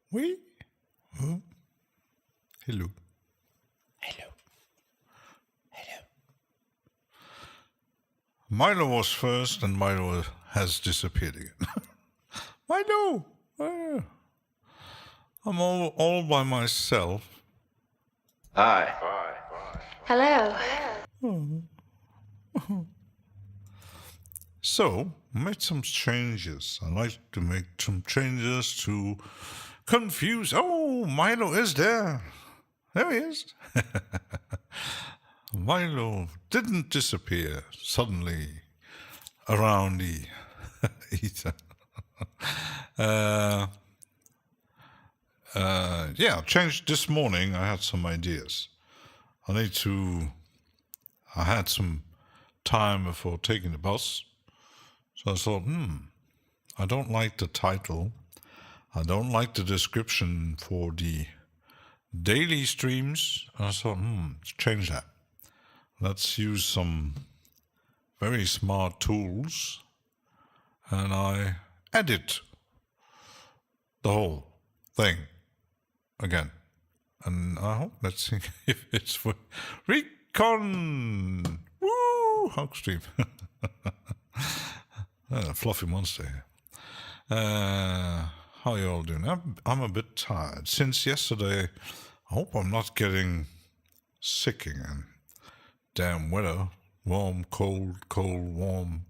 Oui? Oh. Hello. Hello. Hello. Milo was first, and Milo has disappeared again. Milo! I'm all by myself. Hi. Hello. So, made some changes. I like to make some changes to confuse. Oh, Milo is there. There he is. Milo didn't disappear suddenly around the ether. Yeah, changed this morning. I had some ideas. I had some time before taking the bus. So I thought, I don't like the title. I don't like the description for the daily streams. I thought, let's change that. Let's use some very smart tools. And I edit the whole thing again. And I hope, let's see if it's for Recon. Woo! Hogstream. Fluffy monster here. How you all doing? I'm a bit tired. Since yesterday, I hope I'm not getting sick again. Damn weather. Warm, cold, warm.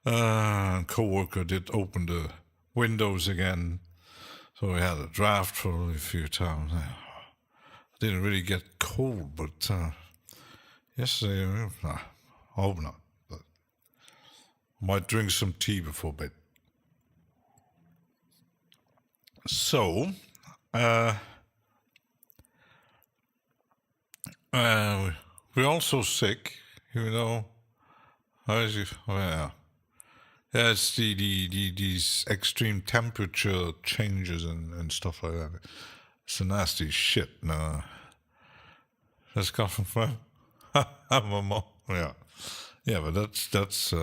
Co-worker did open the windows again. So we had a draft for a few times. I didn't really get cold, but yesterday, I hope not. But I might drink some tea before bed. So, we're also sick, you know. How is it? Well, yeah, it's these extreme temperature changes and stuff like that. It's a nasty shit. No, that's coming from mom. Yeah, but that's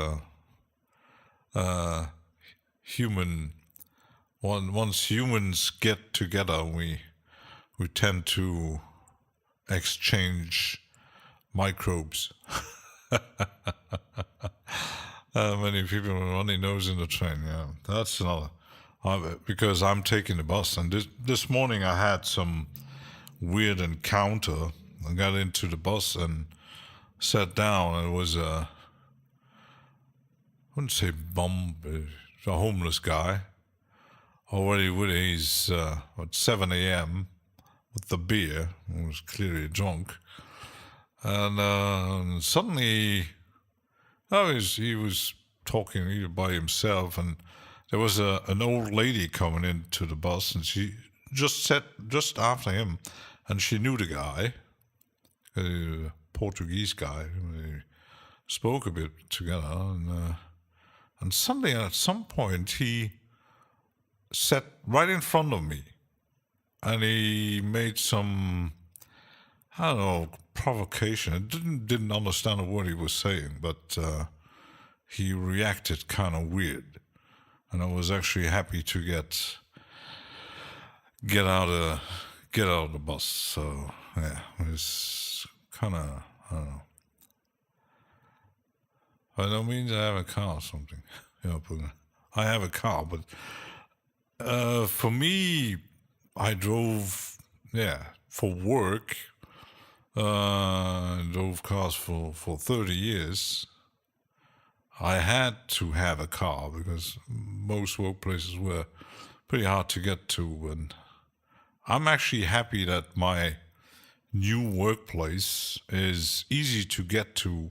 human. Once humans get together, we tend to exchange microbes. Many people with runny nose in the train. Yeah, that's another. Because I'm taking the bus, and this morning I had some weird encounter. I got into the bus and sat down. And it was I wouldn't say bum, but a homeless guy. Already with his at 7 a.m. with the beer. He was clearly drunk, and suddenly. He was talking by himself, and there was an old lady coming into the bus, and she just sat just after him, and she knew the guy, a Portuguese guy. They spoke a bit together, and suddenly at some point he sat right in front of me, and he made some, I don't know, provocation. I didn't understand a word he was saying, but he reacted kind of weird, and I was actually happy to get out of the bus. So yeah, it's kind of, I don't know. By no means I have a car or something. I have a car, but for me, I drove, for work. Drove cars for 30 years. I had to have a car because most workplaces were pretty hard to get to. And I'm actually happy that my new workplace is easy to get to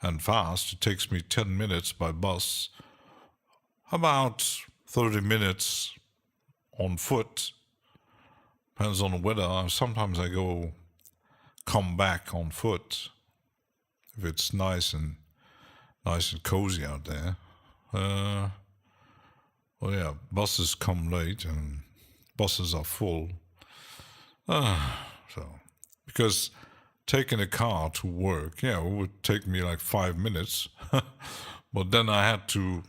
and fast. It takes me 10 minutes by bus, about 30 minutes on foot. Depends on the weather. Sometimes I come back on foot if it's nice and cozy out there. Well, yeah, buses come late and buses are full. So, because taking a car to work, it would take me like 5 minutes, but then I had to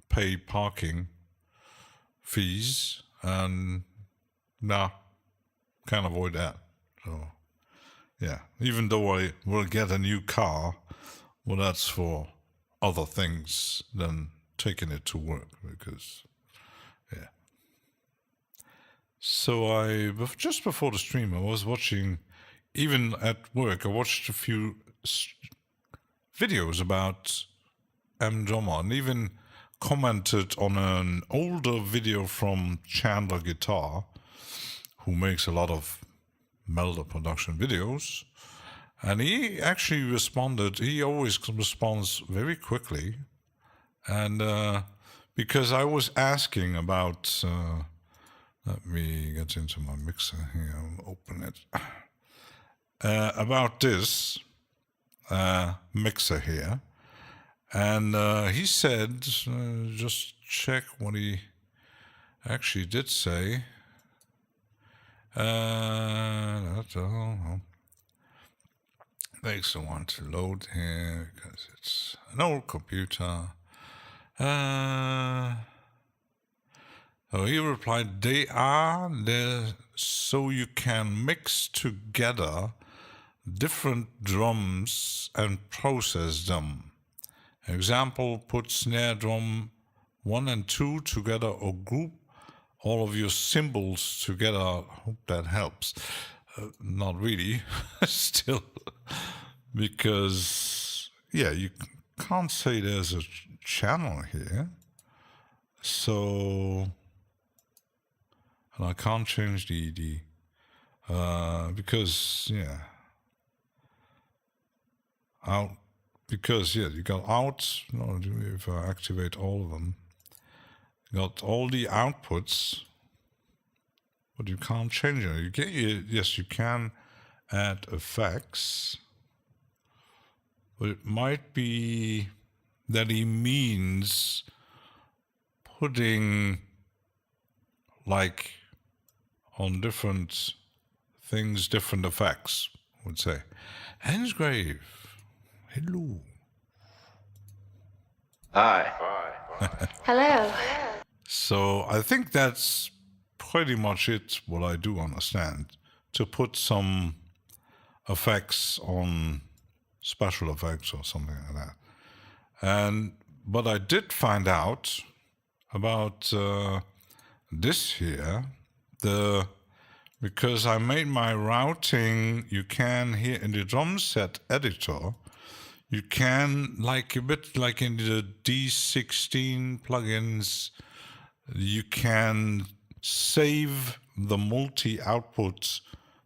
pay parking fees, and can't avoid that. So, yeah, even though I will get a new car, well, that's for other things than taking it to work, because, yeah. So just before the stream, I was watching, even at work, I watched a few videos about M-Drummer, and even commented on an older video from Chandler Guitar, who makes a lot of Melder production videos. And he actually responded. He always responds very quickly. And because I was asking about, let me get into my mixer here, open it. About this mixer here. And he said, just check what he actually did say. Makes I want to load here because it's an old computer. So he replied, they are there so you can mix together different drums and process them. Example, put snare drum 1 and 2 together or group all of your cymbals together. Hope that helps. Not really, still, because, you can't say there's a channel here. So, and I can't change the because, out, because, you got out, if I activate all of them, you got all the outputs, but you can't change it. Yes, you can add effects, but it might be that he means putting, like, on different things, different effects, I would say. Hansgrave, hello. Hi. Hello. So I think that's pretty much it, what I do understand, to put some effects on special effects or something like that. But I did find out about this here, because I made my routing, you can here in the drum set editor, you can, like a bit like in the D16 plugins, you can save the multi-output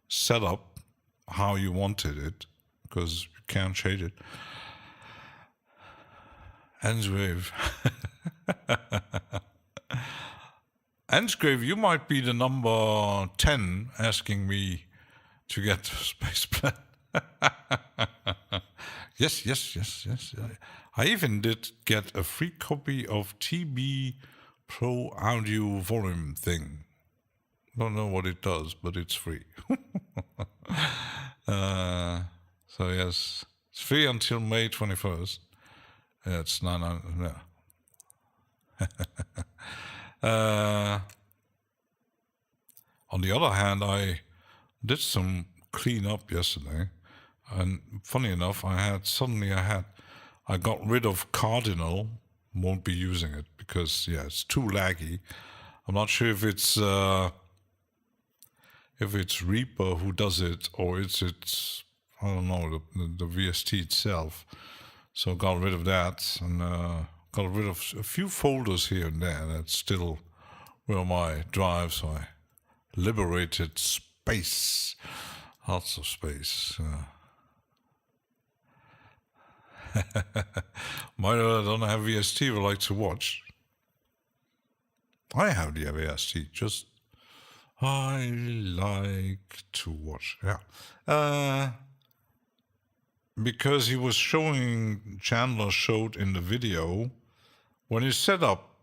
setup how you wanted it, because you can't change it. Ensgrave. Ensgrave, you might be the number 10 asking me to get the space plan. Yes. I even did get a free copy of TB Pro audio volume thing. Don't know what it does, but it's free. So yes, it's free until May 21st. It's 900. Yeah. On the other hand, I did some cleanup yesterday, and funny enough, I got rid of Cardinal. Won't be using it because it's too laggy. I'm not sure if it's Reaper who does it or it's I don't know the VST itself. So got rid of that and got rid of a few folders here and there. That's still where my drives. So I liberated space, lots of space. Might I don't have VST would like to watch. I have the VST, just I like to watch. Yeah. Because he was showing, Chandler showed in the video, when you set up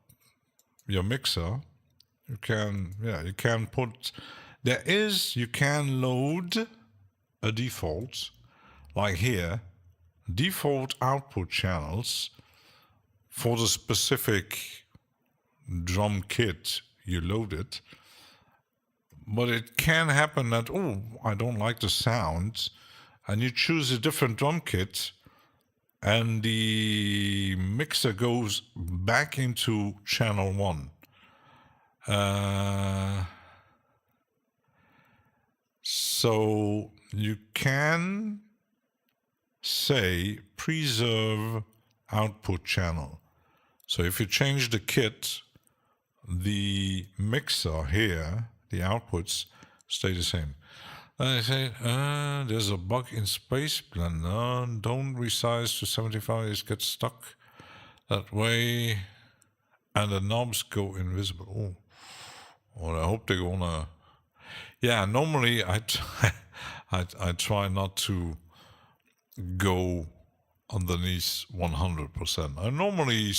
your mixer, you can load a default, like here, default output channels for the specific drum kit you loaded. But it can happen that, I don't like the sound, and you choose a different drum kit, and the mixer goes back into channel 1. So you can say preserve output channel. So if you change the kit, the mixer here, the outputs stay the same. I say, there's a bug in Space Blender. Don't resize to 75, it gets stuck that way, and the knobs go invisible. Well, I hope they're gonna. Yeah, normally I try not to go underneath 100%. I normally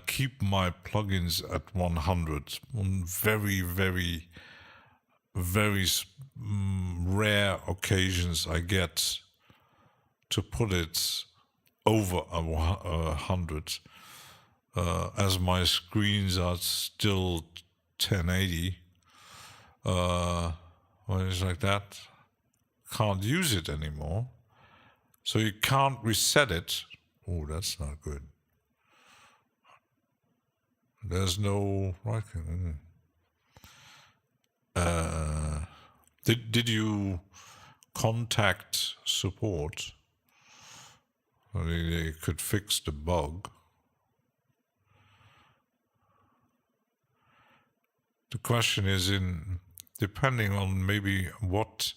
keep my plugins at 100 on very, very, very rare occasions I get to put it over 100, as my screens are still 1080. When it's like that, can't use it anymore, so you can't reset it. Oh, that's not good. There's no right. Did you contact support? They could fix the bug. The question is depending on maybe what,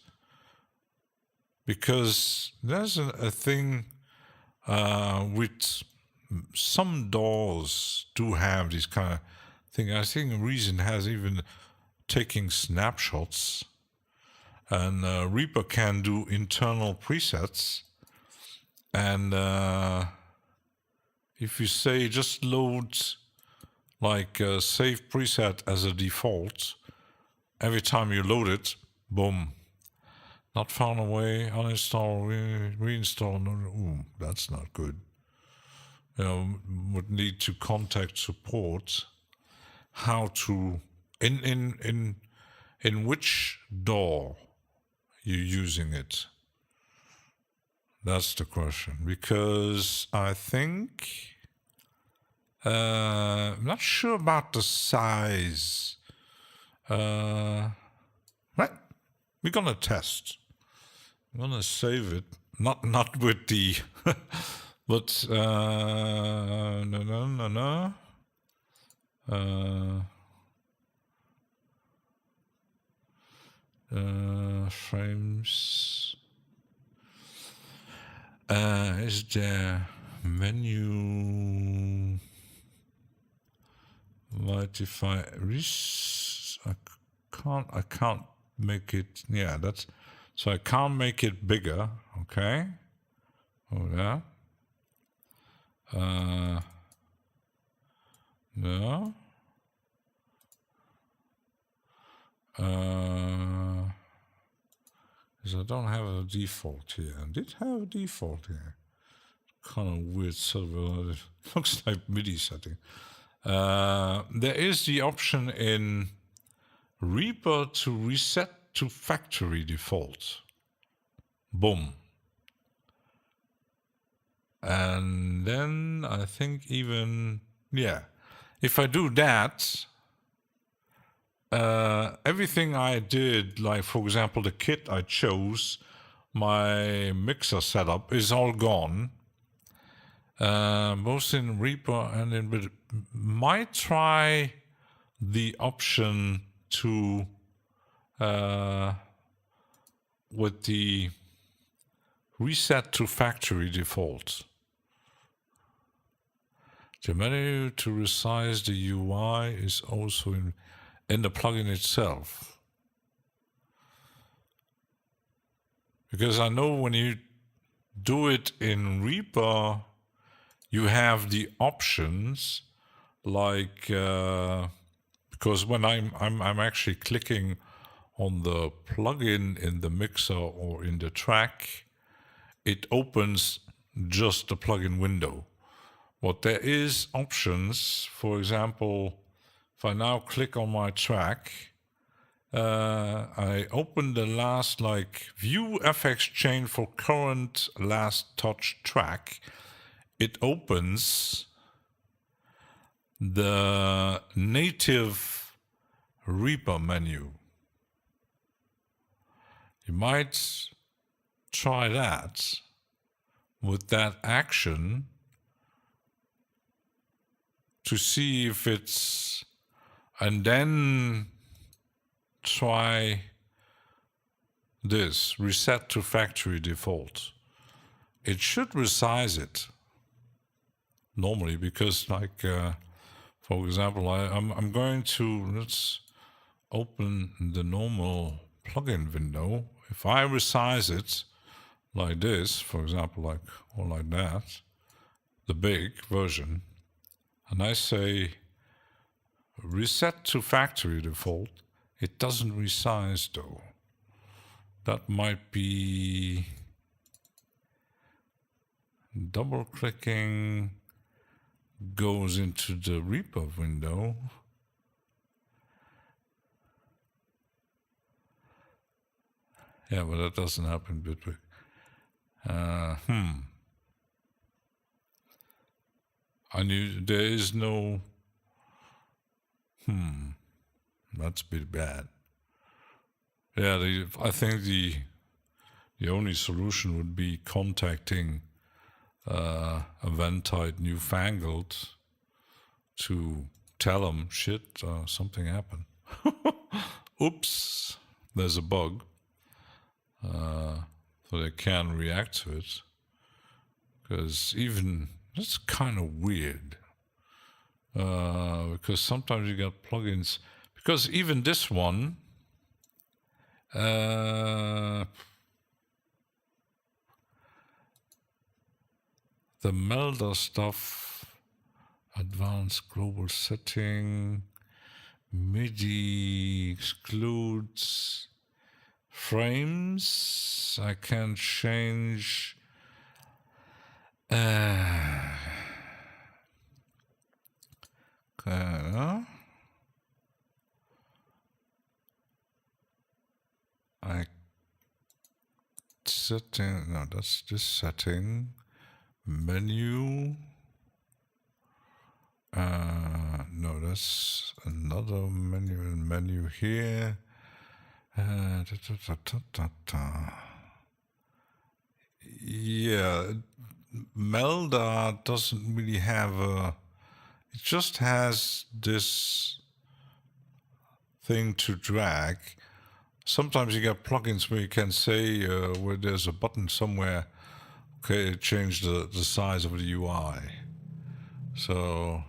because there's a thing with some DAWs do have this kind of thing. I think Reason has even taking snapshots, and Reaper can do internal presets, and if you say just load like save preset as a default, every time you load it, boom, not found away, uninstall, reinstall. Ooh, that's not good. Would need to contact support. How to in which DAW you're using it? That's the question. Because I think I'm not sure about the size. Right, we're gonna test. I'm gonna save it. Not with the, but no. Frames. Is there menu? Modify. I can't make it. Yeah, that's. So I can't make it bigger. Okay. Oh yeah. No. Because I don't have a default here. I did have a default here. Kind of weird server. It looks like MIDI setting. There is the option in Reaper to reset to factory default. Boom. And then I think even, yeah, if I do that, everything I did, like for example, the kit I chose, my mixer setup is all gone. Both in Reaper and in, but might try the option to, with the reset to factory default. The menu to resize the UI is also in the plugin itself. Because I know when you do it in Reaper, you have the options like because when I'm actually clicking on the plugin in the mixer or in the track, it opens just the plugin window. But there is options. For example, if I now click on my track, I open the last, like, view FX chain for current last touch track. It opens the native Reaper menu. You might try that with that action to see if it's, and then try this, reset to factory default. It should resize it normally because, like, for example, I'm going to, let's open the normal plugin window. If I resize it like this, for example, like, or like that, the big version, and I say reset to factory default, it doesn't resize though. That might be double clicking goes into the Reaper window. Yeah, but that doesn't happen Bitwig. I knew there is no. That's a bit bad. Yeah, I think the only solution would be contacting Eventide Newfangled to tell them, shit, something happened. Oops, there's a bug. So they can react to it. Because even, that's kind of weird. Because sometimes you get plugins, because even this one, the Melder stuff, advanced global setting, MIDI excludes frames. I can change. I setting. No, that's this setting. Menu. No, that's another menu. Menu here. Yeah, Melda doesn't really have a. It just has this thing to drag. Sometimes you get plugins where you can say where there's a button somewhere, okay, change the size of the UI. So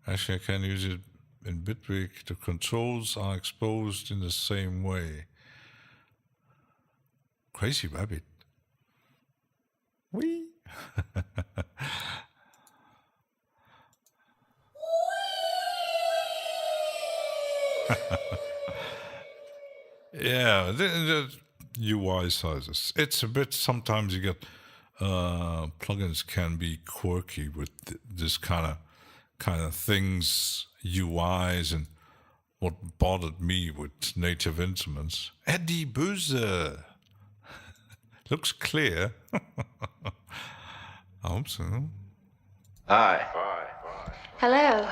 actually I can use it in Bitwig. The controls are exposed in the same way. Crazy rabbit. Whee! Yeah, the UI sizes. It's a bit. Sometimes you get plugins can be quirky with this kind of things, UIs, and what bothered me with native instruments. Eddie Böse looks clear. I hope so. Hi. Hello.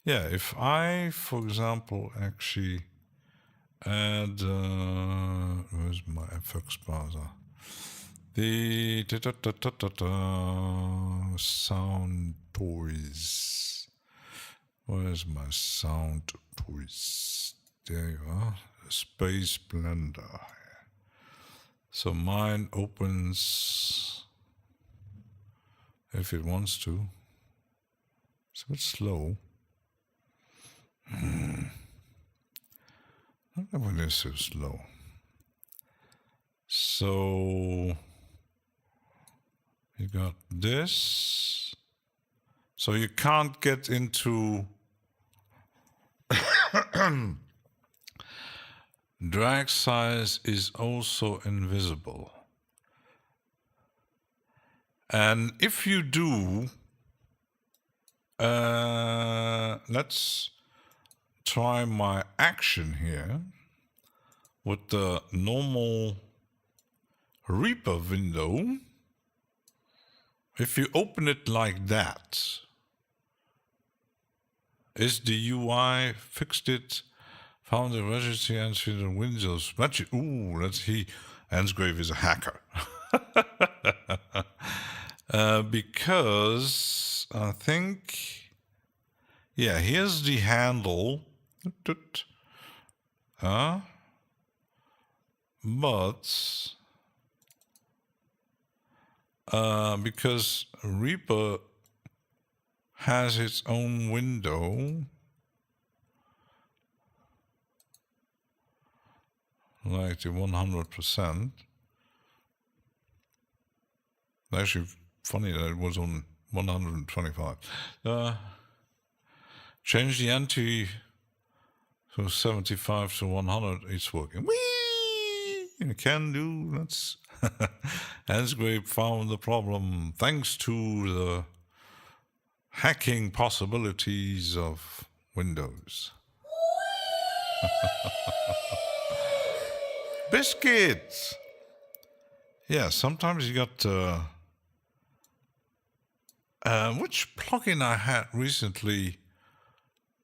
Yeah, if I, for example, actually add, where's my FX browser? The sound toys. Where's my sound toys? There you are. Space Blender. So mine opens if it wants to. It's a bit slow. I don't know when it's so slow. So you got this. So you can't get into drag size is also invisible. And if you do, let's try my action here with the normal Reaper window. If you open it like that, is the UI fixed it? Found the registry and see the Windows. Ooh, let's see. Ansgrave is a hacker. Because I think, yeah, here's the handle. But because Reaper has its own window, like the 100%. Actually, funny that it was on 125. Change the anti to 75 to 100. It's working. Whee! You can do. That's Ansgrape found the problem thanks to the hacking possibilities of Windows. Biscuits. Yeah, sometimes you got. Which plugin I had recently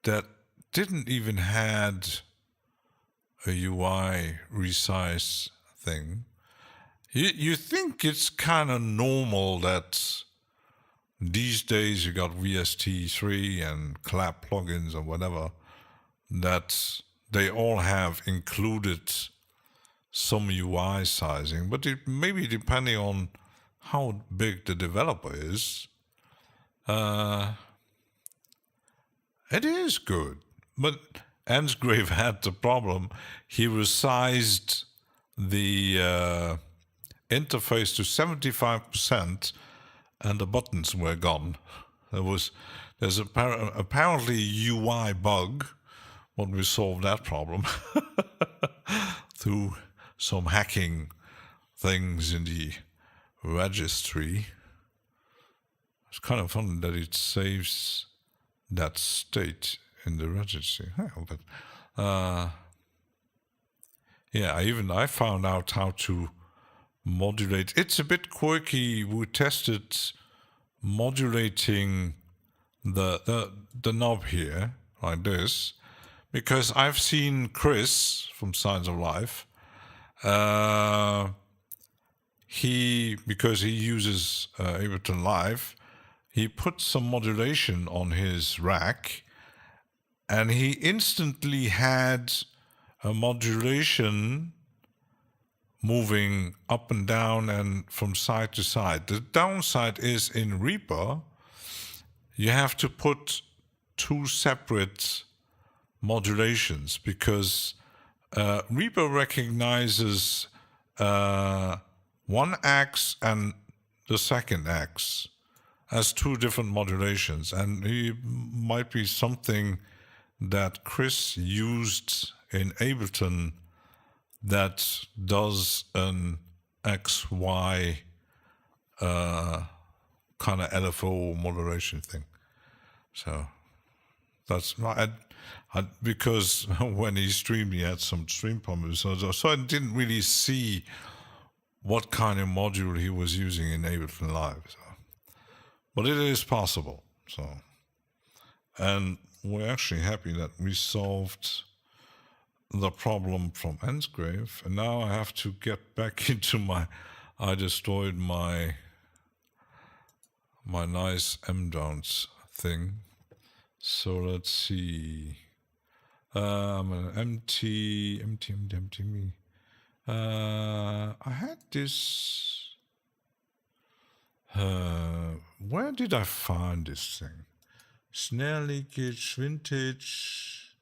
that didn't even had a UI resize thing. You think it's kind of normal that these days you got VST3 and clap plugins or whatever, that they all have included some UI sizing, but it maybe depending on how big the developer is, it is good. But Ansgrave had the problem. He resized the interface to 75%, and the buttons were gone. There's apparently a UI bug, but we solved that problem through some hacking things in the registry. It's kind of fun that it saves that state in the registry. But yeah, I found out how to modulate. It's a bit quirky. We tested modulating the knob here like this, because I've seen Chris from Signs of Life. Because he uses Ableton Live, he put some modulation on his rack, and he instantly had a modulation moving up and down and from side to side. The downside is in Reaper, you have to put two separate modulations, because Reaper recognizes one X and the second X. as two different modulations, and he might be something that Chris used in Ableton that does an XY kind of LFO modulation thing. So that's not because when he streamed, he had some stream problems, so I didn't really see what kind of module he was using in Ableton Live. So. But it is possible. So, and we're actually happy that we solved the problem from Ensgrave, and now I have to get back into I destroyed my nice M-Downs thing. So let's see. Empty me. I had this. Where did I find this thing? Snare leakage, vintage,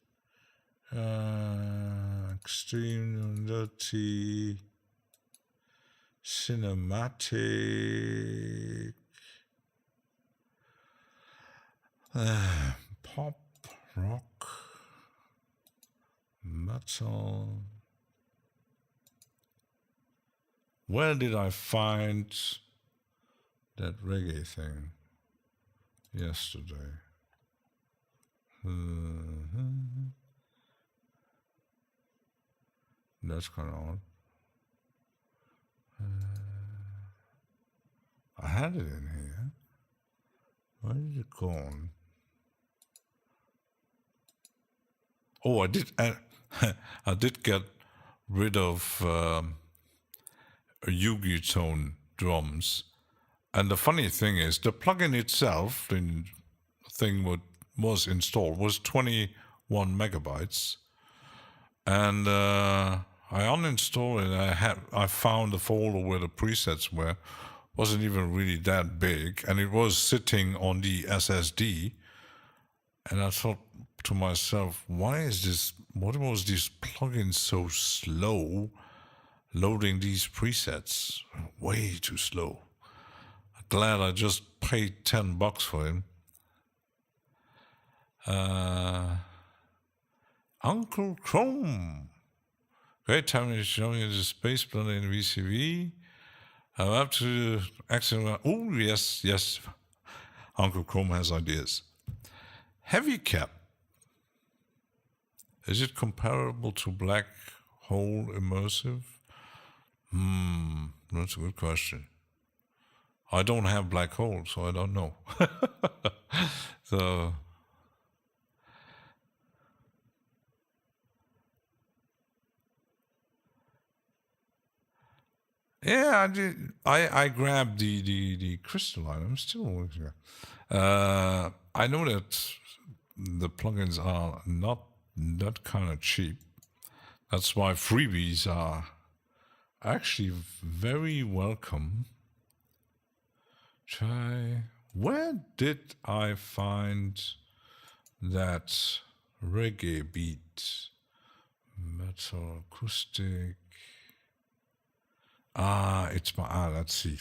extreme dirty, cinematic, pop, rock, metal. Where did I find that reggae thing yesterday? That's kind of odd. I had it in here. Where did it go on? Oh, I did. I did get rid of Yugi tone drums, and the funny thing is, the plugin itself, the thing was installed, was 21 megabytes, and I uninstalled it. I found the folder where the presets were. Wasn't even really that big, and it was sitting on the SSD. And I thought to myself, what was this plugin so slow loading these presets? Way too slow. Glad I just paid $10 for him. Uncle Chrome. Great time to show you the space planet in VCV. I'm up to actually. Oh, yes. Uncle Chrome has ideas. Heavy cap. Is it comparable to black hole immersive? That's a good question. I don't have black hole, so I don't know. So. Yeah, I did. I grabbed the crystalline. I'm still working. I know that the plugins are not that kind of cheap. That's why freebies are actually very welcome. Where did I find that reggae beat? Metal acoustic. Let's see.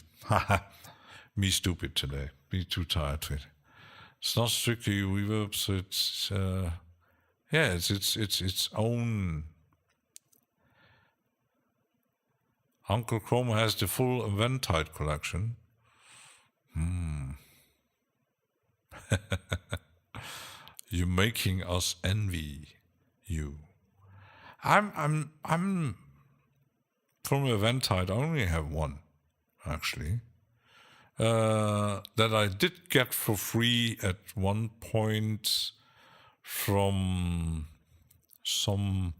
Me stupid today. Me too tired to it. It's not strictly reverb, so it's its own. Uncle Chrome has the full Eventide collection. You're making us envy you. I'm from Eventide. I only have one, actually. That I did get for free at one point from some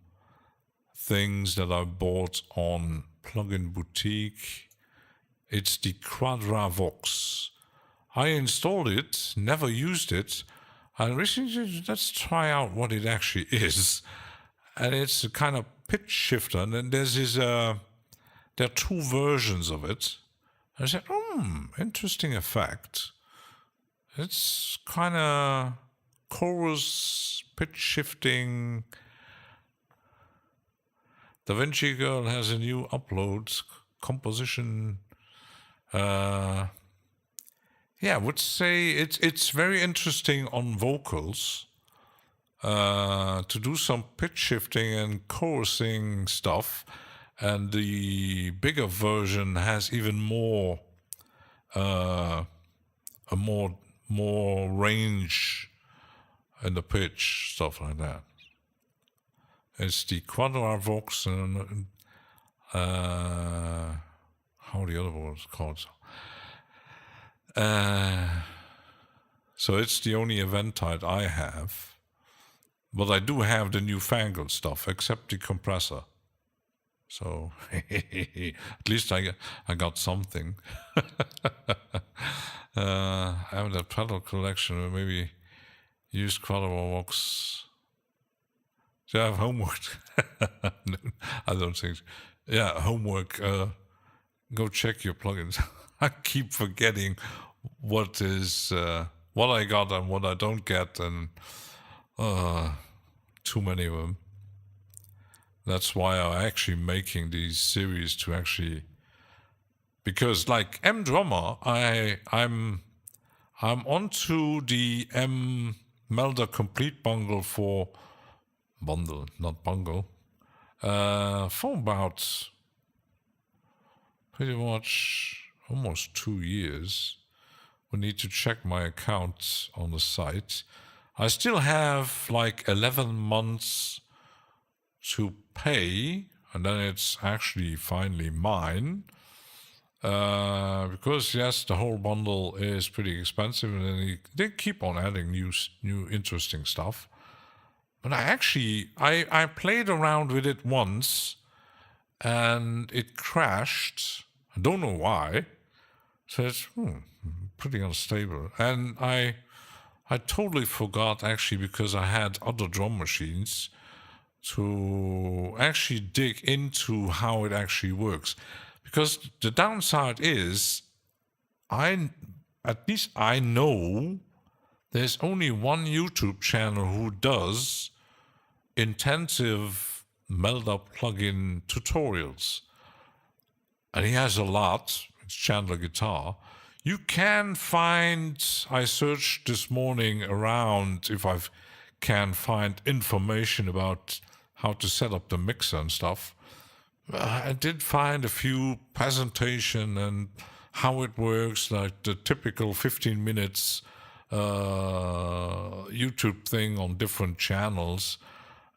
things that I bought on Plugin Boutique. It's the Quadravox. I installed it, never used it, and recently let's try out what it actually is. And it's a kind of pitch shifter, and then there are two versions of it. I said, interesting effect. It's kind of chorus, pitch shifting. Da Vinci Girl has a new upload, composition. I would say it's very interesting on vocals to do some pitch shifting and chorusing stuff, and the bigger version has even more a more range in the pitch, stuff like that. It's the Quadravox and how the other one is called. So it's the only event type I have, but I do have the newfangled stuff, except the compressor. So at least I got something. I have the pedal collection, or maybe use Quadravox. Do I have homework? No, I don't think so. Yeah, homework. Go check your plugins. I keep forgetting what I got and what I don't get, and too many of them. That's why I'm actually making these series to actually, because like M Drummer, I'm onto the M Melder Complete Bungle for about pretty much almost 2 years. We need to check my account on the site. I still have like 11 months to pay, and then it's actually finally mine. Because yes, the whole bundle is pretty expensive, and then they keep on adding new interesting stuff. But I played around with it once, and it crashed. I don't know why. So it's pretty unstable. And I totally forgot, actually, because I had other drum machines, to actually dig into how it actually works. Because the downside is, at least I know there's only one YouTube channel who does intensive Melder plugin tutorials. And he has a lot. It's Chandler Guitar. You can find, I searched this morning around if I can find information about how to set up the mixer and stuff. I did find a few presentation and how it works, like the typical 15 minutes YouTube thing on different channels,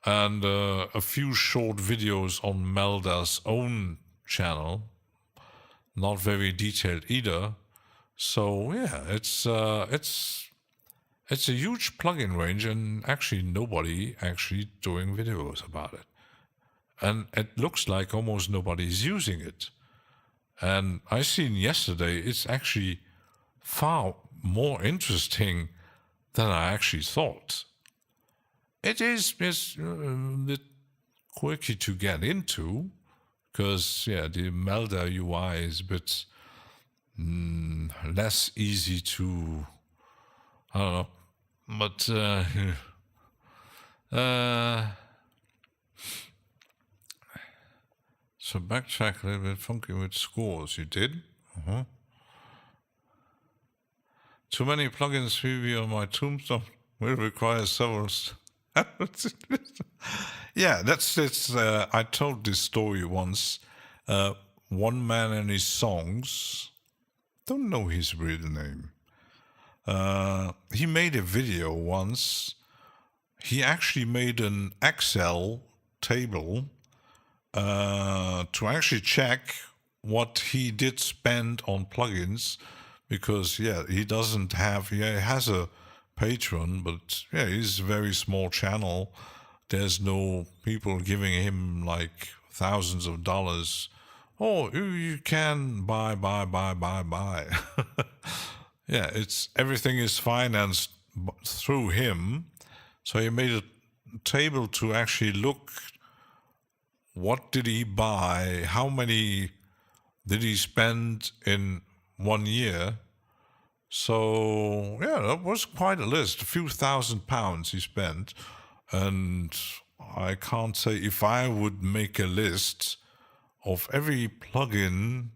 and a few short videos on Melder's own channel. Not very detailed either. So yeah, it's a huge plugin range, and actually nobody actually doing videos about it. And it looks like almost nobody's using it. And I seen yesterday, it's actually far more interesting than I actually thought. It's a bit quirky to get into, because yeah, the Melder UI is a bit less easy to, I don't know, but so backtrack a little bit, funky with scores. You did? Too many plugins preview on my tombstone will require several. Yeah, that's it. I told this story once. One man and his songs. Don't know his real name. He made a video once. He actually made an Excel table to actually check what he did spend on plugins, because yeah, he has a Patreon, but yeah, he's a very small channel. There's no people giving him like thousands of dollars. Oh, you can buy. Yeah, everything is financed through him. So he made a table to actually look, what did he buy, how many did he spend in 1 year. So yeah, that was quite a list, a few £1,000s he spent. And I can't say, if I would make a list of every plugin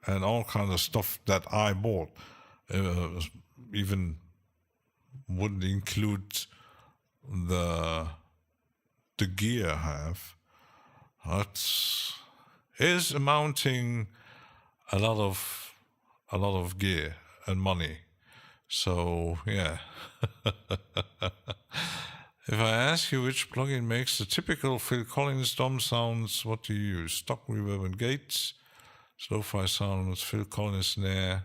and all kind of stuff that I bought, even wouldn't include the gear I have. That is amounting a lot of gear and money. So yeah. If I ask you which plugin makes the typical Phil Collins drum sounds, what do you use? Stock reverb and gates, lo-fi sound with Phil Collins snare,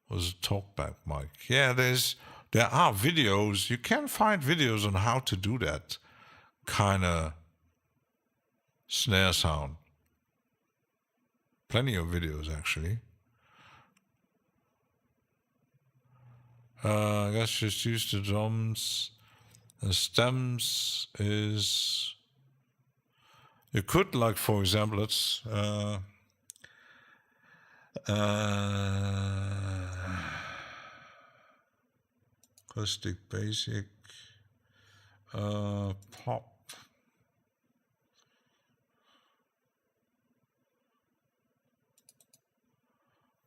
was a talkback mic. Yeah, there are videos. You can find videos on how to do that kind of snare sound. Plenty of videos, actually. I guess just use the drums. The stems is... You could, like, for example, let's... acoustic basic, pop.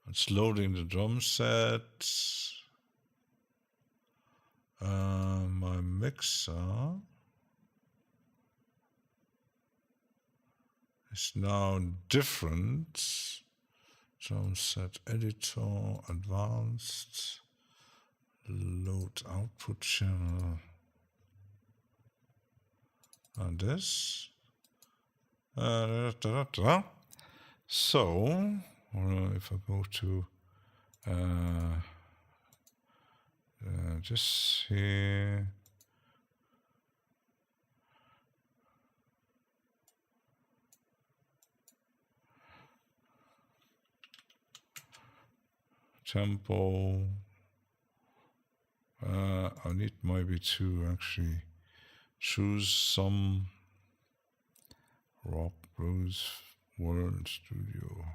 It's loading the drum set. My mixer is now different. Drum set editor, advanced, load output channel, and this. So, if I go to just here, tempo. I need maybe to actually choose some rock, blues, world, studio.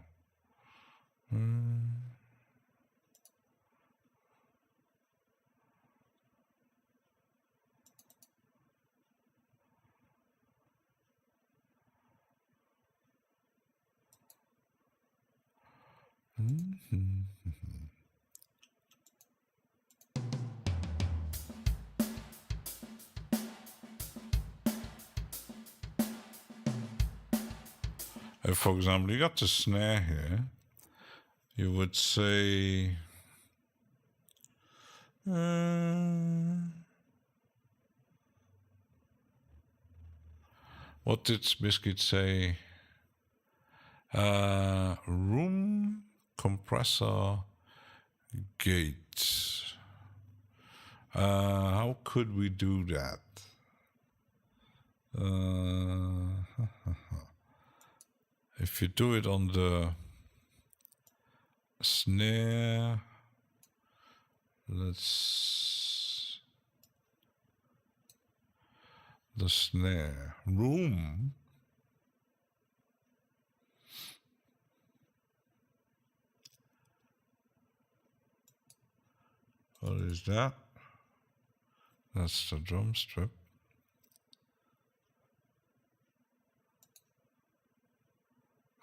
If, for example, you got the snare here, you would say, what did Biscuit say? Room compressor gate. How could we do that? If you do it on the snare, the snare room. What is that? That's the drum strip.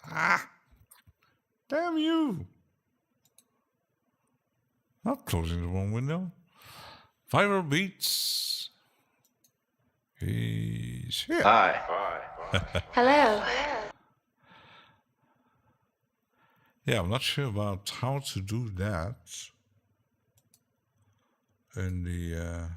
Ah! Damn you! Not closing the wrong window. Viral Beats. He's here. Hi. Hello. Yeah, I'm not sure about how to do that in the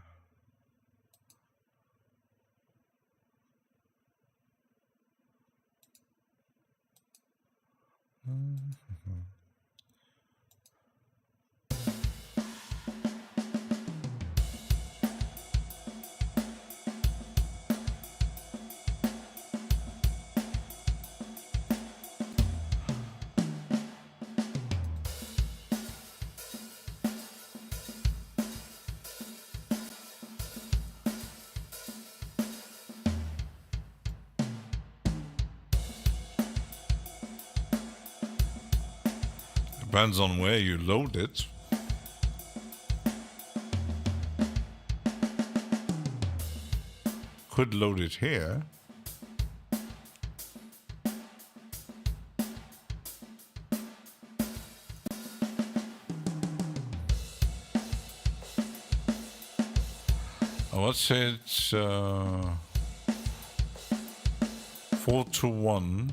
depends on where you load it. Could load it here. let's say it's 4-1.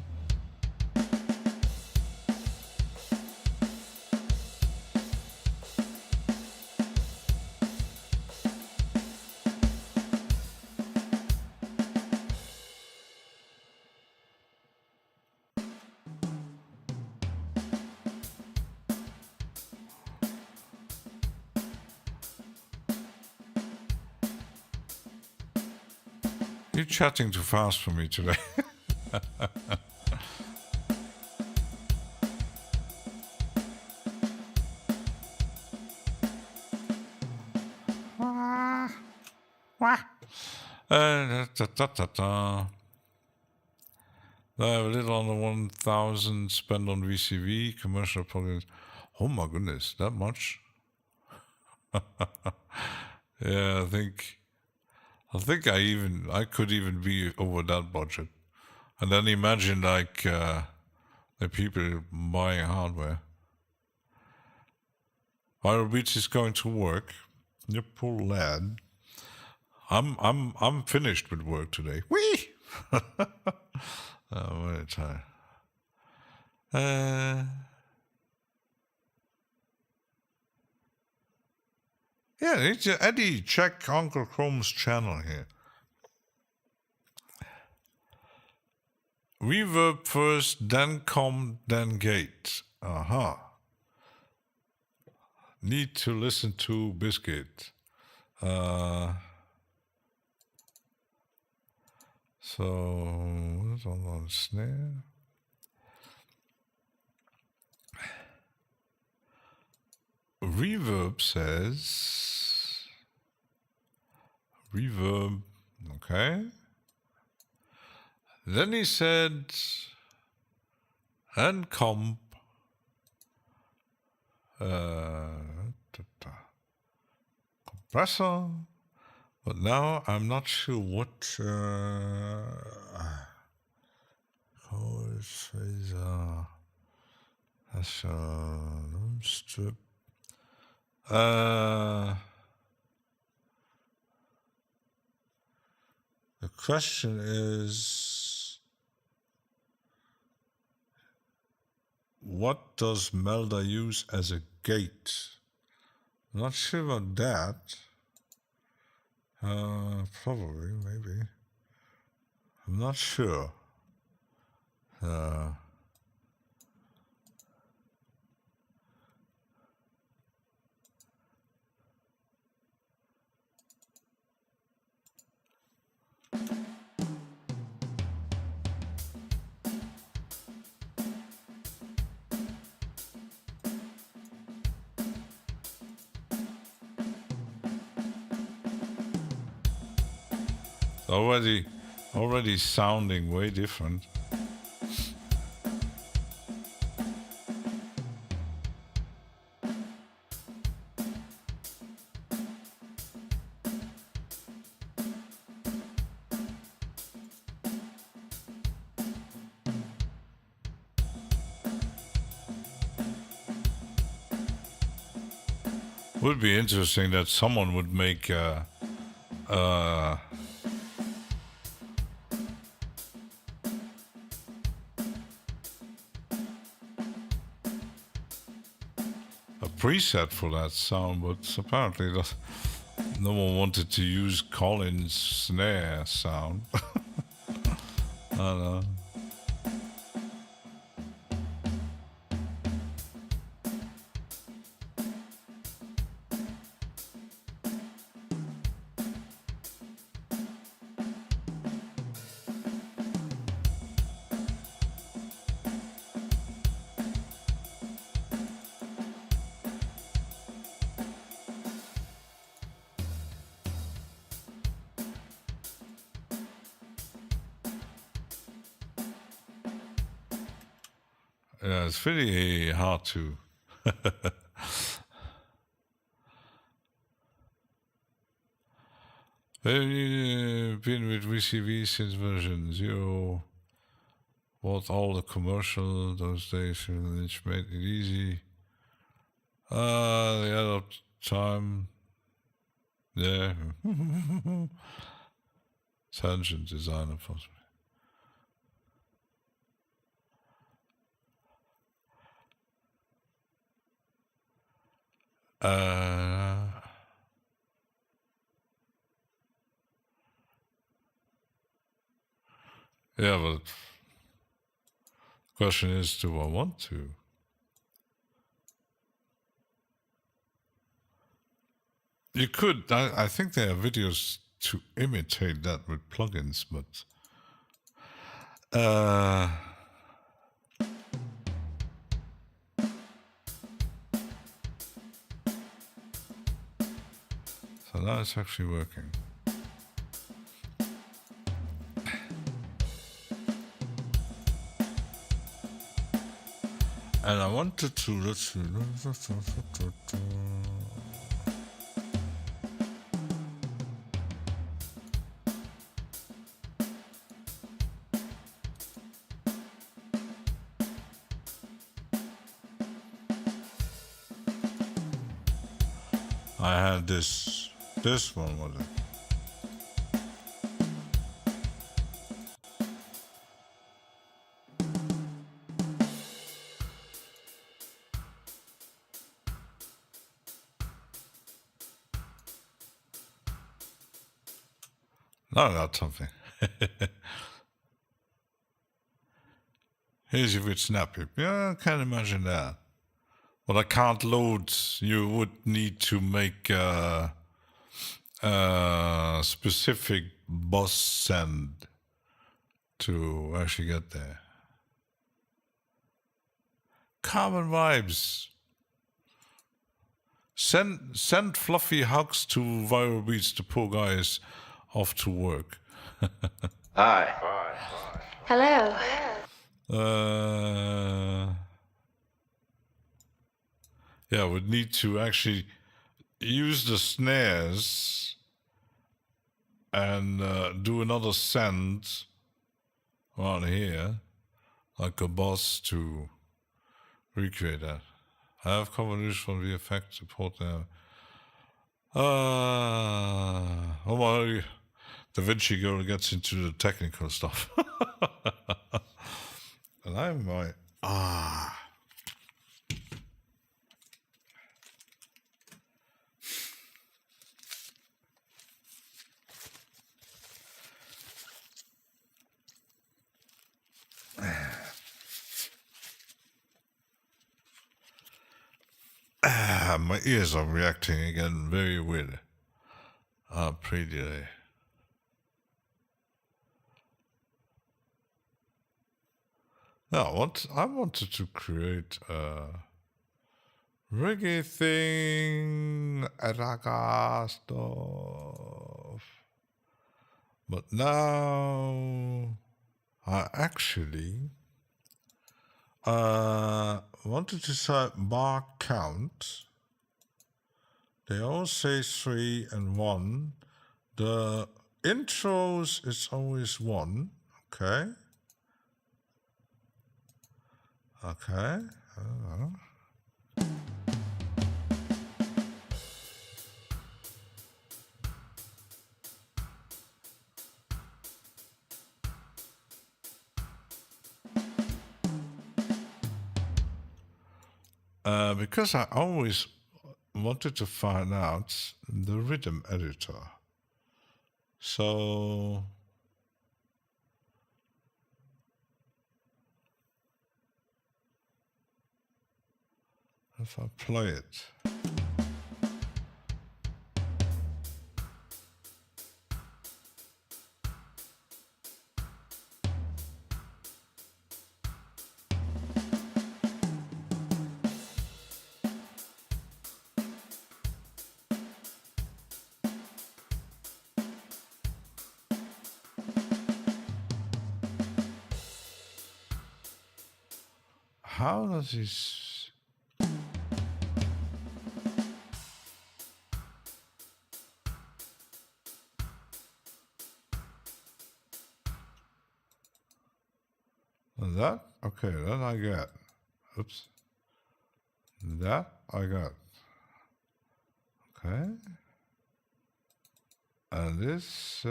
You're chatting too fast for me today. I have a little under 1,000 spent on VCV commercial products. Oh my goodness, that much? Yeah, I think I could even be over that budget. And then imagine like the people buying hardware. Viral Beats is going to work. You poor lad. I'm finished with work today. Whee! Wait a time. Yeah, it's Eddie. Check Uncle Chrome's channel here. Reverb first, then comp, then gate. Aha. Need to listen to Biscuit. So, what's on snare? Reverb says reverb, okay. Then he said and comp compressor, but now I'm not sure what strip. The question is, what does Melda use as a gate? Not sure about that. Probably, maybe. I'm not sure. Already sounding way different. Would be interesting that someone would make a preset for that sound, but apparently no one wanted to use Colin's snare sound. I don't know. Yeah, it's really hard to. Been with VCV since version 0. Bought all the commercial those days, which made it easy. The other time, Yeah. Tangent designer, possibly. Yeah, but the question is, do I want to? You could. I think there are videos to imitate that with plugins, but so now it's actually working. And I wanted to, let's see. I had this one was it? No, not something. Here's a bit snappy. Yeah, I can imagine that. But I can't load. You would need to make a specific bus send to actually get there. Carbon vibes. Send fluffy hugs to Viral Beats. The poor guy is off to work. Hi. Hello. Yeah, we'd need to actually use the snares and do another send around here, like a boss to recreate that. I have combinations from the effect support now. Oh my, Da Vinci Girl gets into the technical stuff. And I might, my ears are reacting again very weird. Pre-delay. No, I wanted to create a reggae thing, raga stuff. But now I actually wanted to set bar count. They all say 3 and 1. The intros is always 1. Okay. Okay. Because I always wanted to find out the rhythm editor. So if I play it. How does this? That? Okay, that I get. Oops. That I got. Okay. And this,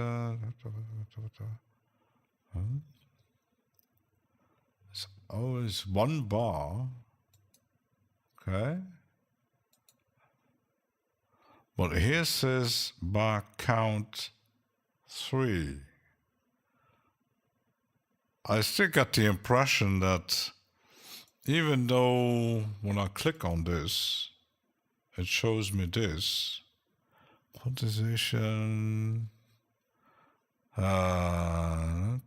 it's always one bar, okay? But here says bar count 3. I still got the impression that even though when I click on this, it shows me this, quantization, that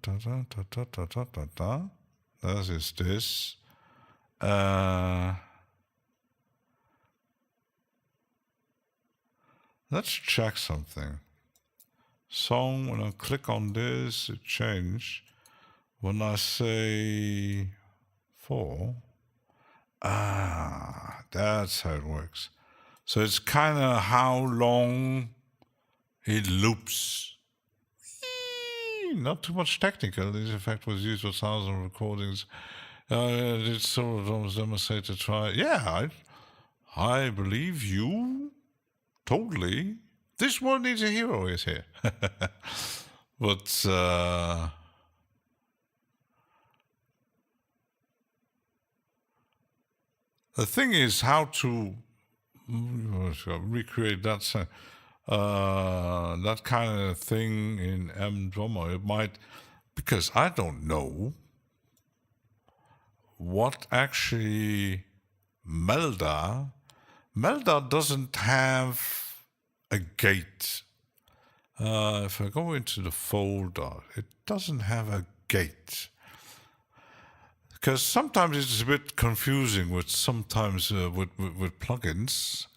is this. Let's check something. Song, when I click on this, it changed. When I say 4, that's how it works. So it's kind of how long it loops. Not too much technical. This effect was used for thousands of recordings. It's sort of drums demonstrate to try. Yeah, I believe you totally. This world needs a hero is here. But the thing is how to recreate that kind of thing in M drummer. It might, because I don't know what actually Melda doesn't have a gate. If I go into the folder, it doesn't have a gate. Because sometimes it's a bit confusing with sometimes with plugins.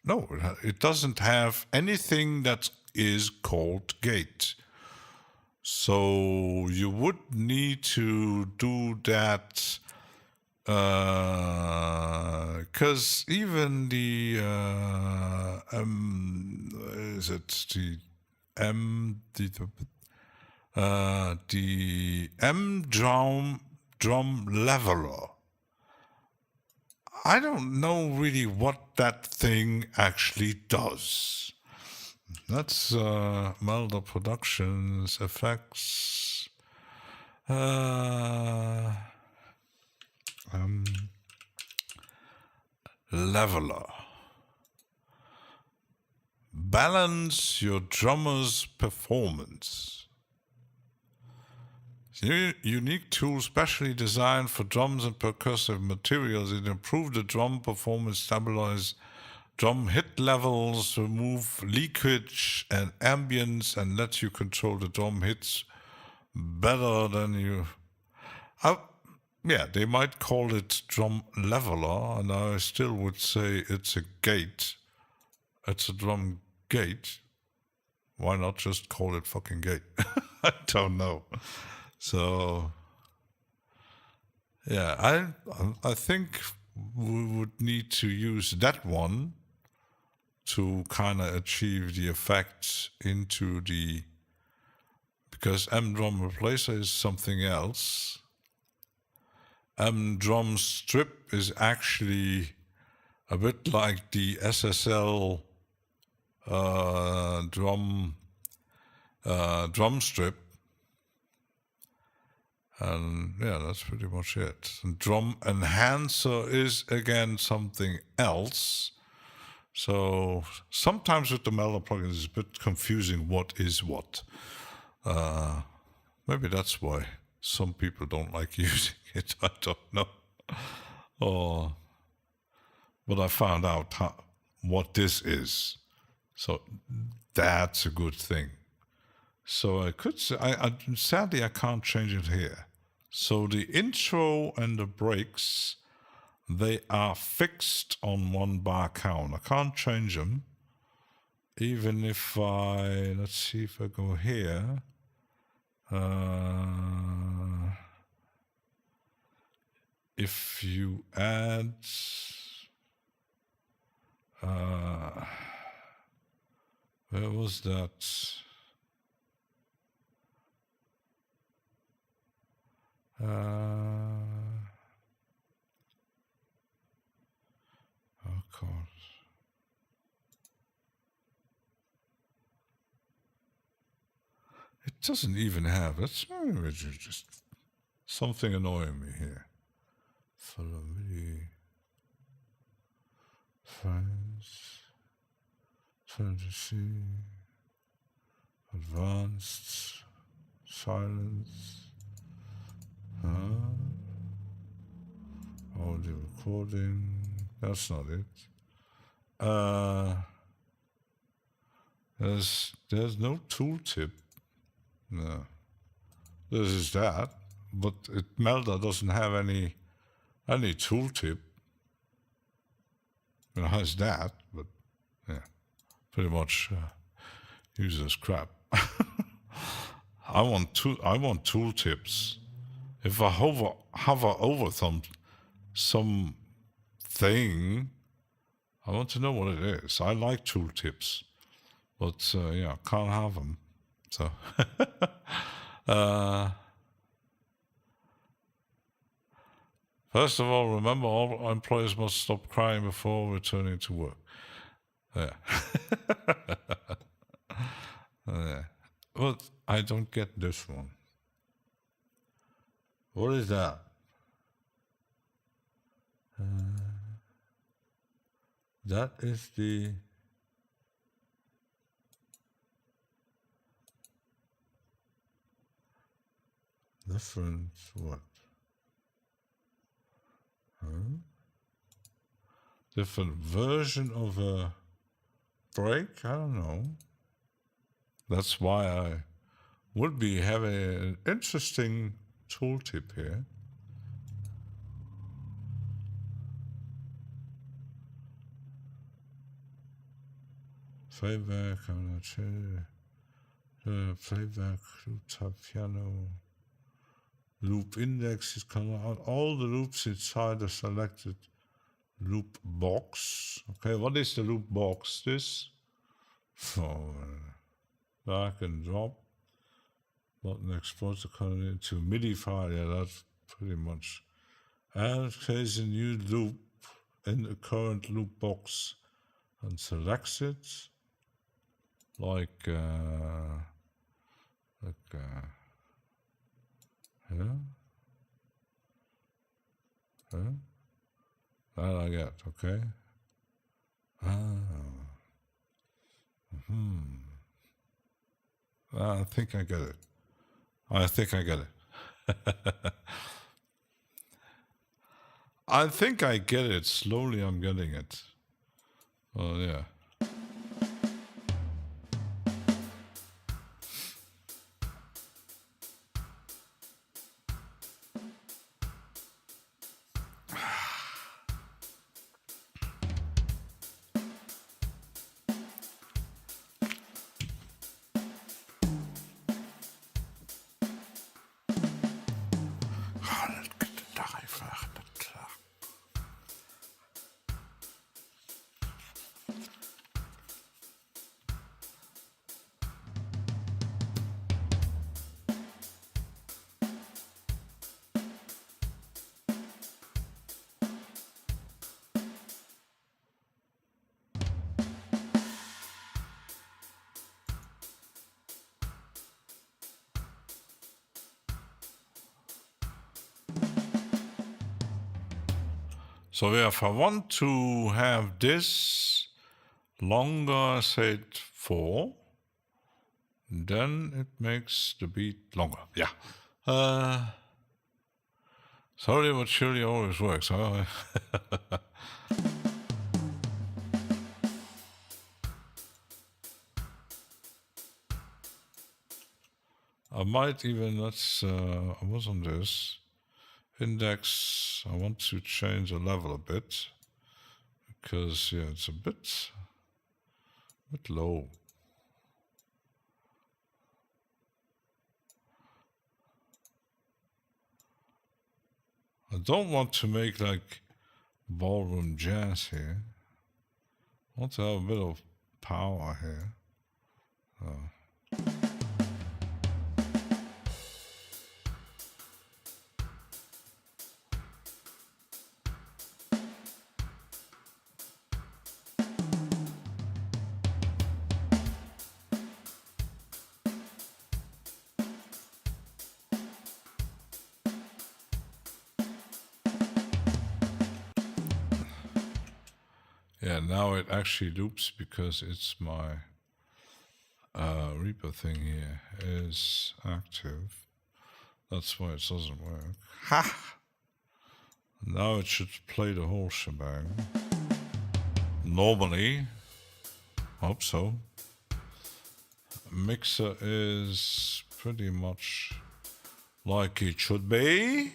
No, it doesn't have anything that is called gate. So you would need to do that because even the the M drum leveler. I don't know really what that thing actually does. That's Melda Productions effects. Leveler. Balance your drummer's performance. Unique tool specially designed for drums and percussive materials. It improves the drum performance, stabilize drum hit levels, remove leakage and ambience, and lets you control the drum hits better than you. Yeah, they might call it drum leveler, and I still would say it's a gate. It's a drum gate. Why not just call it fucking gate? I don't know. So, yeah, I think we would need to use that one to kind of achieve the effect into the, because M drum replacer is something else. M drum strip is actually a bit like the SSL drum strip. And yeah, that's pretty much it. And drum enhancer is again something else. So sometimes with the Melda plugins, it's a bit confusing what is what. Maybe that's why some people don't like using it. I don't know. But I found out what this is. So that's a good thing. So I could say, sadly I can't change it here. So the intro and the breaks, they are fixed on 1 bar count. I can't change them. Even if let's see if I go here. If you add, where was that? Oh God. doesn't even have. That's just something annoying me here. Follow MIDI. Friends. Fantasy. Advanced. Silence. Audio recording. That's not it. There's no tooltip. No. This is that, but Melda doesn't have any tooltip. It has that, but yeah, pretty much uses crap. I want tooltips. If I hover over some thing, I want to know what it is. I like tooltips, but yeah, can't have them. So, first of all, remember all employees must stop crying before returning to work. Yeah. Yeah. But I don't get this one. What is that? That is the different what? Different version of a break? I don't know. That's why I would be having an interesting tooltip here. Playback, I'm not sure. Playback, loop type piano. Loop index is coming out. All the loops inside the selected loop box. Okay, what is the loop box? This? For drag and drop. Button exports the content into MIDI file. Yeah, that's pretty much. And creates a new loop in the current loop box and selects it. Like yeah. That I get, okay. I think I get it. I think I get it. I think I get it. Slowly I'm getting it. Oh, yeah. So if I want to have this longer, say 4, then it makes the beat longer. Yeah. Slowly but surely always works, huh? I might even, I was on this. Index, I want to change the level a bit. Because, yeah, it's a bit low. I don't want to make like ballroom jazz here. I want to have a bit of power here. Yeah, now it actually loops because it's my Reaper thing here is active. That's why it doesn't work. Ha! Now it should play the whole shebang. Normally. Hope so. Mixer is pretty much like it should be.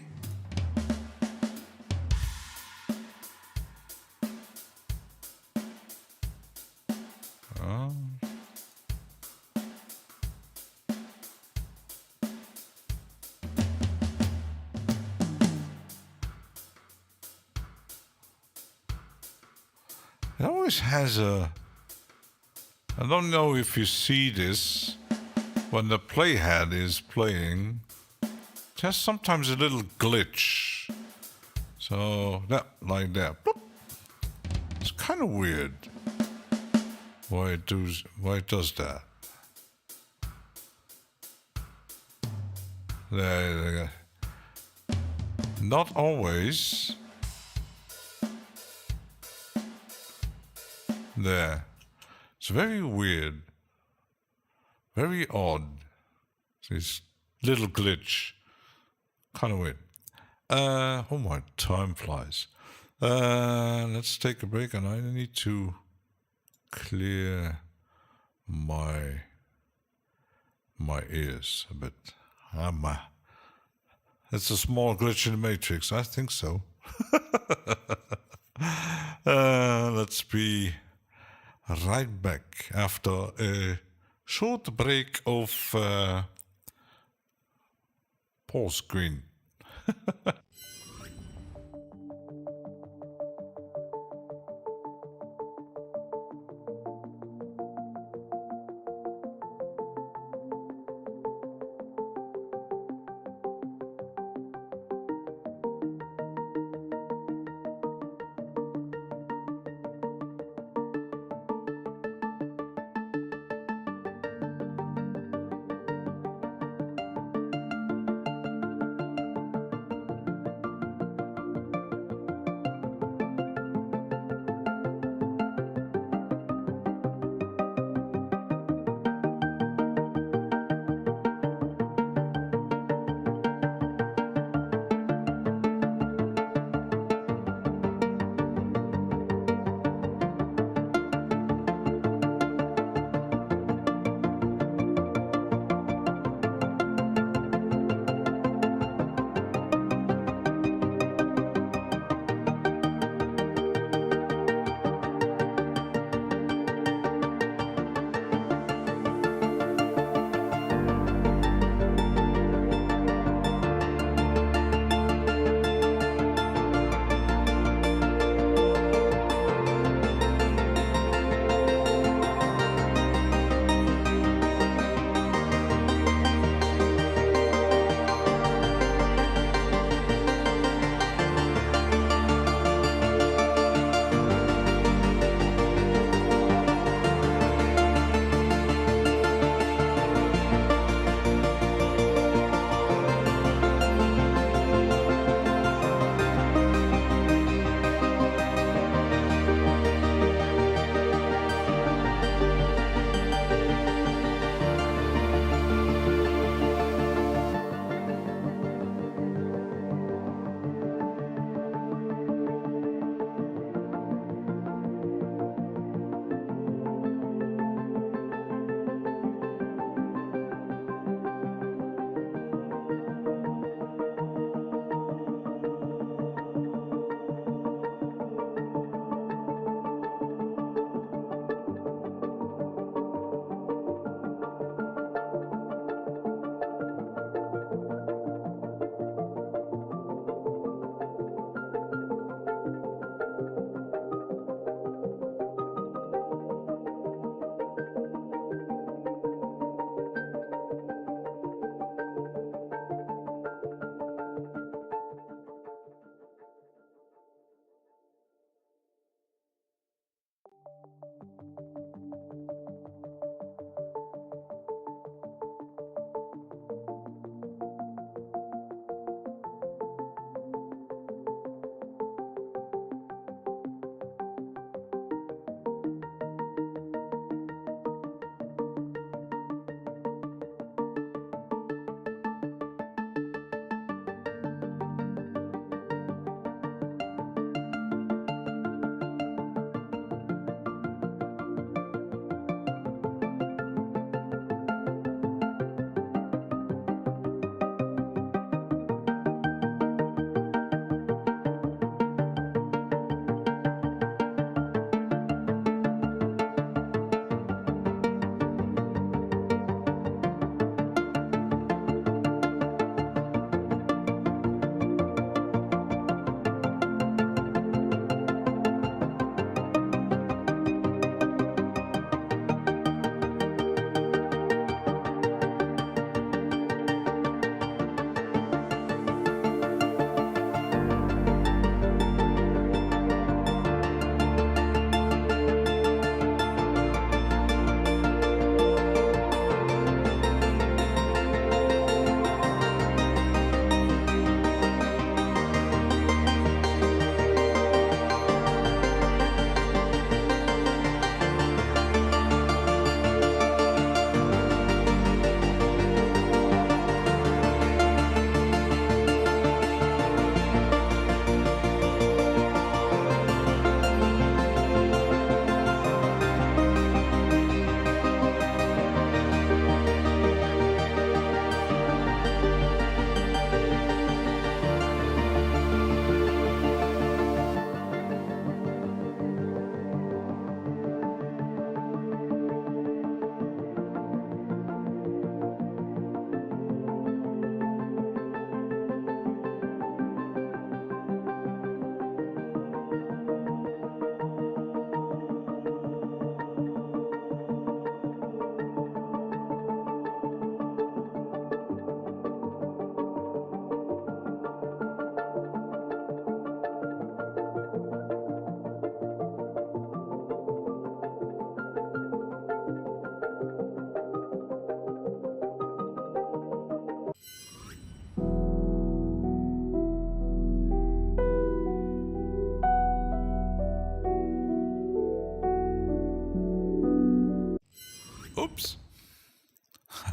It always has a... I don't know if you see this when the playhead is playing. It has sometimes a little glitch. So that, like that. Boop. It's kind of weird why it does that. There. Not always. There. It's very weird. Very odd. This little glitch. Kind of weird. Oh my, time flies. Let's take a break, and I need to clear my ears a bit. It's a small glitch in the matrix. I think so. Let's be right back after a short break of pause screen.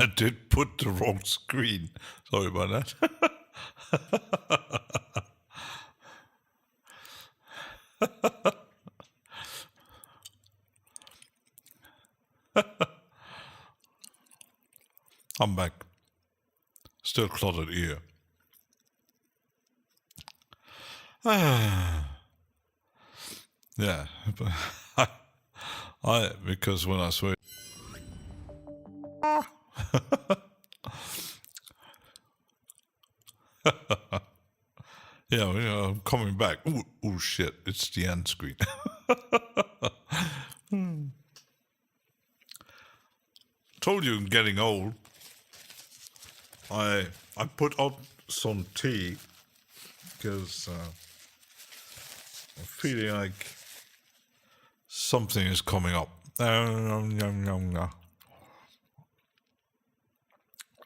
I did put the wrong screen. Sorry about that. I'm back. Still clotted ear. Yeah. Because when I switch. Yeah, I'm coming back. Ooh, shit. It's the end screen. Told you I'm getting old. I put out some tea because I'm feeling like something is coming up.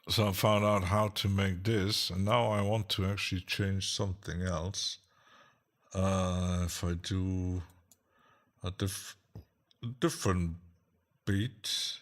So I found out how to make this, and now I want to actually change something else. If I do a different beat.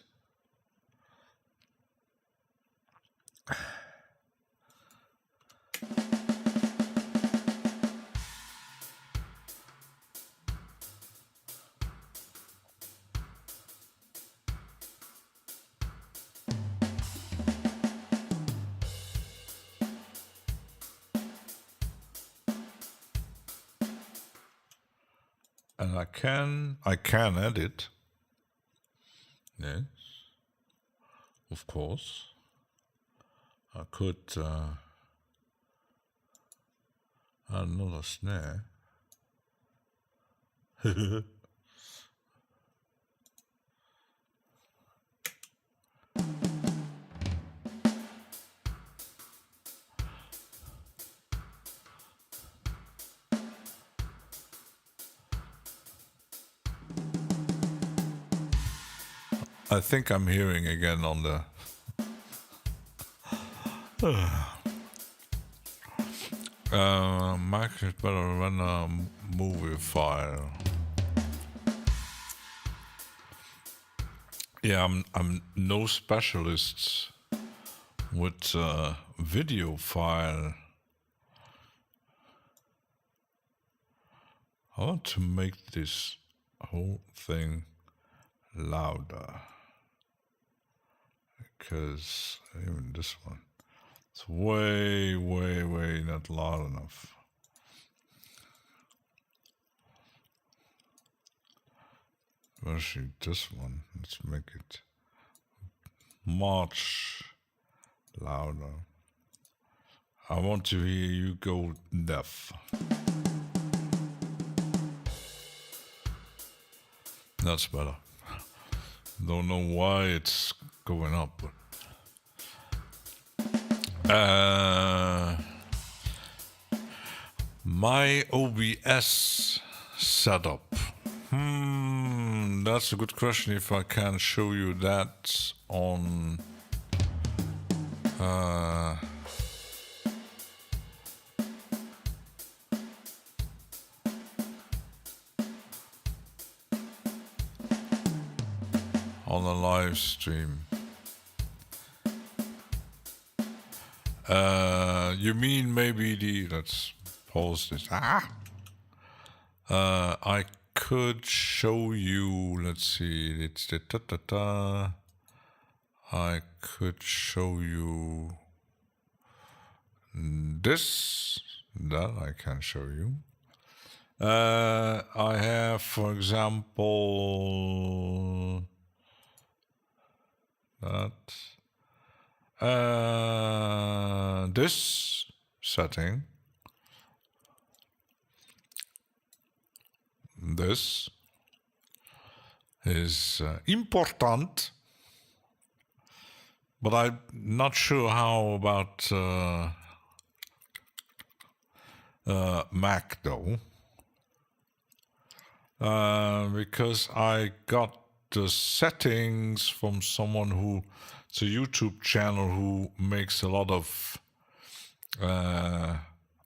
And I can edit. Yes, of course. I could add another snare. I think I'm hearing again on the. Mac is better than a movie file. Yeah, I'm no specialist with video file. I want to make this whole thing louder. Because even this one, it's way not loud enough. Especially this one, let's make it much louder. I want to hear you go deaf. That's better. Don't know why it's going up, but my OBS setup. That's a good question. If I can show you that on on a live stream. You mean maybe let's pause this. I could show you, let's see, it's the I could show you this, that I can show you. I have, for example, that. This setting, this is important, but I'm not sure how about Mac though, because I got the settings from someone who, it's a YouTube channel who makes a lot of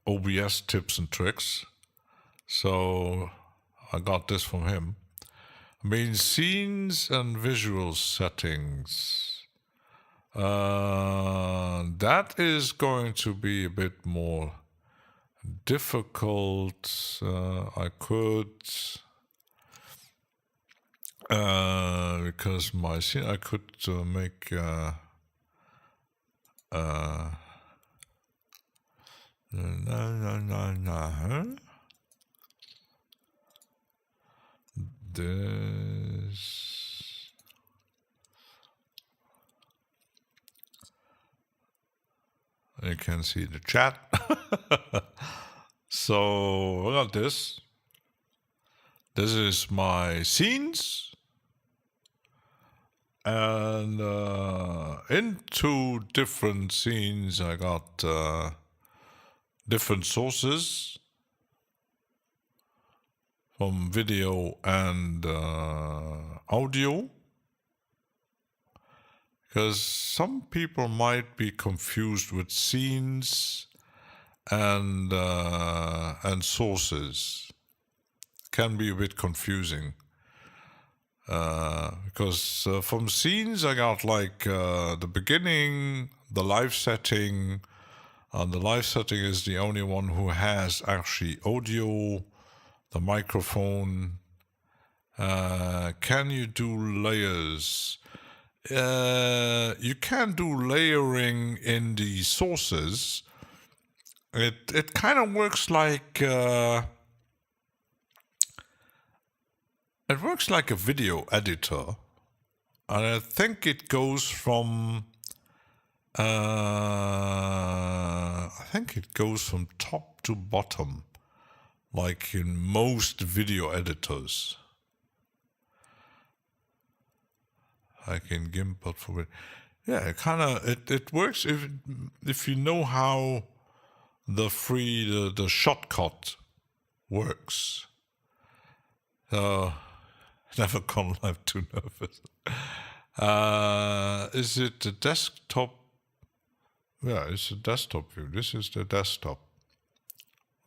OBS tips and tricks. So I got this from him. I mean, scenes and visual settings. That is going to be a bit more difficult. I could, because my scene, I could make this. You can see the chat. So look at this. This is my scenes. And into different scenes, I got different sources from video and audio. Because some people might be confused with scenes and sources. Can be a bit confusing. Because from scenes I got like the beginning, the live setting. The live setting is the only one who has actually audio, the microphone. Can you do layers? You can do layering in the sources. It kind of works like it works like a video editor, and I think it goes from top to bottom, like in most video editors. Like in GIMP, but for it, yeah, it works if you know how the shortcut works. Never gone live too nervous. Is it the desktop? Yeah, it's a desktop view. This is the desktop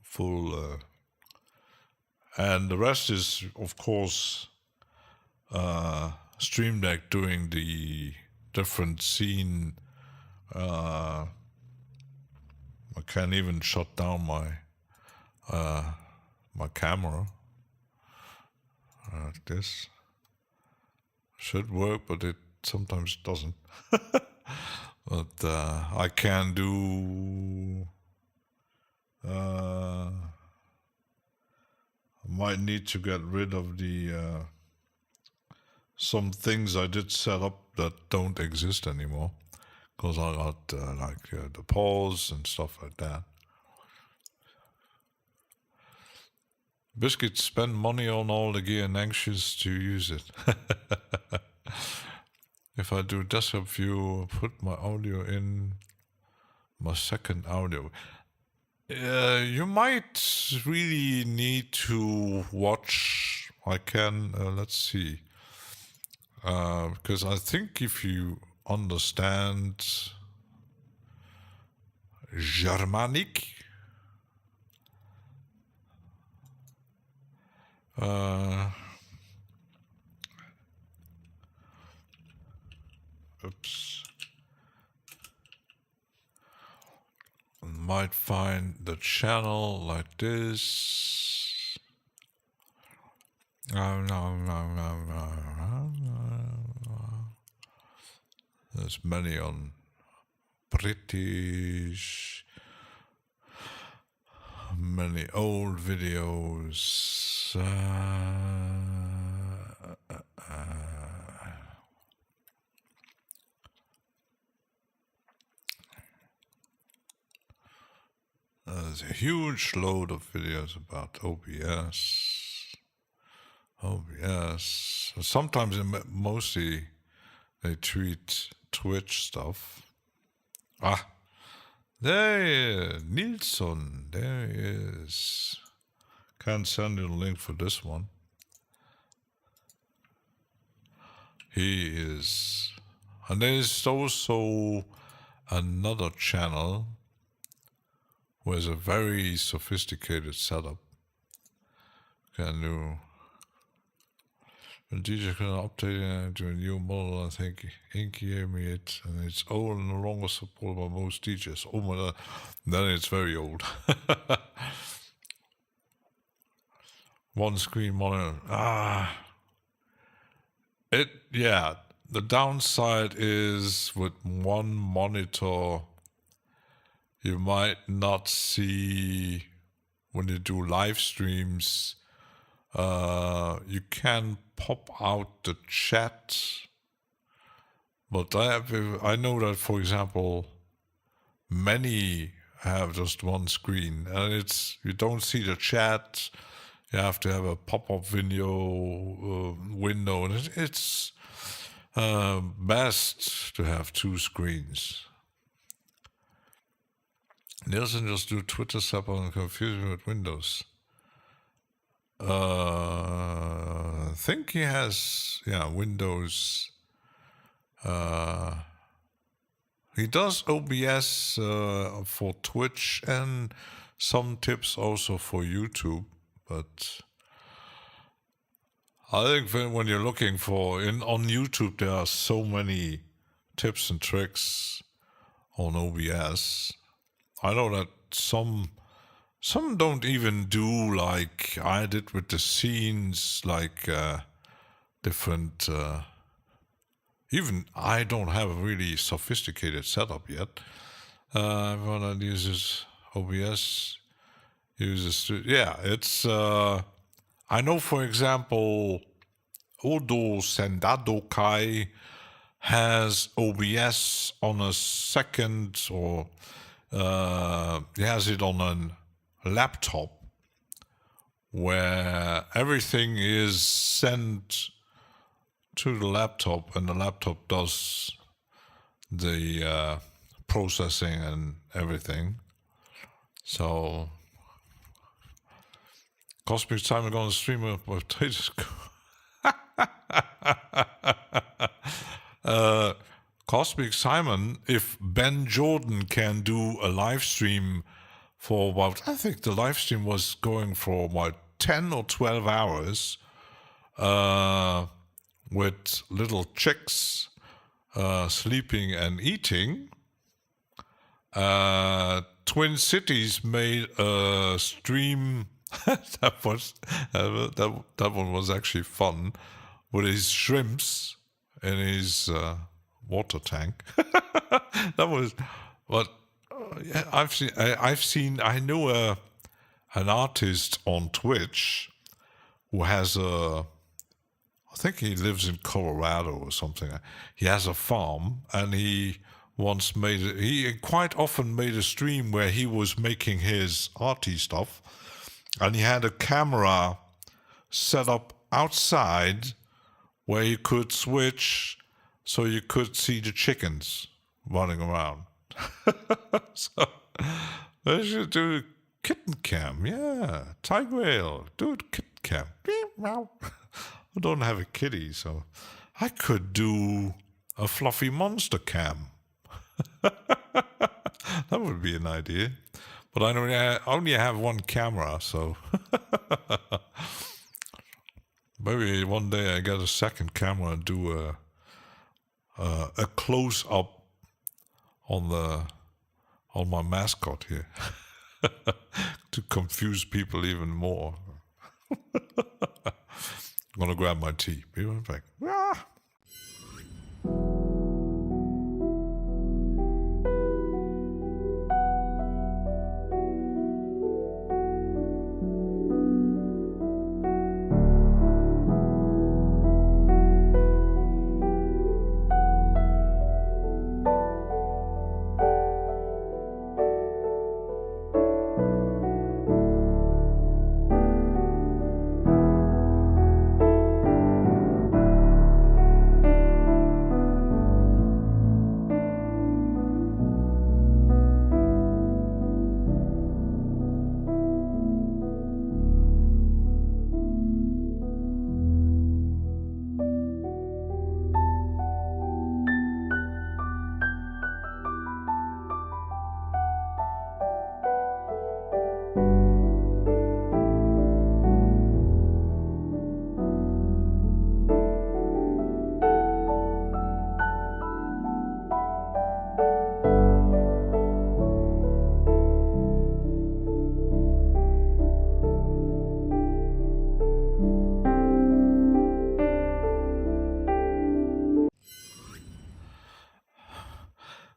full, and the rest is of course Stream Deck doing the different scene. I can't even shut down my camera. Like this. Should work, but it sometimes doesn't. But I can do. I might need to get rid of the some things I did set up that don't exist anymore, because I got the pause and stuff like that. Biscuit spend money on all the gear and anxious to use it. If I do desktop view, put my audio in my second audio. You might really need to watch. I can, let's see. Because I think if you understand Germanic, oops, might find the channel like this. No. There's many on British, many old videos. There's a huge load of videos about OBS. Sometimes, mostly, they tweet Twitch stuff. There he is, Nilsson. There he is. Can't send you the link for this one. He is. And there's also another channel with a very sophisticated setup. Can do When DJ can update to a new model, I think Ink gave me it, and it's old and no longer supported by most DJs. Oh my god, then it's very old. One screen monitor. The downside is with one monitor, you might not see when you do live streams. You can pop out the chat, but I know that, for example, many have just one screen, and you don't see the chat. You have to have a pop-up window, and it's best to have two screens. Nielsen just do Twitter support and confuse me with Windows. I think he has, Windows. He does OBS for Twitch and some tips also for YouTube. But I think when you're looking on YouTube, there are so many tips and tricks on OBS. I know that some don't even do like I did with the scenes, like different. Even I don't have a really sophisticated setup yet. Everyone that uses OBS it's. I know, for example, Odo Sendado Kai has OBS on a second, or he has it on a laptop where everything is sent to the laptop and the laptop does the processing and everything. So Cosmic Simon going to stream a potatoes. Cosmic Simon, if Ben Jordan can do a live stream for about, I think the live stream was going for about 10 or 12 hours with little chicks sleeping and eating. Twin Cities made a stream. that one was actually fun, with his shrimps in his water tank. That was, but I know an artist on Twitch who has I think he lives in Colorado or something. He has a farm, and he quite often made a stream where he was making his arty stuff, and he had a camera set up outside where you could switch so you could see the chickens running around. So they should do kitten cam. Yeah, tiger whale, do kitten cam. I don't have a kitty, so I could do a fluffy monster cam. That would be an idea. But I only have one camera, so maybe one day I get a second camera and do a close up on my mascot here to confuse people even more. I'm gonna grab my tea. Be right back. Ah!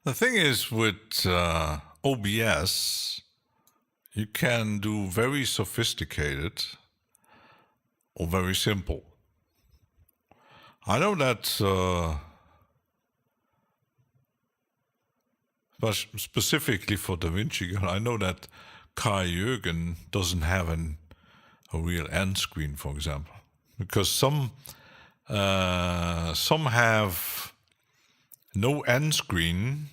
The thing is with OBS, you can do very sophisticated or very simple. I know that specifically for DaVinci, I know that Kai Jürgen doesn't have a real end screen, for example, because some have no end screen,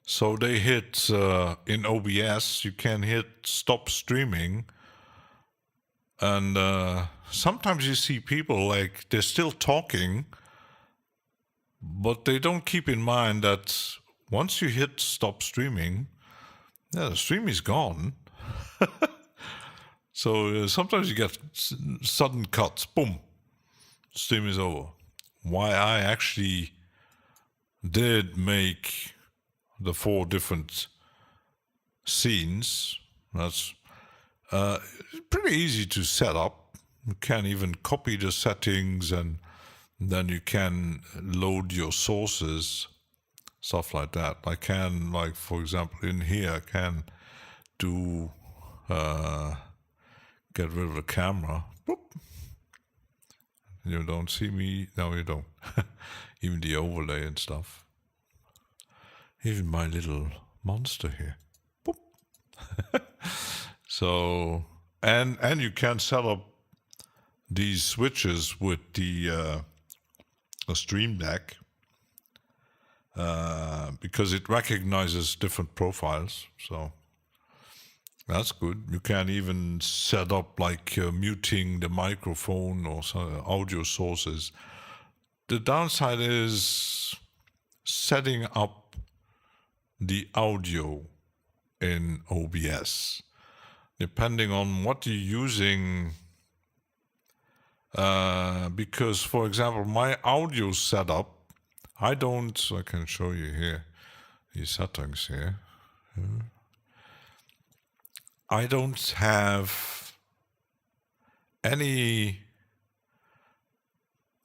so they hit in OBS you can hit stop streaming, and sometimes you see people like they're still talking, but they don't keep in mind that once you hit stop streaming, the stream is gone. So sometimes you get sudden cuts, boom, stream is over. Why I actually did make the 4 different scenes, that's pretty easy to set up. You can even copy the settings, and then you can load your sources, stuff like that. I can, like, for example, in here, I can do get rid of the camera. Boop. You don't see me. No, you don't. Even the overlay and stuff. Even my little monster here. Boop. So, and you can set up these switches with the Stream Deck because it recognizes different profiles. So that's good. You can even set up like muting the microphone or some audio sources. The downside is setting up the audio in OBS. Depending on what you're using, because, for example, my audio setup, I can show you here, these settings here. I don't have any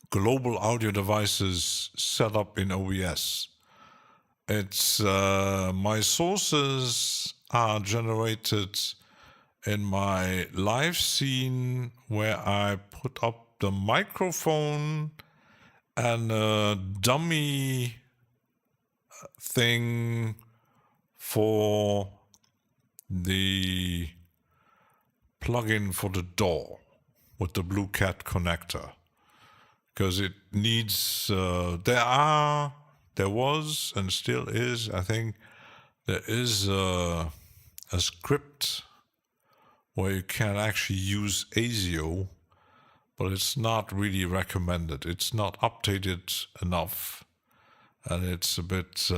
global audio devices set up in OBS. It's my sources are generated in my live scene where I put up the microphone and a dummy thing for the plugin for the DAW with the Blue Cat connector, because it needs there was and still is, I think there is a script where you can actually use ASIO, but it's not really recommended. It's not updated enough, and it's a bit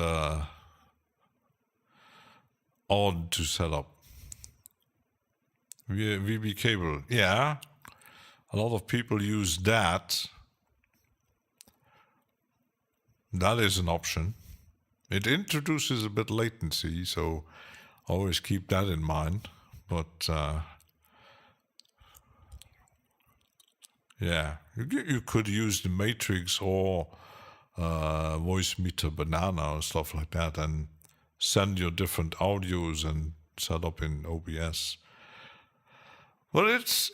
odd to set up. VB cable, yeah, a lot of people use that. That is an option. It introduces a bit latency, so always keep that in mind. But yeah, you could use the Matrix or Voice Meter Banana or stuff like that, and send your different audios and set up in OBS. Well, it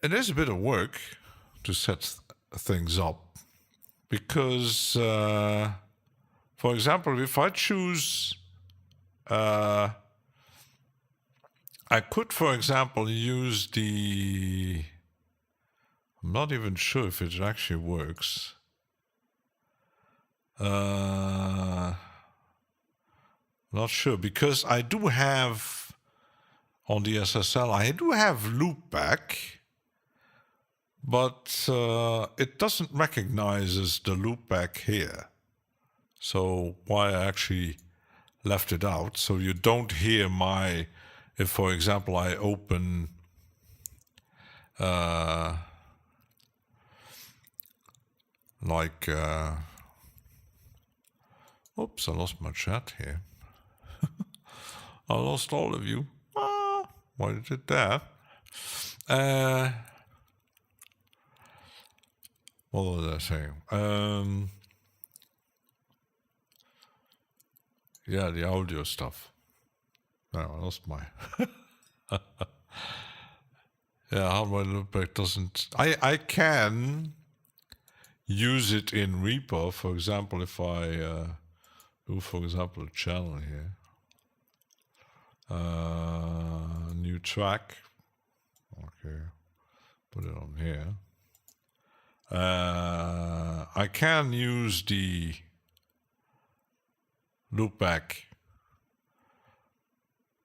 is a bit of work to set things up, because, for example, if I choose, I could, for example, use the. I'm not even sure if it actually works. Not sure, because I do have on the SSL, I do have loopback, but it doesn't recognize as the loopback here. So why I actually left it out, so you don't hear if, for example, I open oops, I lost my chat here. I lost all of you. Why did it that? What was I saying? yeah, the audio stuff. Oh, I lost my. Yeah, hardware loopback doesn't. I can use it in Reaper, for example, if I do, for example, a channel here. New track. Okay, put it on here. I can use the loopback.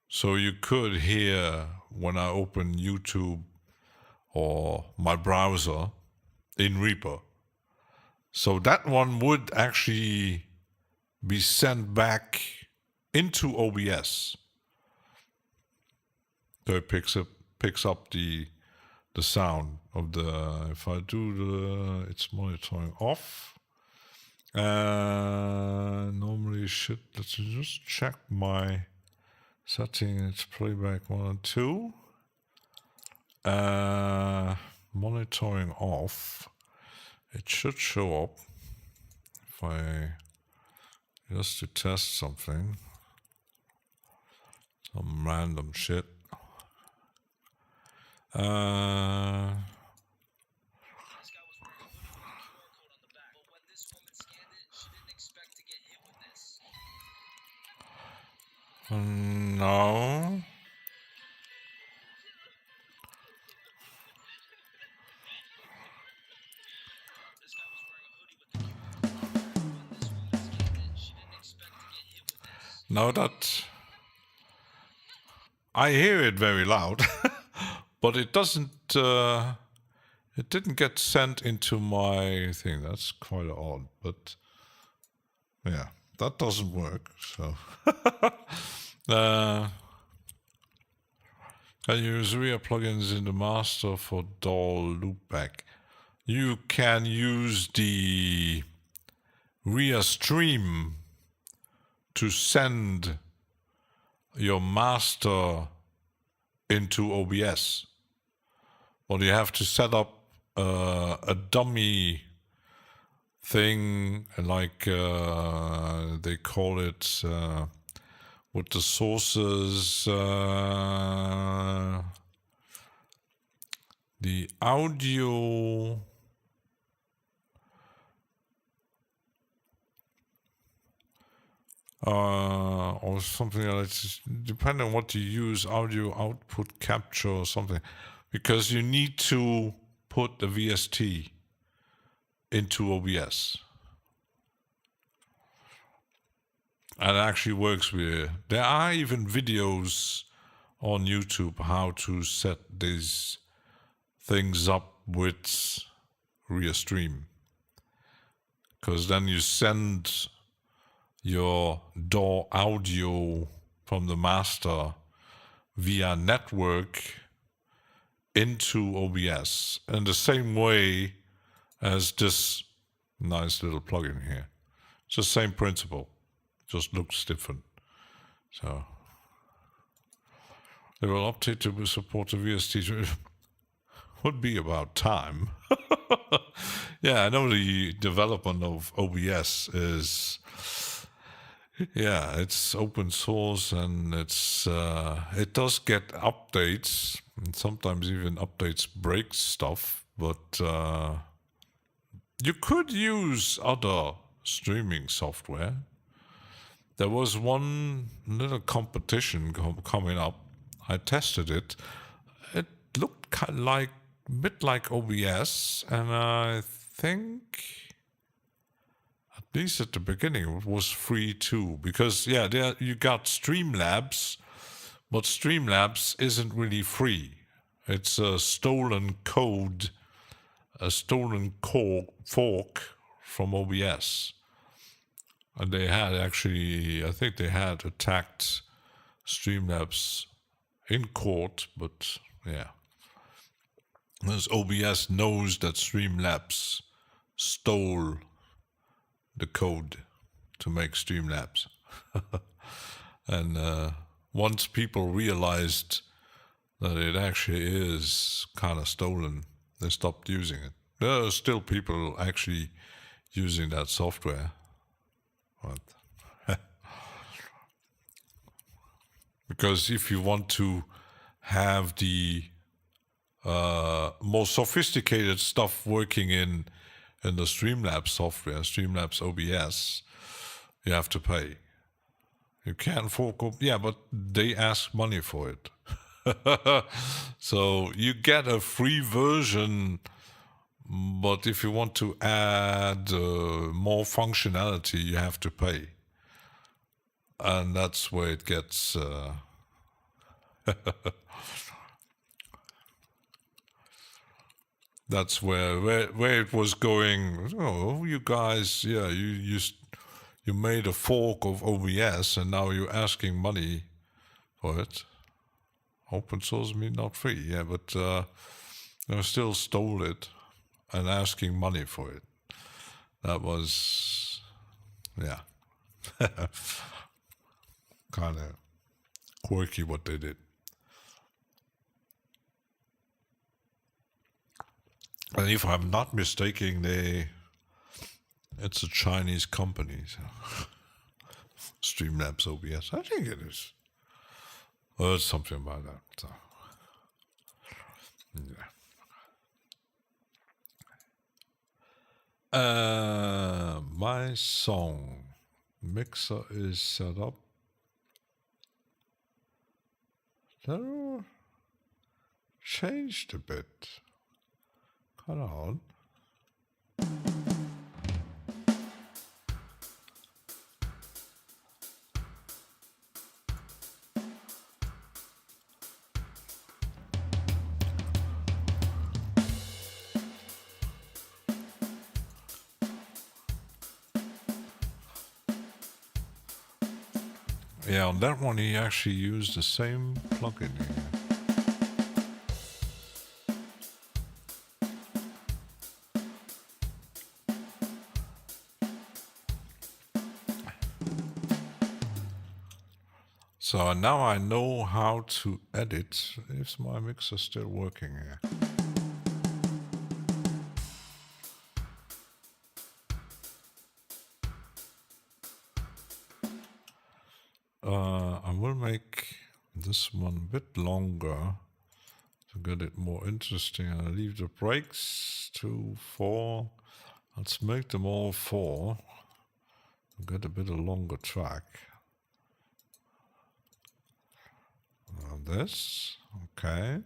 So you could hear when I open YouTube or my browser in Reaper. So that one would actually be sent back into OBS. So it picks up the sound of the. If I do it's monitoring off. Normally let's just check my setting. It's playback 1 and 2. Monitoring off. It should show up if I just to test something, some random shit. No. No, that I hear it very loud, but it doesn't. It didn't get sent into my thing. That's quite odd, but yeah, that doesn't work. So I use RIA plugins in the master for DAW loopback. You can use the RIA stream to send your master into OBS. But you have to set up a dummy thing, like they call it with the sources, the audio. Or something else, depending on what you use, audio output capture or something, because you need to put the VST into OBS. And it actually works with. There are even videos on YouTube how to set these things up with Restream, because then you send your DAW audio from the master via network into OBS in the same way as this nice little plugin here. It's the same principle, just looks different. So they will update to support the VSTs. Would be about time. Yeah, I know the development of OBS is, yeah, it's open source, and it's it does get updates, and sometimes even updates break stuff, but you could use other streaming software. There was one little competition coming up. I tested it. It looked kind of like a bit like OBS, and I think, at least at the beginning, it was free too. Because yeah, there you got Streamlabs, but Streamlabs isn't really free. It's a stolen code, a stolen fork from OBS, and they had actually, I think they had attacked Streamlabs in court, but yeah. Because OBS knows that Streamlabs stole the code to make Streamlabs. And once people realized that it actually is kind of stolen, they stopped using it. There are still people actually using that software. But Because if you want to have the more sophisticated stuff working in the Streamlabs software, Streamlabs OBS, you have to pay. You can't fork up, yeah, but they ask money for it. So you get a free version, but if you want to add more functionality, you have to pay. And that's where it gets... that's where it was going. Oh, you guys, yeah, you made a fork of OBS and now you're asking money for it. Open source means not free, yeah, but they still stole it and asking money for it. That was, yeah, kind of quirky what they did. And if I'm not mistaken, it's a Chinese company. So. Streamlabs OBS. I think it is. Or something about that. So. Yeah. My song mixer is set up. They're changed a bit. Kind of odd. Yeah, on that one he actually used the same plugin here. So now I know how to edit. Is my mixer still working here? I will make this one a bit longer to get it more interesting. I'll leave the breaks to 4. Let's make them all 4 to get a bit of longer track. This, okay.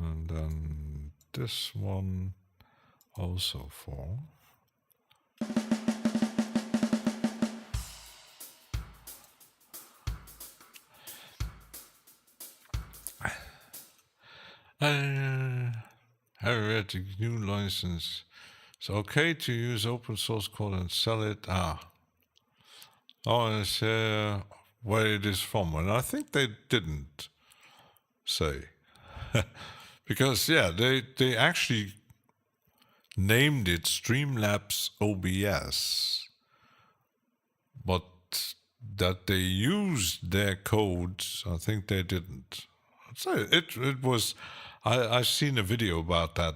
And then this one also 4. Have read the new license. It's okay to use open source code and sell it. Oh, it's where it is from. And I think they didn't say. Because, yeah, they actually named it Streamlabs OBS. But that they used their codes, I think they didn't. So it was... I've seen a video about that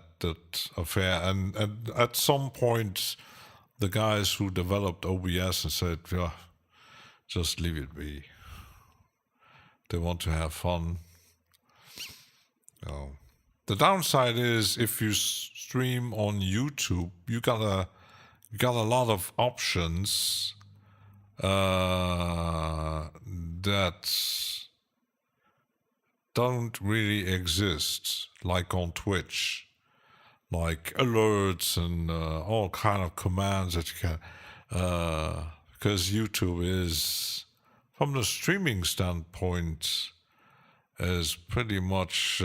affair, and at some point, the guys who developed OBS and said, yeah, just leave it be. They want to have fun. The downside is if you stream on YouTube, you got a lot of options that don't really exist, like on Twitch, like alerts and all kind of commands that you can, because YouTube is, from the streaming standpoint, is pretty much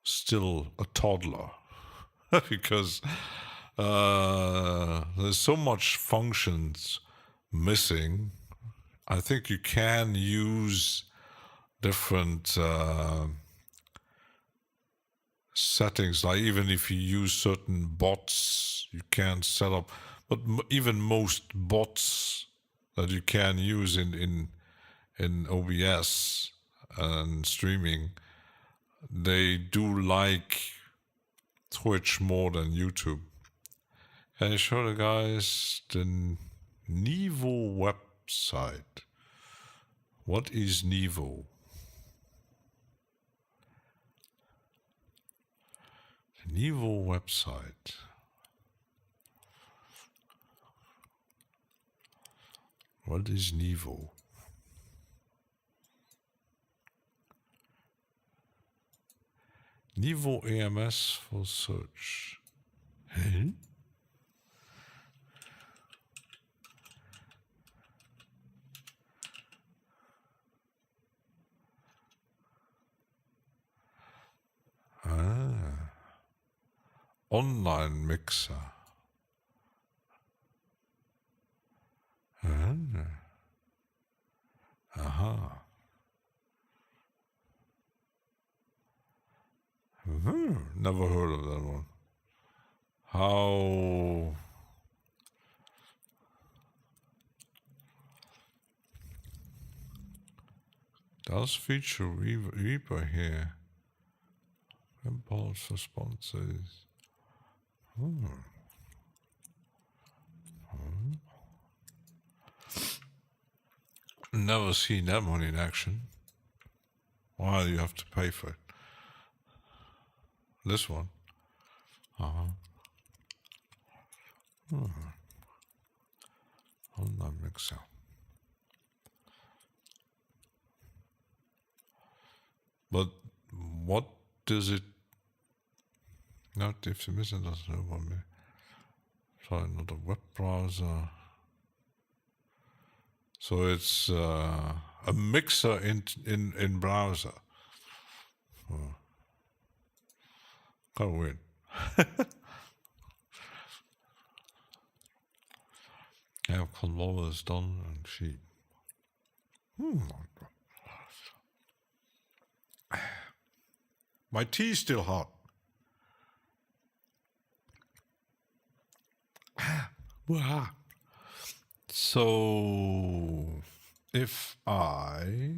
still a toddler, because there's so much functions missing. I think you can use different settings, like even if you use certain bots, you can set up, but even most bots that you can use in OBS and streaming, they do like Twitch more than YouTube. Can I show the guys the Nivo website? What is Niveau? The Niveau website. What is Niveau? Niveau AMS for search. Huh? Online mixer. Aha. Never heard of that one. How? Does feature Reaper here. Impulse responses. Never seen that one in action. Why do you have to pay for it? This one. Online mixer. But what does it? Not if the missing doesn't know about me. Try another web browser. So it's a mixer in browser. Kind of weird. I have controllers done and sheet. My tea is still hot. So if I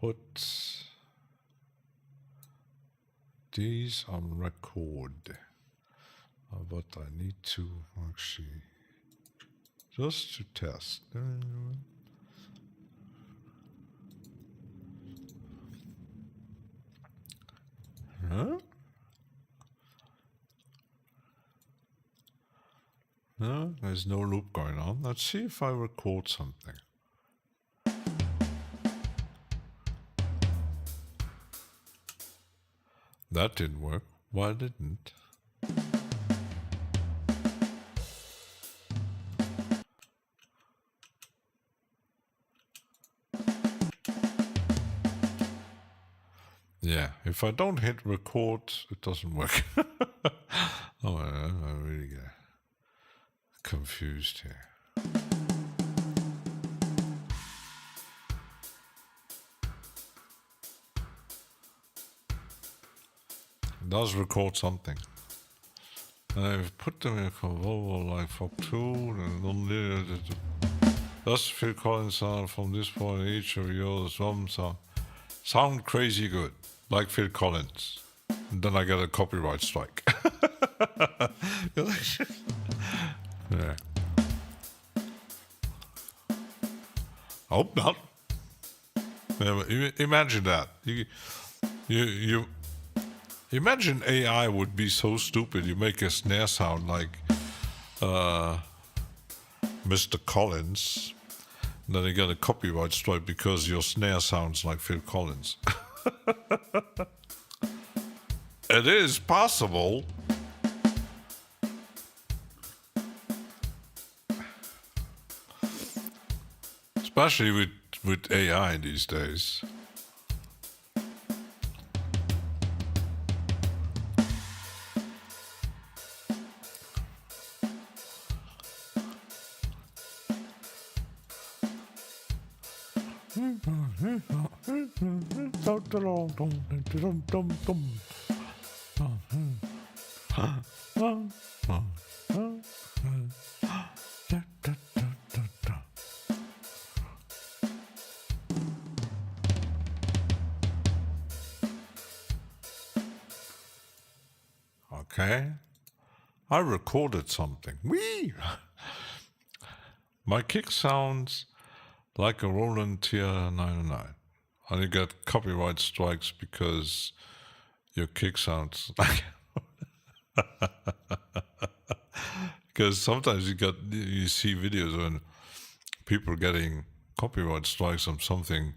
put these on record, but I need to actually just to test. Huh? No, there's no loop going on. Let's see if I record something. That didn't work. Why didn't? Yeah, if I don't hit record, it doesn't work. Oh, I really get confused here. It does record something. I've put them in a convolvo like for 2 and does Phil Collins sound from this point each of yours sound crazy good, like Phil Collins. And then I get a copyright strike. Yeah. I hope not. Yeah, imagine that. You imagine AI would be so stupid. You make a snare sound like Mr. Collins, and then you get a copyright strike because your snare sounds like Phil Collins. It is possible. Especially with AI these days. Okay, I recorded something. Whee! My kick sounds like a Roland TR-909. And you get copyright strikes because your kick sounds like... Because sometimes you see videos when people are getting copyright strikes on something.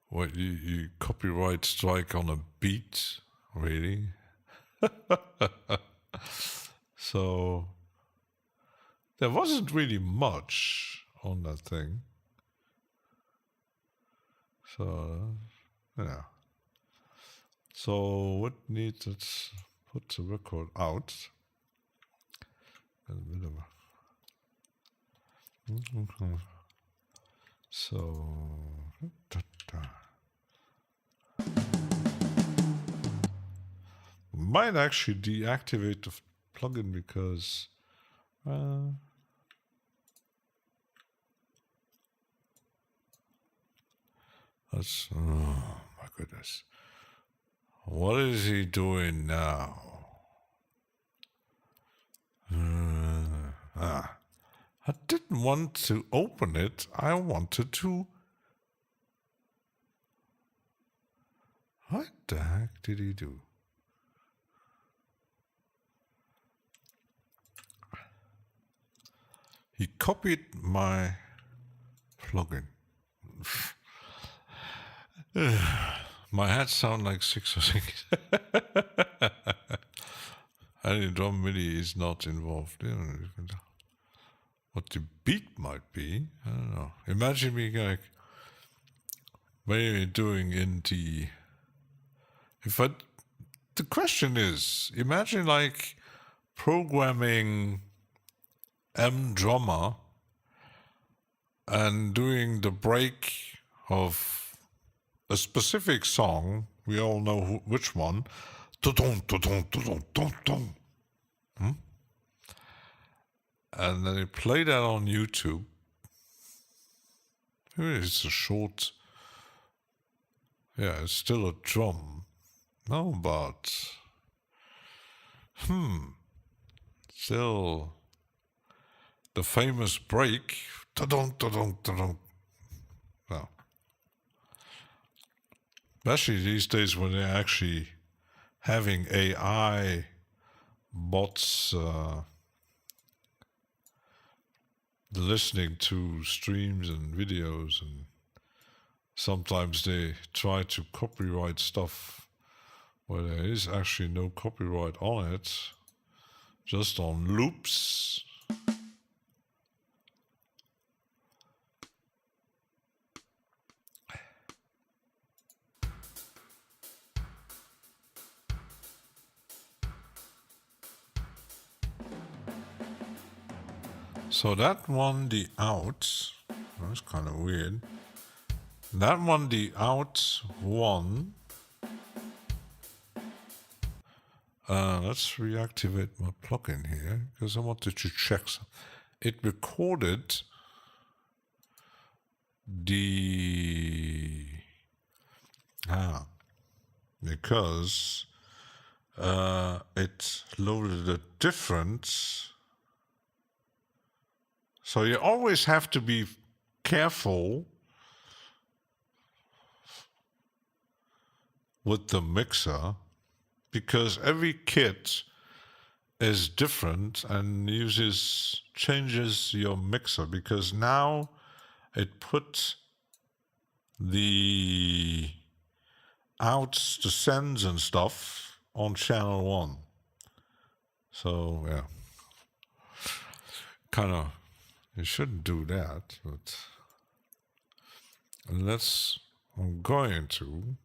What, you copyright strike on a beat? Really? So there wasn't really much on that thing. So, yeah. So what needs, let's put the record out. So, might actually deactivate the plugin because that's, oh my goodness. What is he doing now? I didn't want to open it. I wanted to... What the heck did he do? He copied my plugin. My head sound like 606. Any drum MIDI is not involved. What the beat might be, I don't know. Imagine me like maybe doing in the... The question is, imagine like programming M drummer and doing the break of a specific song. We all know which one. And then you play that on YouTube. It's a short... Yeah, it's still a drum. No, but... Still... The famous break. No. Especially these days when they're actually having AI bots listening to streams and videos, and sometimes they try to copyright stuff where there is actually no copyright on it, just on loops. So that one, the out, that's kind of weird. That one, the out one. Let's reactivate my plugin here because I wanted to check some. It recorded the because it loaded a different. So you always have to be careful with the mixer because every kit is different and changes your mixer, because now it puts the outs, the sends and stuff on channel 1. So yeah, kind of, you shouldn't do that, but I'm going to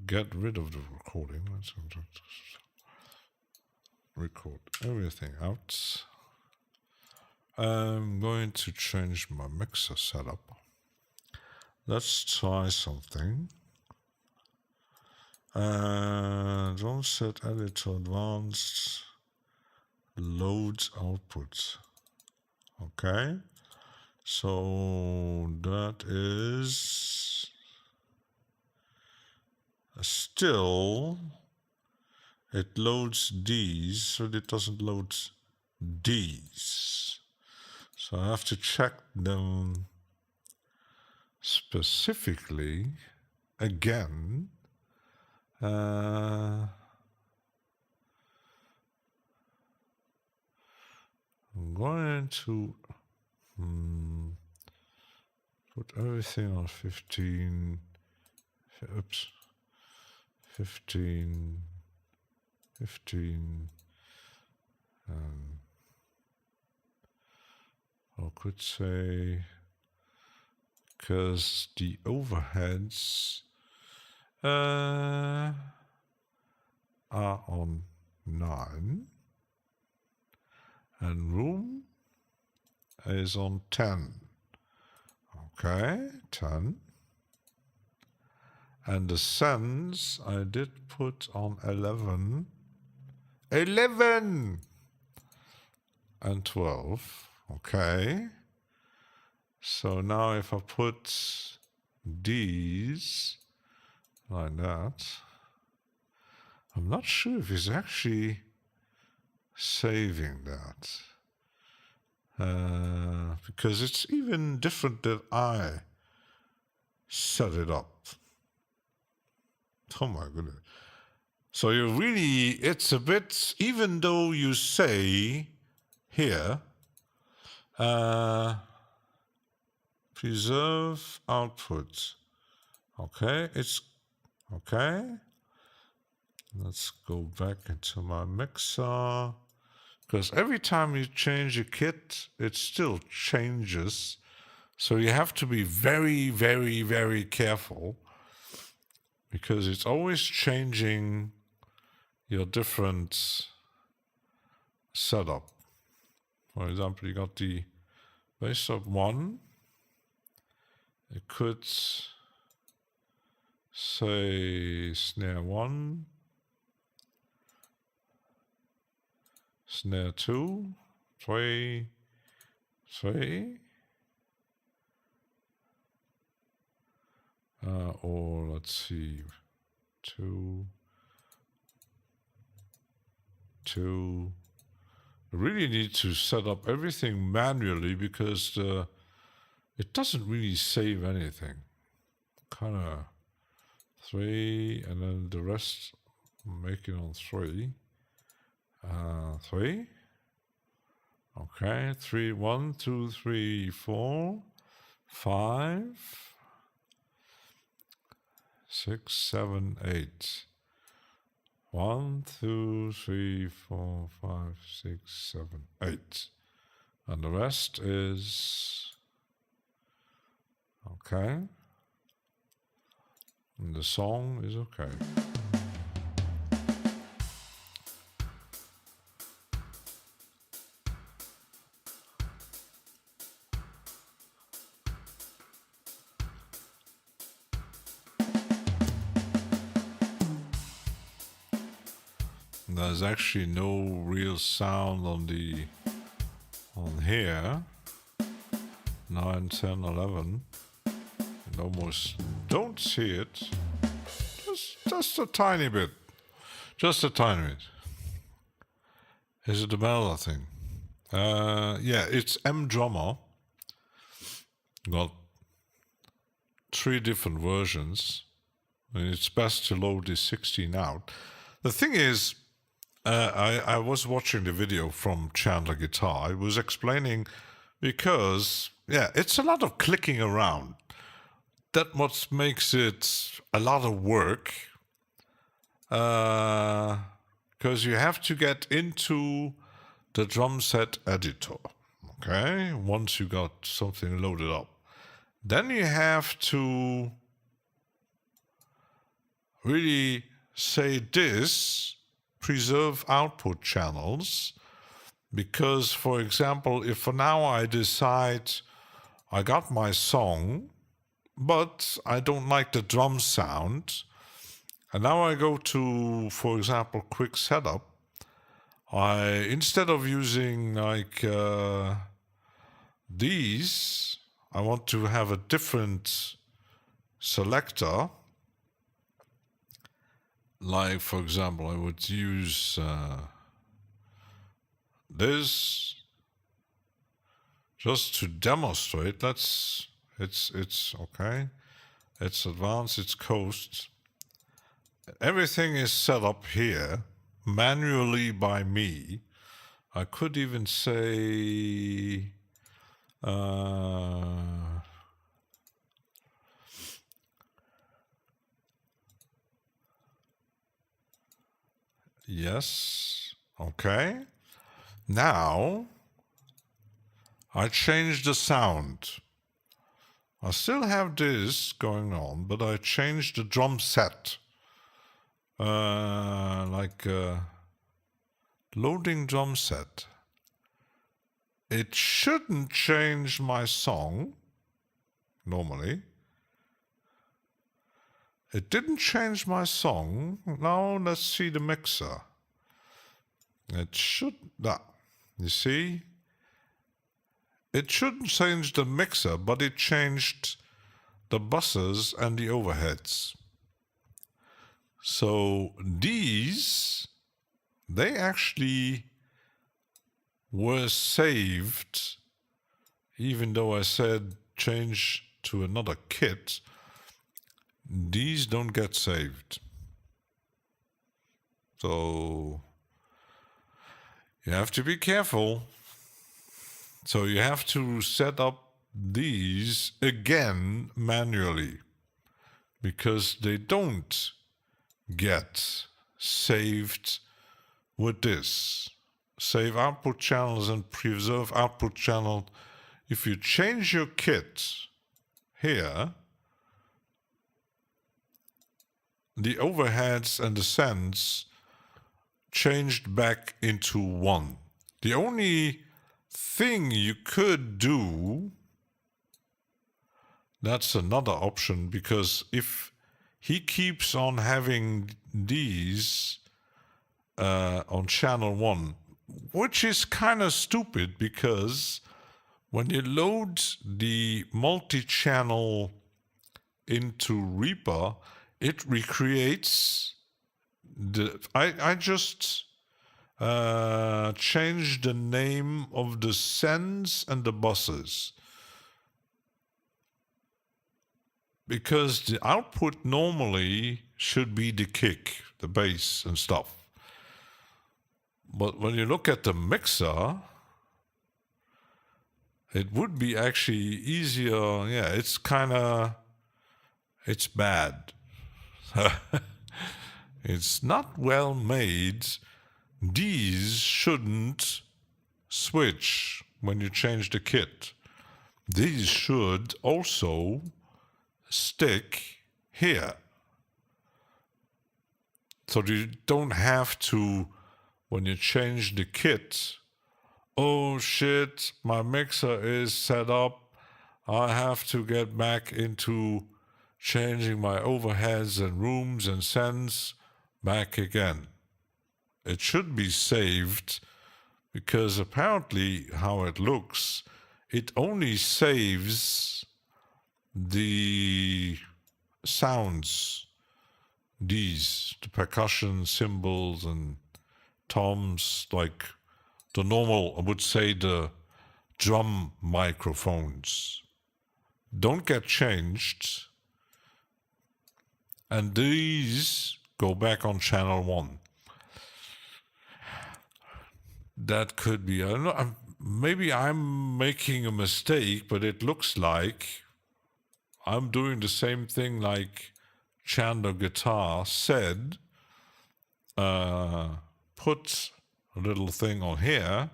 get rid of the recording. Let's record everything out. I'm going to change my mixer setup. Let's try something. Drum set editor advanced loads output. Okay, so that is still, it loads these, so it doesn't load these. So I have to check them specifically again. I'm going to put everything on 15. Oops. 15. I could say, because the overheads are on 9 and room is on 10. Okay, 10. And the sends I did put on 11. 11 and 12. Okay. So now if I put these like that, I'm not sure if it's actually saving that. Because it's even different than I set it up. Oh my goodness. So you really, it's a bit, even though you say here, preserve output. Okay, it's okay. Let's go back into my mixer. Because every time you change a kit, it still changes. So you have to be very, very, very careful. Because it's always changing your different setup. For example, you got the bass sub 1. It could say snare 1, snare 2, 3, 3. Or let's see, 2, 2. I really need to set up everything manually because it doesn't really save anything. Kind of 3, and then the rest make it on 3. 3. Okay, 3, 1, 2, 3, 4, 5, 6, 7, 8. 1, 2, 3, 4, 5, 6, 7, 8. And the rest is okay. And the song is okay. There's actually no real sound on here. 9, 10, 11. You almost don't see it. Just a tiny bit. Just a tiny bit. Is it the melody thing? Yeah, it's M Drummer. Got 3 different versions. And it's best to load this 16 out. The thing is, I was watching the video from Chandler Guitar. I was explaining because, yeah, it's a lot of clicking around. That what makes it a lot of work. Because you have to get into the drum set editor. Okay, once you got something loaded up. Then you have to really say this, preserve output channels, because, for example, if for now I decide I got my song, but I don't like the drum sound, and now I go to, for example, quick setup, instead of using like these, I want to have a different selector. Like, for example, I would use this just to demonstrate, it's okay. It's advanced, it's coast. Everything is set up here manually by me. I could even say yes, okay. Now I changed the sound. I still have this going on, but I changed the drum set. Loading drum set. It shouldn't change my song, normally. It didn't change my song. Now let's see the mixer. It should, you see? It shouldn't change the mixer, but it changed the buses and the overheads. So these, they actually were saved, even though I said change to another kit. These don't get saved. So you have to be careful. So you have to set up these again manually, because they don't get saved with this. Save output channels and preserve output channel. If you change your kit here, the overheads and the sends changed back into one. The only thing you could do, that's another option, because if he keeps on having these on channel 1, which is kind of stupid, because when you load the multi-channel into Reaper, it recreates the... I just changed the name of the sends and the buses, because the output normally should be the kick, the bass and stuff. But when you look at the mixer, it would be actually easier. Yeah, it's bad. It's not well made. These shouldn't switch when you change the kit. These should also stick here. So you don't have to, when you change the kit, oh shit, my mixer is set up, I have to get back into changing my overheads and rooms and sends back again. It should be saved, because apparently how it looks, it only saves the sounds, these, the percussion, cymbals and toms, like the normal, I would say the drum microphones, don't get changed, and these go back on channel 1. That could be, I don't know, maybe I'm making a mistake, but it looks like I'm doing the same thing like Chandler Guitar said. Put a little thing on here,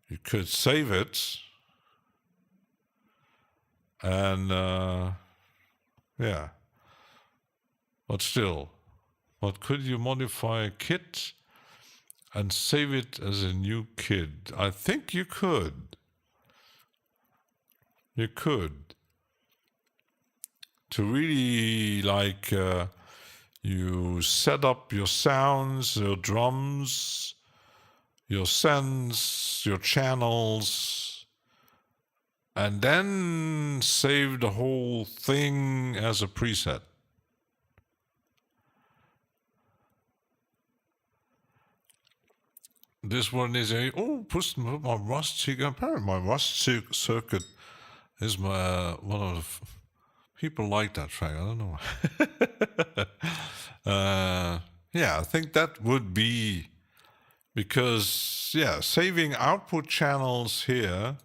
you could save it, and yeah, but still, what could you modify a kit and save it as a new kit? I think you could. You could. To really, like, you set up your sounds, your drums, your sends, your channels, and then save the whole thing as a preset. this one is put my Rust circuit. Apparently my Rust circuit is my one of the people like that track. I don't know. Yeah, I think that would be because saving output channels here.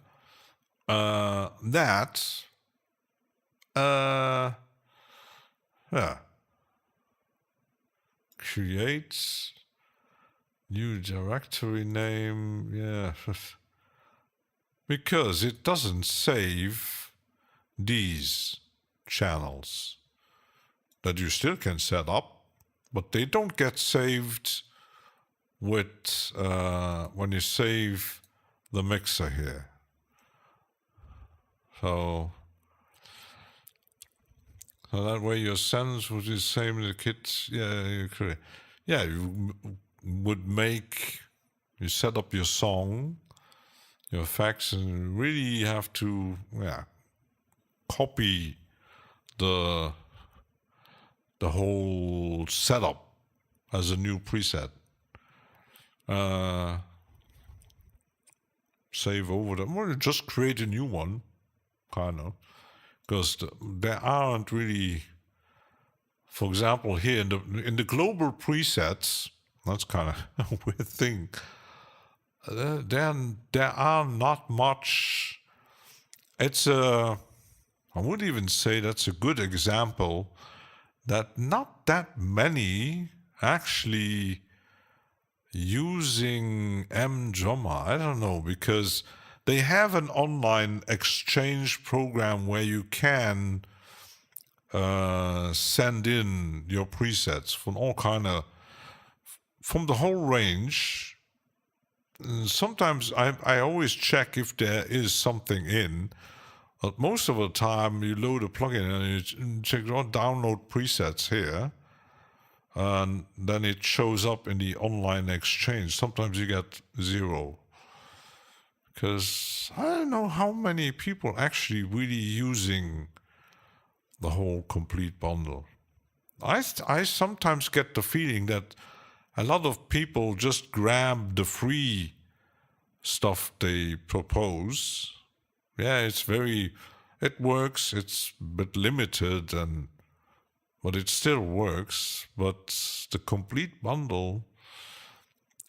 Creates new directory name. Yeah, because it doesn't save these channels that you still can set up, but they don't get saved with when you save the mixer here. So that way your sense would be the same in the kit. You would you set up your song, your effects, and really have to copy the whole setup as a new preset. Save over them, or just create a new one, kind of, because there aren't really. For example, here in the global presets, that's kind of a weird thing. There are not much. It's I would even say that's a good example that not that many actually using M-Drummer. I don't know, because they have an online exchange program where you can send in your presets from all from the whole range. And sometimes I always check if there is something in, but most of the time you load a plugin and you check download presets here, and then it shows up in the online exchange. Sometimes you get 0, because I don't know how many people actually really using the whole complete bundle. I sometimes get the feeling that a lot of people just grab the free stuff they propose. Yeah, it works, it's a bit limited, but it still works. But the complete bundle,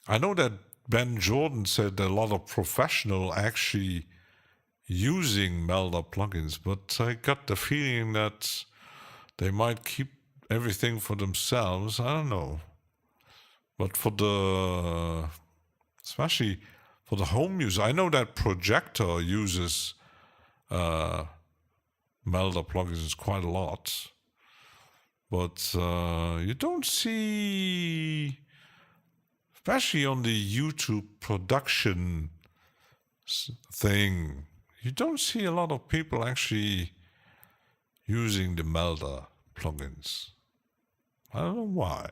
I know that Ben Jordan said that a lot of professional actually using Melda plugins, but I got the feeling that they might keep everything for themselves. I don't know. But especially for the home use, I know that Projector uses Melda plugins quite a lot. But you don't see, especially on the YouTube production thing, you don't see a lot of people actually using the Melda plugins. I don't know why.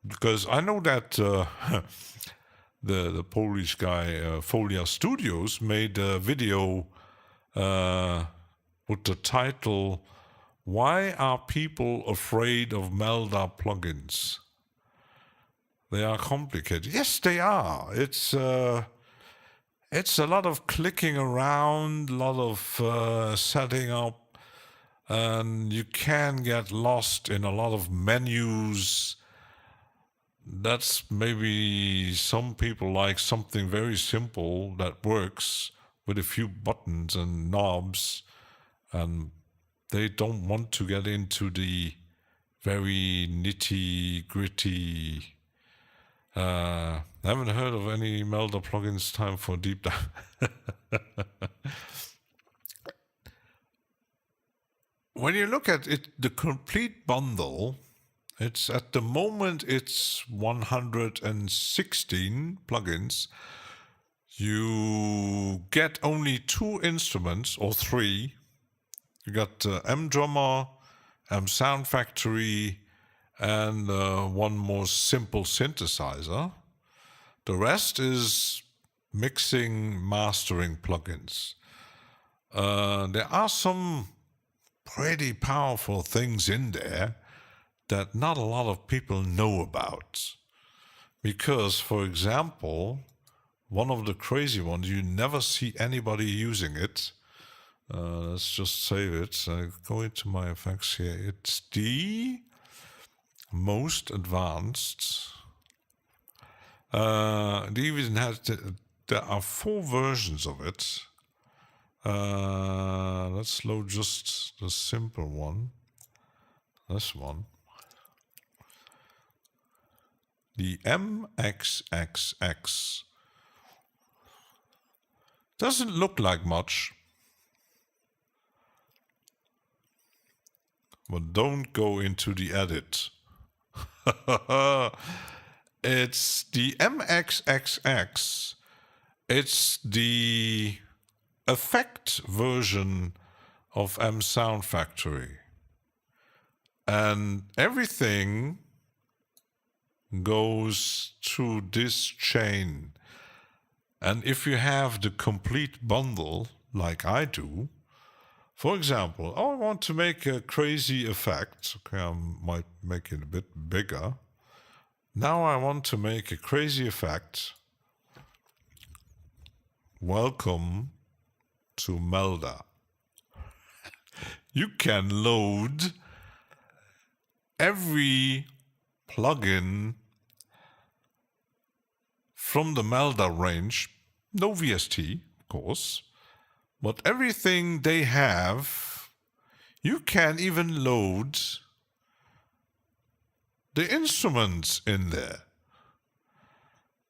Because I know that the Polish guy, Folia Studios, made a video with the title, "Why Are People Afraid of Melda Plugins?" They are complicated. Yes, they are. It's a lot of clicking around, a lot of setting up, and you can get lost in a lot of menus. That's maybe some people like something very simple that works with a few buttons and knobs, and they don't want to get into the very nitty-gritty. I haven't heard of any Melda plugins. Time for deep dive. When you look at it, the complete bundle, it's at the moment it's 116 plugins. You get only 2 instruments or 3. You got M-Drummer, Sound Factory, and one more simple synthesizer. The rest is mixing, mastering plugins. There are some pretty powerful things in there that not a lot of people know about. Because, for example, one of the crazy ones, you never see anybody using it. Let's just save it. I go into my effects here. It's the most advanced. It even has there are 4 versions of it. Let's load just the simple one. This one. The MXXX. Doesn't look like much. But don't go into the edit. It's the MXXX. It's the effect version of M Sound Factory. And everything goes through this chain. And if you have the complete bundle, like I do, for example, I want to make a crazy effect. Okay, I might make it a bit bigger. Now I want to make a crazy effect. Welcome to Melda. You can load every plugin from the Melda range, no VST, of course, but everything they have, you can even load the instruments in there.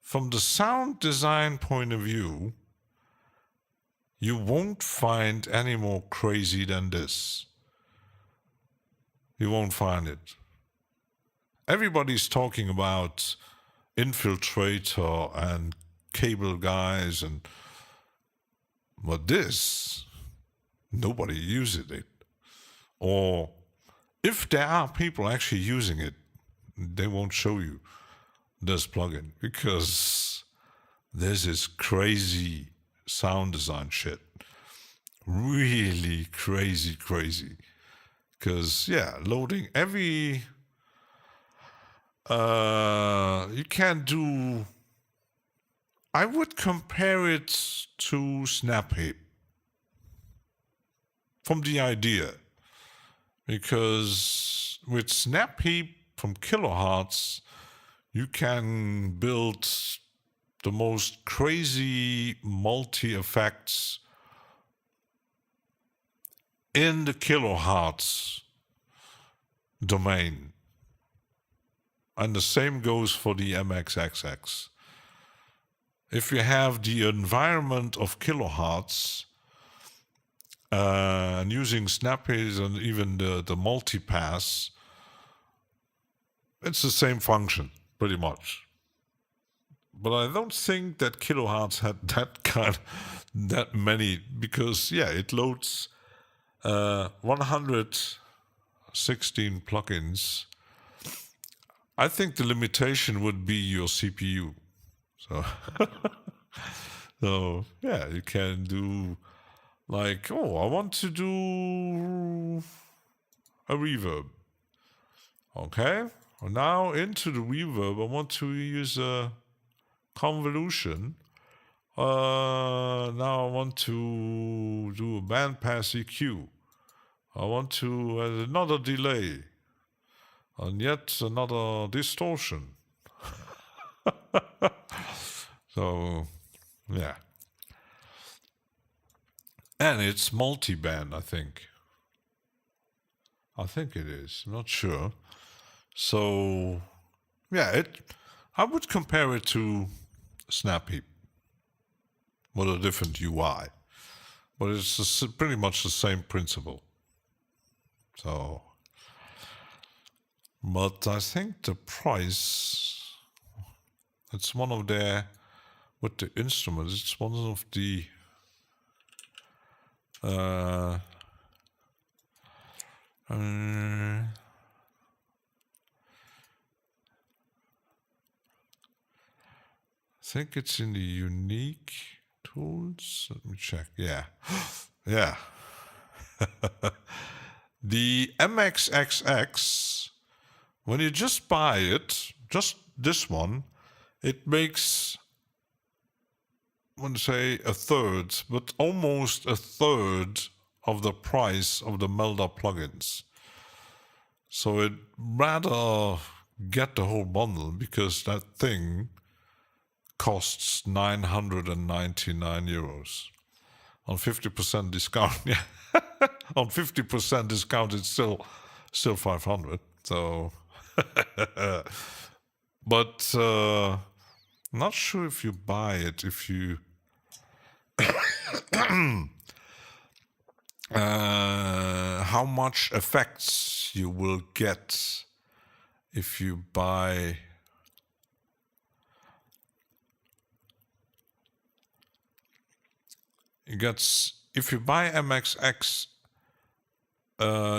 From the sound design point of view, you won't find any more crazy than this. You won't find it. Everybody's talking about infiltrator and cable guys, but this, nobody uses it. Or if there are people actually using it, they won't show you this plugin because this is crazy sound design shit. Really crazy. Because, yeah, loading every... you can do... I would compare it to Snapheap from the idea. Because with Snapheap from kilohertz, you can build the most crazy multi-effects in the kilohertz domain. And the same goes for the MXXX. If you have the environment of kilohertz and using Snapheap and even the multipass, it's the same function, pretty much. But I don't think that kilohertz had that many, because yeah, it loads 116 plugins. I think the limitation would be your CPU. So yeah, you can do like, oh, I want to do a reverb. Okay, now into the reverb, I want to use a convolution. Now I want to do a bandpass EQ. I want to add another delay. And yet another distortion. So, yeah. And it's multi-band, I think. I think it is. I'm not sure. So, yeah, I would compare it to Snapheap with a different UI. But it's pretty much the same principle. So, but I think the price, it's one of their, with the instruments, it's one of the I think it's in the unique tools. Let me check. Yeah. Yeah. The MXXX, when you just buy it, just this one, it makes, I wouldn't say a third, but almost a third of the price of the Melda plugins. So I'd rather get the whole bundle, because that thing costs 999 euros. On 50% discount, yeah. On 50% discount, it's still 500. So, but not sure if you buy it, if you how much effects you will get if you buy. If you buy MXX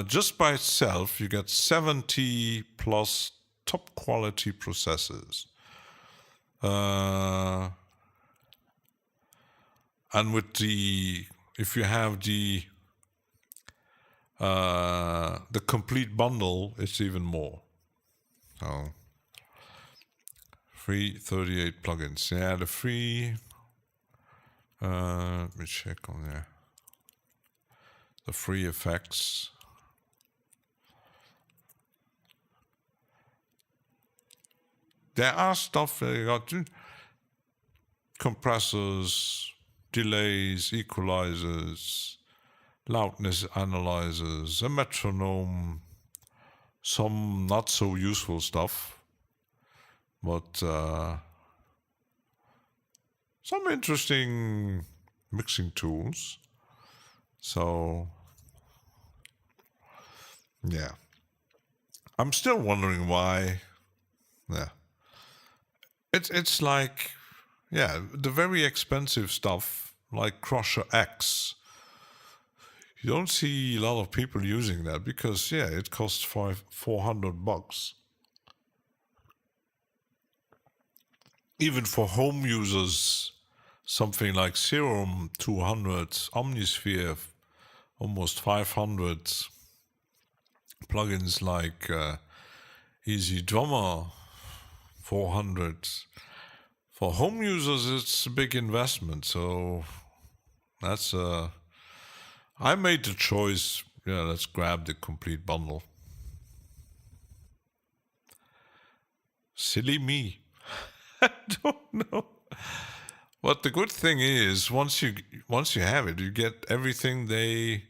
just by itself, you get 70 plus top quality processors. And with if you have the complete bundle, it's even more. So free 38 plugins. Yeah, the free. Let me check on there. The free effects. There are stuff you got: compressors, delays, equalizers, loudness analyzers, a metronome, some not so useful stuff, but some interesting mixing tools. So, yeah. I'm still wondering why. Yeah. It's like, yeah, the very expensive stuff, like Crusher X. You don't see a lot of people using that because, yeah, it costs $400. Even for home users, something like Serum 200, Omnisphere almost 500, plugins like Easy Drummer 400. For home users, it's a big investment. So that's I made the choice. Yeah, let's grab the complete bundle. Silly me. I don't know. But the good thing is, once you have it, you get everything they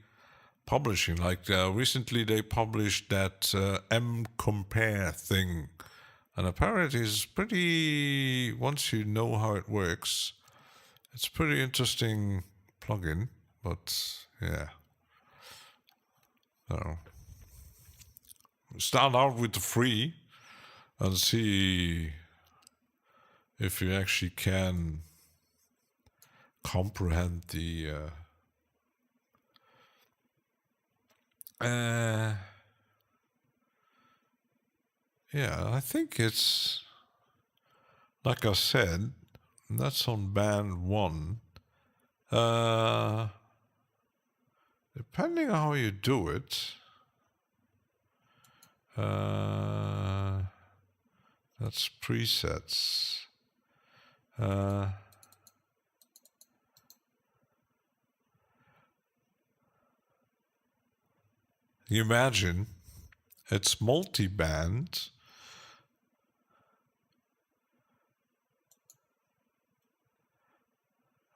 publishing. Like recently, they published that M-Compare thing, and apparently, it's pretty. Once you know how it works, it's a pretty interesting plugin. But yeah, so start out with the free and see if you actually can comprehend the yeah, I think it's, like I said, that's on band 1. Depending on how you do it, that's presets. You imagine it's multi-band.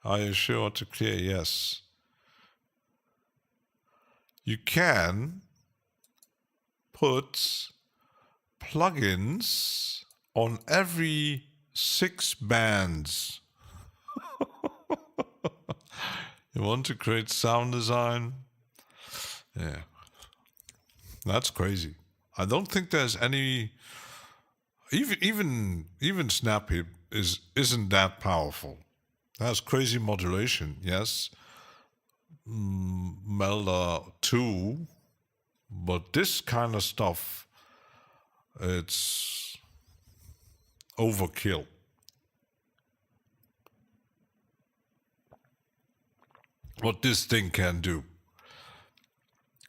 Are you sure to clear? Yes. You can put plugins on every 6 bands. You want to create sound design? Yeah. That's crazy. I don't think there's any. Even Snappy isn't that powerful. That's crazy modulation, yes. Melda 2, but this kind of stuff, it's overkill. What this thing can do.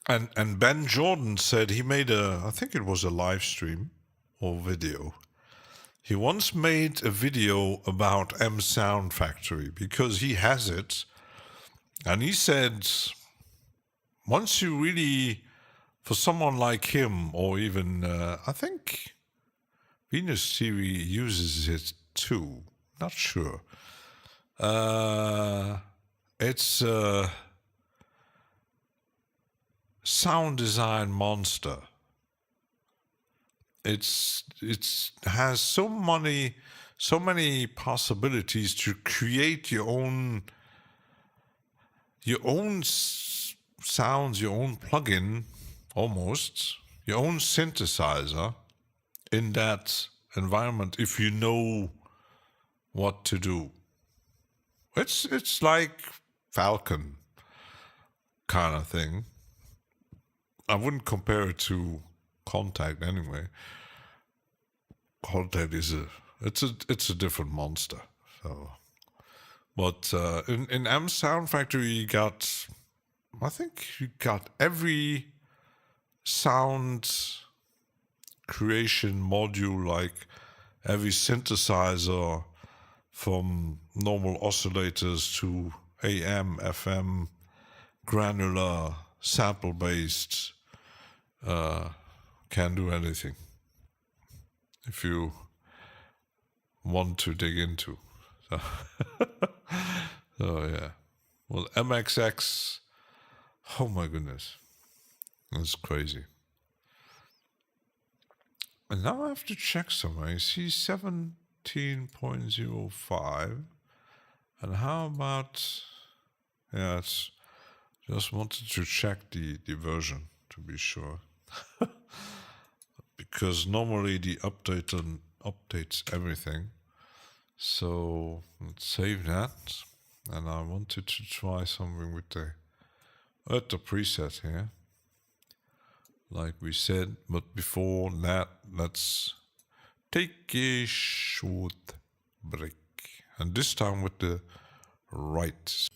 And Ben Jordan said he made I think it was a live stream or video. He once made a video about M Sound Factory because he has it. And he said, once you really, for someone like him, or even, I think Venus Siri uses it too, not sure. It's a sound design monster. It has so many possibilities to create your own sounds, your own plugin, almost your own synthesizer in that environment if you know what to do. It's like Falcon kind of thing. I wouldn't compare it to Contact anyway. Contact is a different monster. So, but in M Sound Factory, you got every sound creation module, like every synthesizer, from normal oscillators to AM, FM, granular, sample based. Can do anything if you want to dig into. So, so yeah. Well, MXX, oh my goodness, that's crazy. And now I have to check somewhere. I see 17.05. And how about, yeah, it's just wanted to check the version to be sure. Because normally the updater updates everything. So let's save that. And I wanted to try something with the preset here. Like we said, but before that, let's take a short break. And this time with the right.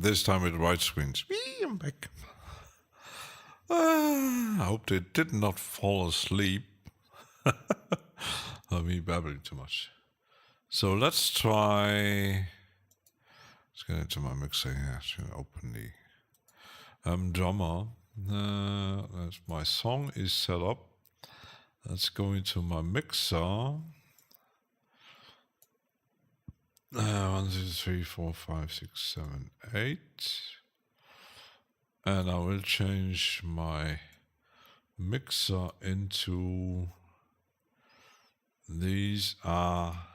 This time with right screens. Whee, I'm back. I hope they did not fall asleep. Me babbling too much. So let's try. Let's get into my mixer here. So open the drummer. My song is set up. Let's go into my mixer. 1, 2, 3, 4, 5, 6, 7, 8. And I will change my mixer into. These are.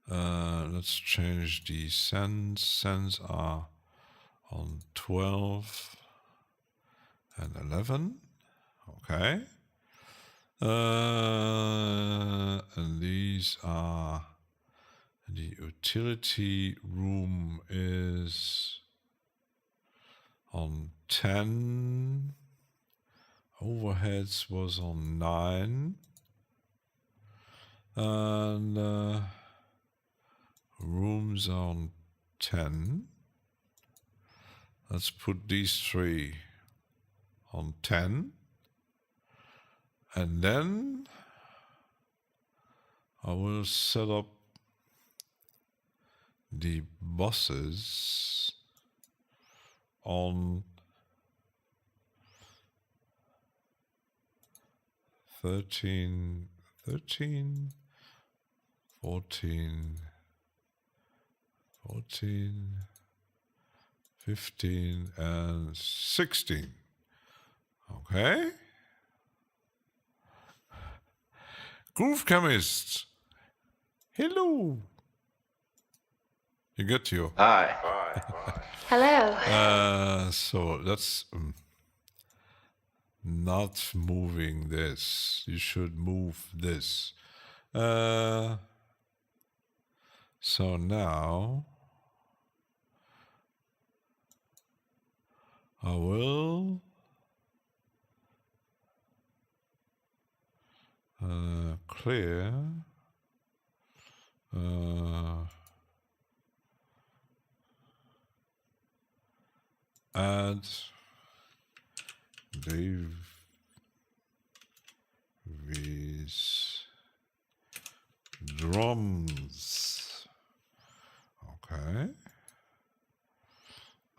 Let's change the sends. Sends are on 12 and 11. Okay. And these are. The utility room is on 10. Overheads was on 9. And rooms are on 10. Let's put these 3 on 10. And then I will set up the buses on 13, 14, 15, and 16. Okay. Groove Chemist. Hello. You get you. Hi. Hello. So that's not moving this. You should move this. So now I will clear add Davies drums. Okay.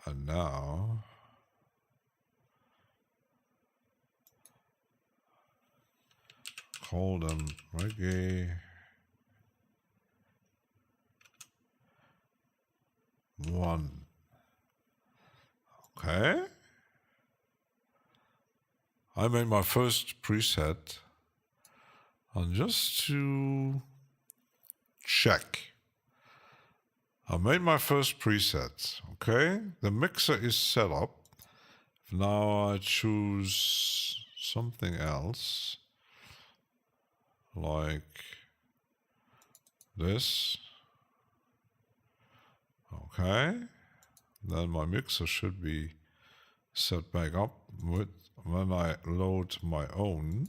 And now call them reggae 1. Okay. I made my first preset, and just to check, I made my first preset. Okay, the mixer is set up. Now I choose something else, like this. Okay, then my mixer should be set back up with when I load my own.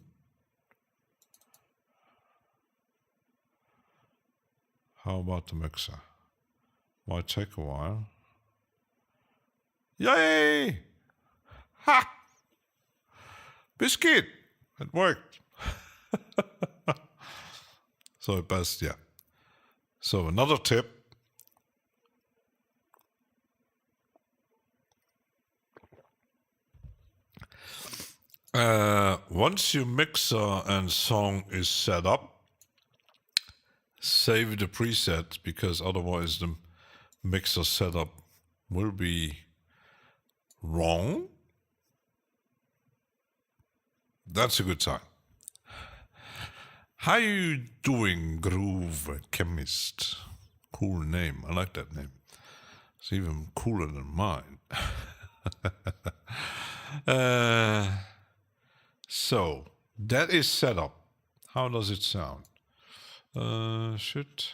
How about the mixer? Might take a while. Yay! Ha! Biscuit! It worked. So it passed, yeah. So another tip. Once your mixer and song is set up, save the preset, because otherwise the mixer setup will be wrong. That's a good sign. How you doing, Groove Chemist? Cool name. I like that name. It's even cooler than mine. So that is set up. How does it sound? Should.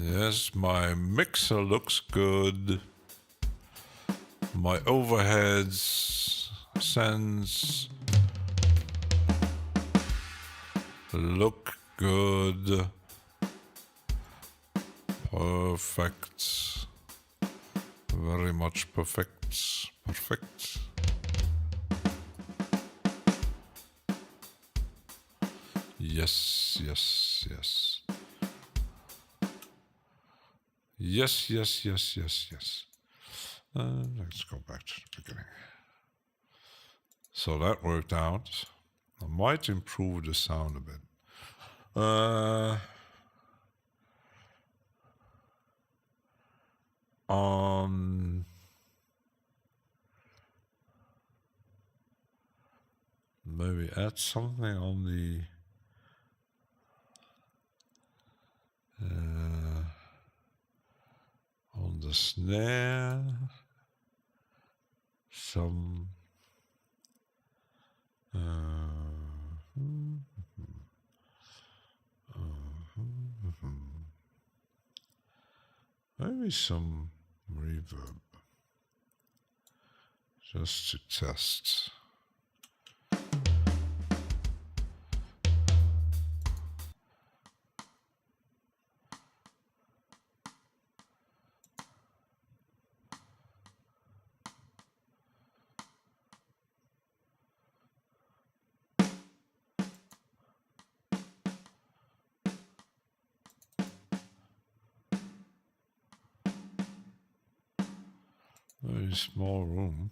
Yes, my mixer looks good. My overheads sense look good. Perfect. Very much perfect. Perfect. Yes, yes, yes. Yes, yes, yes, yes, yes. Let's go back to the beginning. So that worked out. I might improve the sound a bit. On maybe add something on the snare. Some maybe some reverb just to test. Very small room.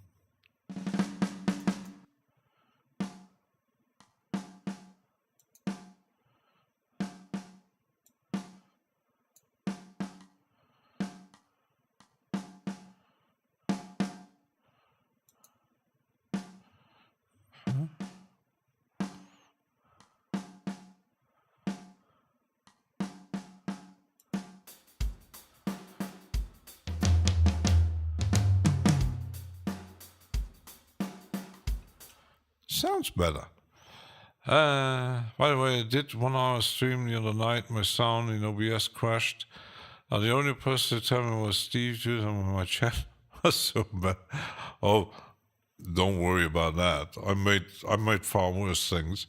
Sounds better. By the way, I did 1 hour stream the other night. My sound in OBS crashed. The only person to tell me was Steve too. My chat was so bad. Oh, don't worry about that. I made far worse things.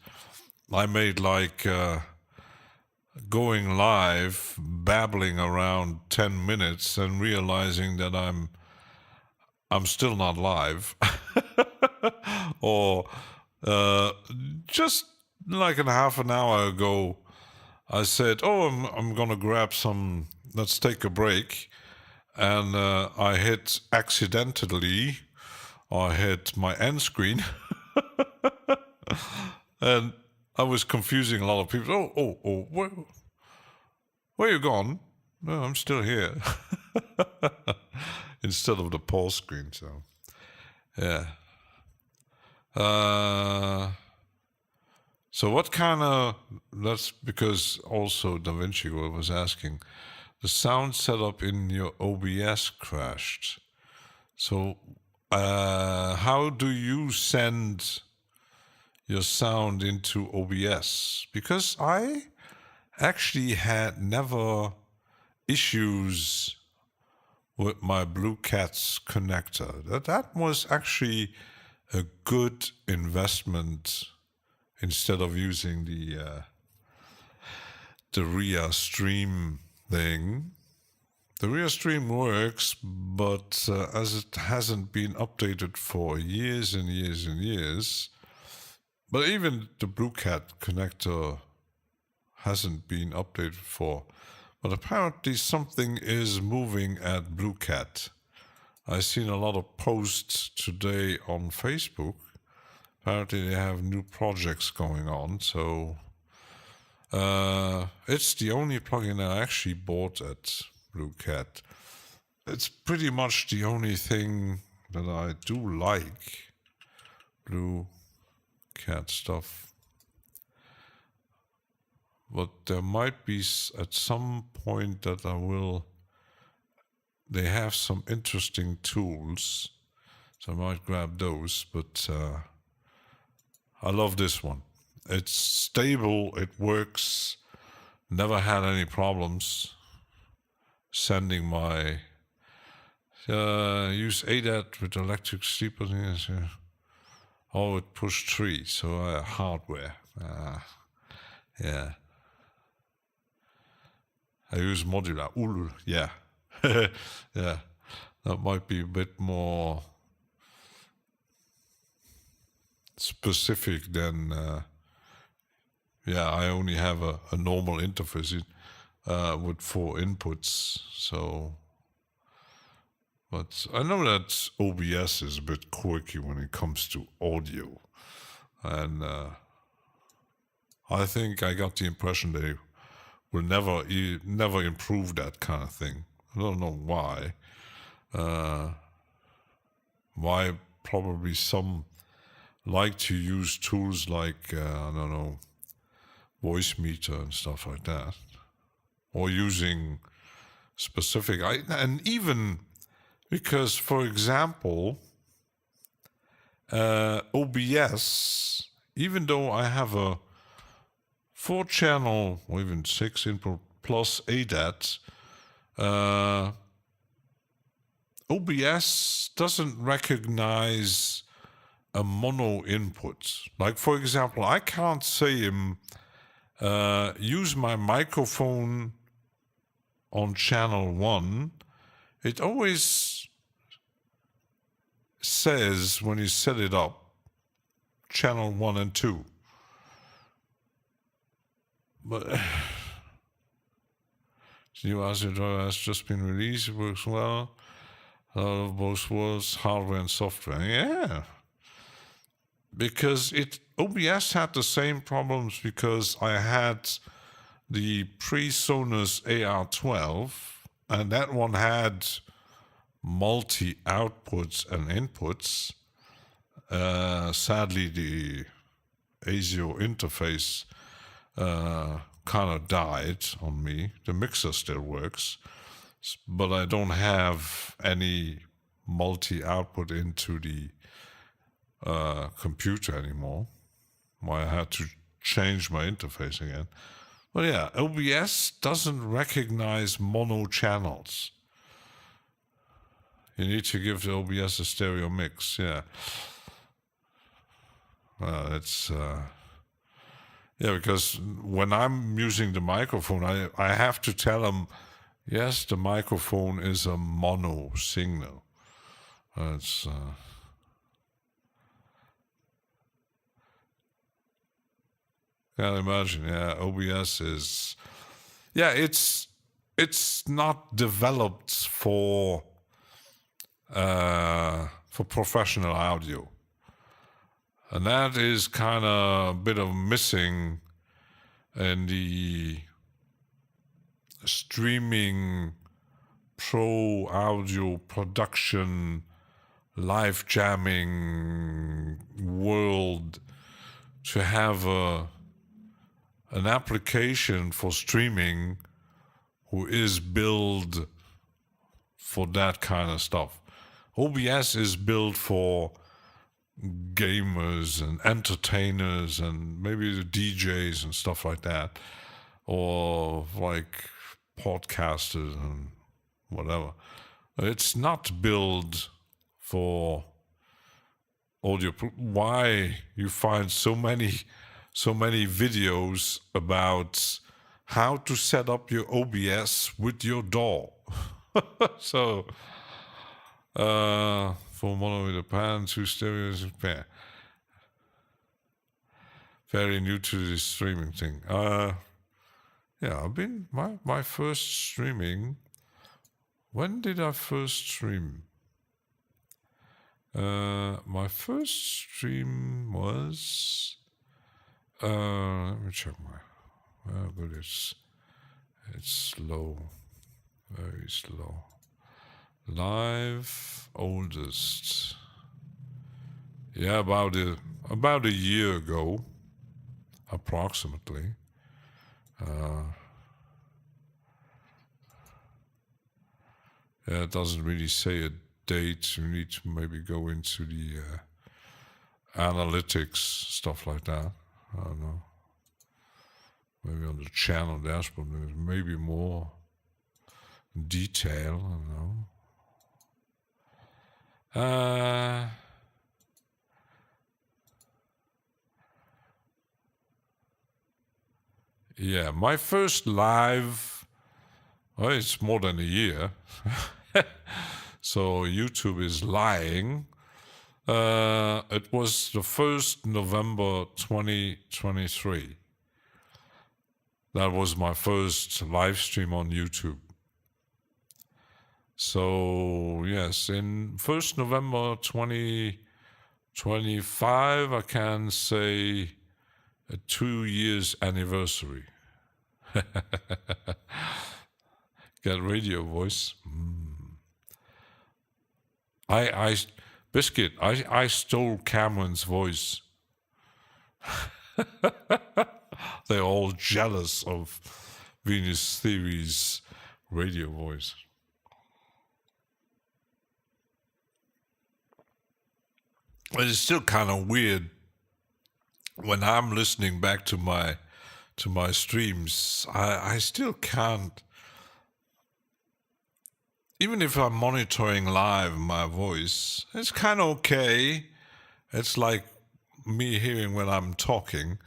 I made like going live, babbling around 10 minutes, and realizing that I'm still not live, or just like a half an hour ago, I said, "Oh, I'm gonna grab some. Let's take a break," and I hit accidentally. I hit my end screen, and I was confusing a lot of people. Oh, where you gone? No, I'm still here. Instead of the pause screen, so yeah. So what kind of, that's because also Da Vinci was asking, the sound setup in your OBS crashed. So how do you send your sound into OBS? Because I actually had never issues with my Blue Cat's connector. That was actually a good investment instead of using the RIA stream thing. The RIA stream works, but as it hasn't been updated for years and years and years, but even the Blue Cat connector hasn't been updated for. But apparently something is moving at Blue Cat. I've seen a lot of posts today on Facebook. Apparently they have new projects going on, so it's the only plugin I actually bought at Blue Cat. It's pretty much the only thing that I do like, Blue Cat stuff. But there might be at some point that they have some interesting tools, so I might grab those, but I love this one. It's stable, it works, never had any problems. sending my use ADAT with electric sleeper. Oh, it pushed 3, so hardware. Yeah. I use modular. Yeah. Yeah. That might be a bit more specific than, I only have a normal interface with 4 inputs, so. But I know that OBS is a bit quirky when it comes to audio. And I think I got the impression they will never improve that kind of thing. I don't know why. Why probably some like to use tools like, I don't know, voice meter and stuff like that. Or using specific, and even because, for example, OBS, even though I have a 4-channel or even 6 input plus ADAT, OBS doesn't recognize a mono input. Like, for example, I can't say use my microphone on channel 1. It always says, when you set it up, channel 1 and 2. But new Azure has just been released. It works well. Out of both worlds, hardware and software. Yeah. Because OBS had the same problems because I had the pre-Sonos AR12, and that one had multi-outputs and inputs. Sadly, the ASIO interface kind of died on me. The mixer still works, but I don't have any multi-output into the computer anymore. I had to change my interface again. But yeah, OBS doesn't recognize mono channels. You need to give the OBS a stereo mix, yeah. It's because when I'm using the microphone, I have to tell them, yes, the microphone is a mono signal. It's can't imagine. Yeah, OBS is. Yeah, it's not developed for professional audio, and that is kind of a bit of missing in the streaming pro audio production live jamming world, to have an application for streaming who is built for that kind of stuff. OBS is built for gamers and entertainers and maybe the DJs and stuff like that, or like podcasters and whatever. It's not built for audio. Why you find so many videos about how to set up your OBS with your DAW. So for mono with a pan, 2 stereos, very new to this streaming thing. I've been my first streaming. When did I first stream? My first stream was. Let me check but it's slow, very slow. Live oldest. Yeah, about a year ago, approximately. It doesn't really say a date. You need to maybe go into the analytics, stuff like that. I don't know. Maybe on the channel dashboard, there's maybe more detail. I don't know. Yeah, my first live, well, it's more than a year. So YouTube is lying. It was the 1st November 2023. That was my first live stream on YouTube. So, yes, in 1st November 2025, I can say a 2 years anniversary. Get radio voice. Biscuit, I stole Cameron's voice. They're all jealous of Venus Theory's radio voice. But it's still kind of weird when I'm listening back to my streams. I still can't. Even if I'm monitoring live my voice, it's kind of okay. It's like me hearing when I'm talking.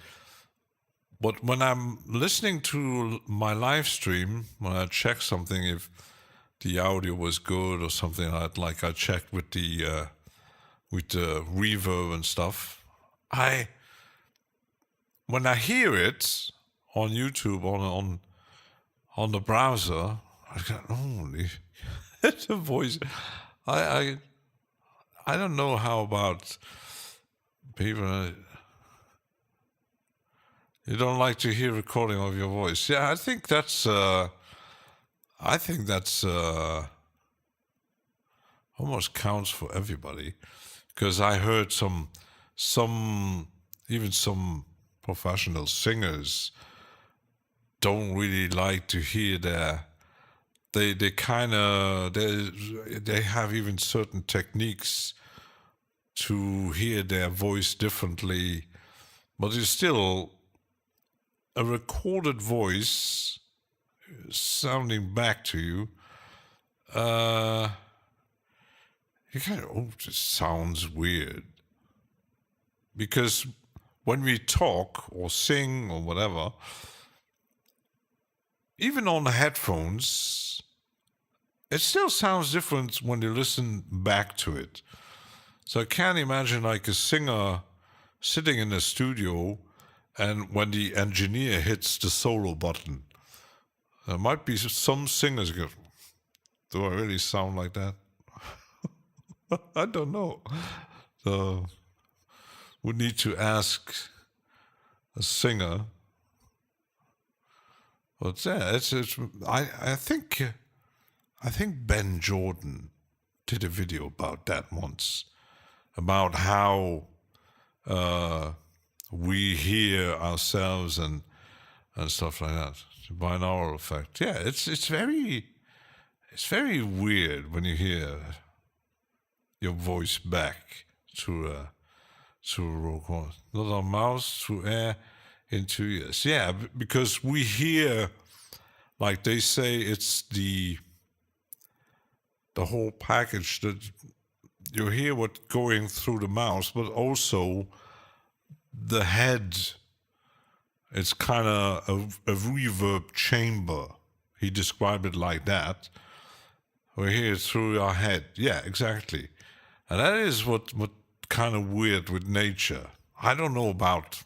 But when I'm listening to my live stream, when I check something, if the audio was good or something, I checked with the reverb and stuff. When I hear it on YouTube on the browser, I go, holy, it's a voice. I don't know how about people. You don't like to hear recording of your voice. Yeah, I think that's almost counts for everybody, because I heard some professional singers don't really like to hear they have even certain techniques to hear their voice differently, but it's still a recorded voice sounding back to you. You kind of, this sounds weird. Because when we talk or sing or whatever, even on the headphones, it still sounds different when you listen back to it. So I can't imagine like a singer sitting in a studio and when the engineer hits the solo button, there might be some singers go, do I really sound like that? I don't know. So we need to ask a singer. But yeah, I think Ben Jordan did a video about that once, about how we hear ourselves and stuff like that. The binaural effect. Yeah, it's very weird when you hear your voice back through a record. Not our mouths, through air, into ears. Yeah, because we hear, like they say, it's the whole package that you hear what's going through the mouth, but also the head. It's kind of a reverb chamber. He described it like that. We hear it through our head. Yeah, exactly. And that is what kind of weird with nature. We don't know about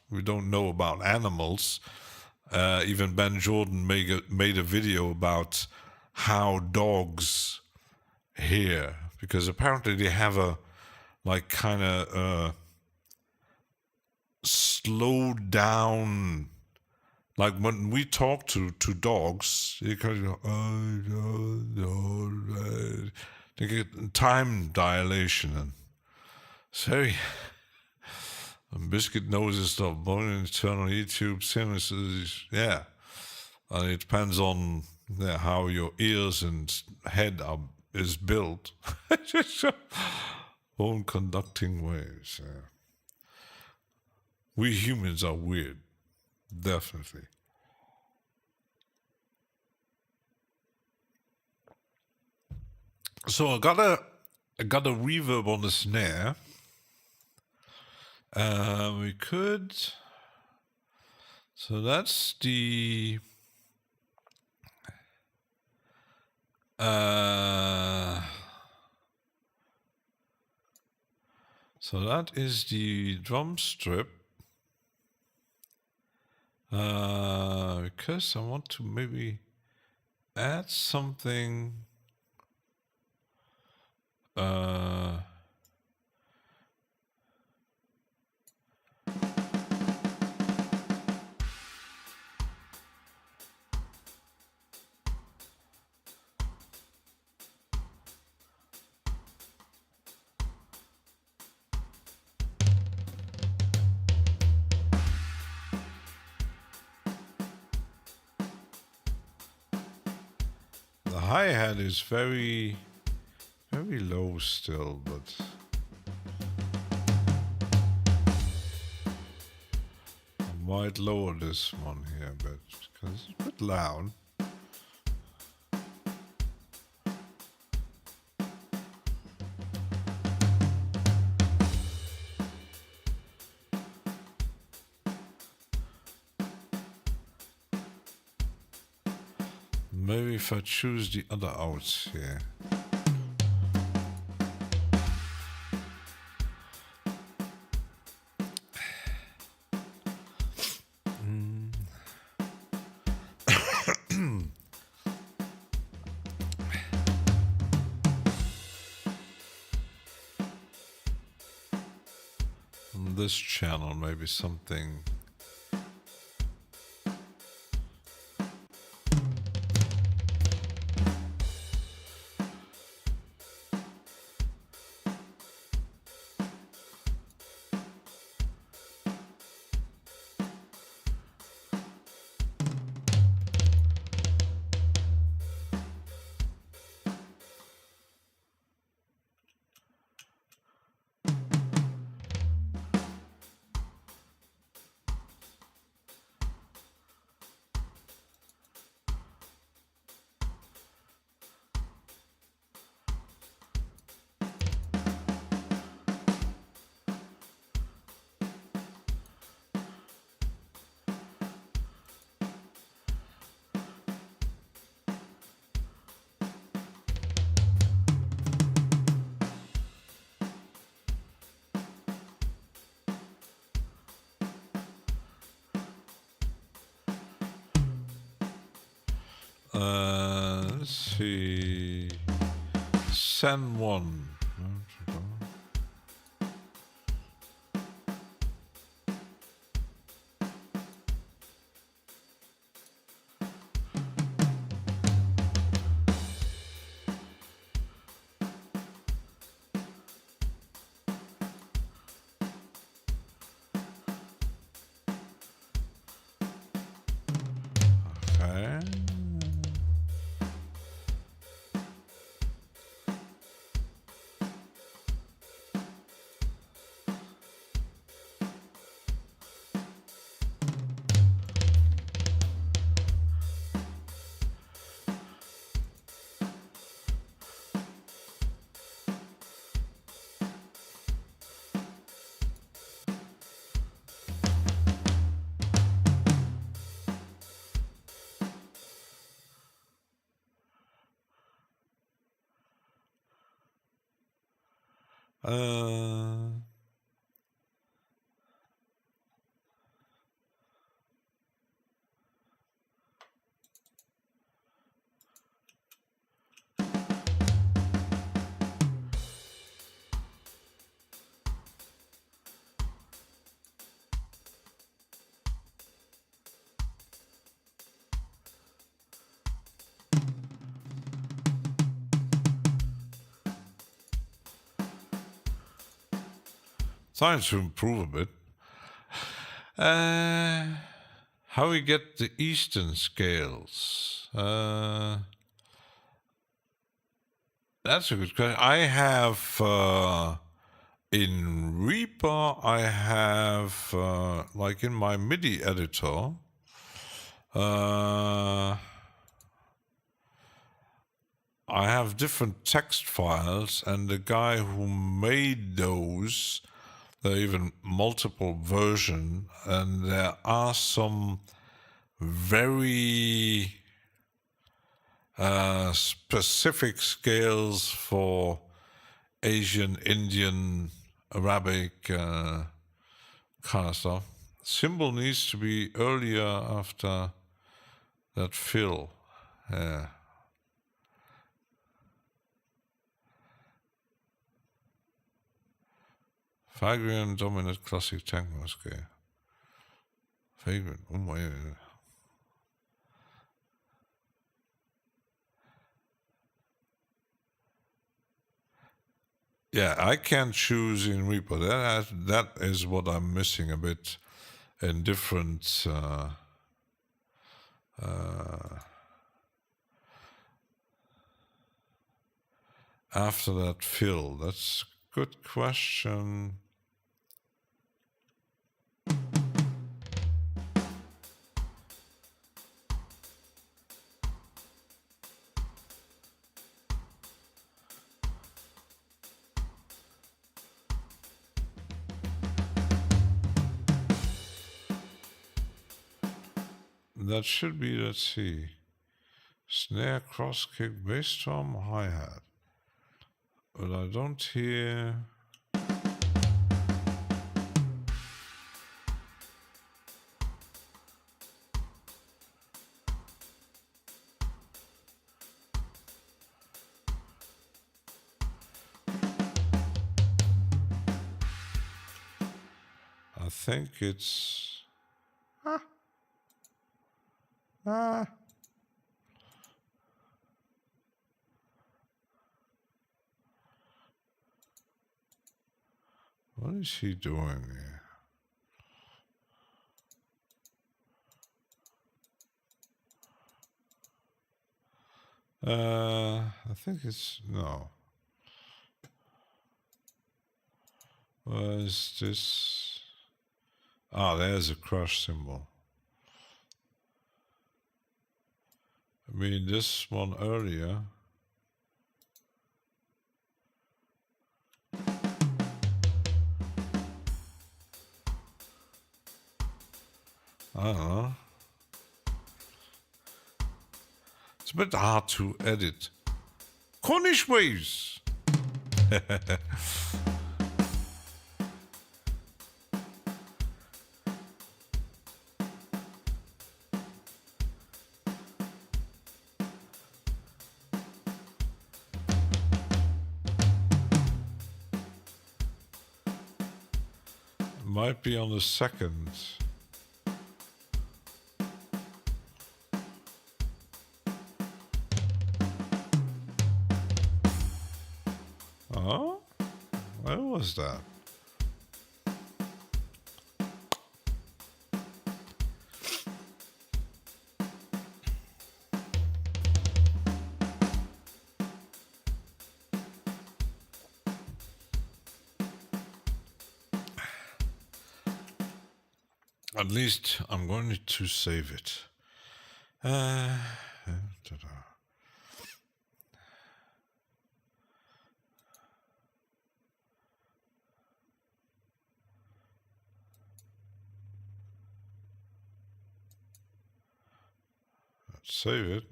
animals. Even Ben Jordan made a video about how dogs hear, because apparently they have a kind of slowed down. Like when we talk to dogs, you kind of go, they get time dilation, and so and Biscuit knows his stuff. Bone Eternal YouTube Sims, yeah, and it depends on how your ears and head is built. Bone conducting waves. Yeah. We humans are weird. Definitely. So I got a reverb on the snare. We could. So that's the. So that is the drum strip. Because I want to maybe add something. The hi-hat is very, very low still, but I might lower this one here a bit because it's a bit loud. Maybe if I choose the other outs here. On this channel, maybe something. Let's see. Send one. Okay. Trying to improve a bit. How we get the Eastern scales? That's a good question. I have in Reaper, I have like in my MIDI editor. I have different text files, and the guy who made those, there are even multiple versions, and there are some very specific scales for Asian, Indian, Arabic kind of stuff. Symbol needs to be earlier after that fill. Yeah. Vagrant dominant classic tango scale. Vagrant, oh my. Yeah, I can't choose in Reaper. That is what I'm missing a bit in different after that fill. That's a good question. That should be, let's see, snare, cross kick, bass drum, hi-hat. But I don't hear... I think it's... What is he doing here? I think it's... no. Where is this? Ah, there's a crush symbol. I mean, this one earlier. I don't know. It's a bit hard to edit. Cornish waves! Might be on the second. Oh? Where was that? At least I'm going to save it. Ta-da. Let's save it.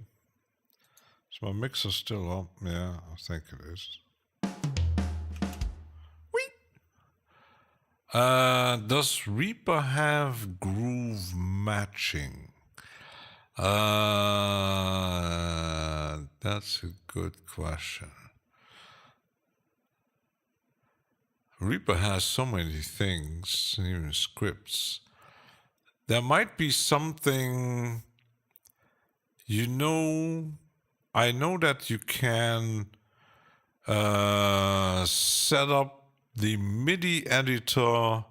Is my mixer still up? Yeah, I think it is. Does Reaper have groove matching? That's a good question. Reaper has so many things, even scripts. There might be something, you know, I know that you can set up the MIDI editor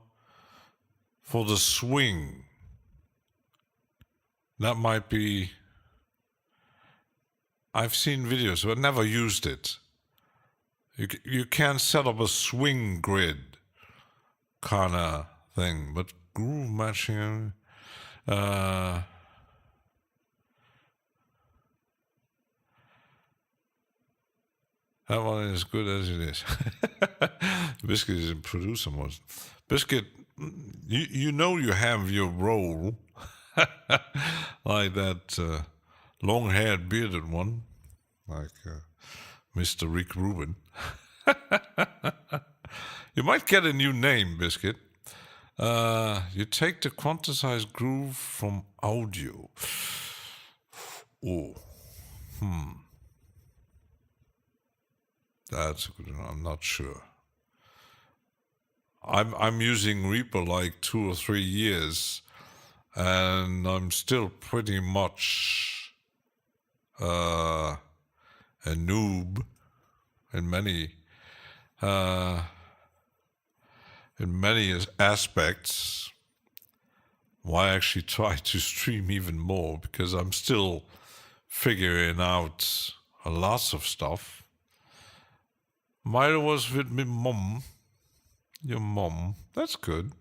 for the swing. That might be... I've seen videos, but never used it. You can set up a swing grid kind of thing, but groove matching... That one is good as it is. Biscuit is a producer mode. Biscuit, you know you have your role, like that long-haired bearded one, like Mr. Rick Rubin. You might get a new name, Biscuit. You take the quantized groove from audio. Oh, that's a good one. I'm not sure. I'm using Reaper like 2 or 3 years, and I'm still pretty much a noob in many aspects. Why I actually try to stream even more, because I'm still figuring out lots of stuff. Mine was with my mom. Your mom. That's good.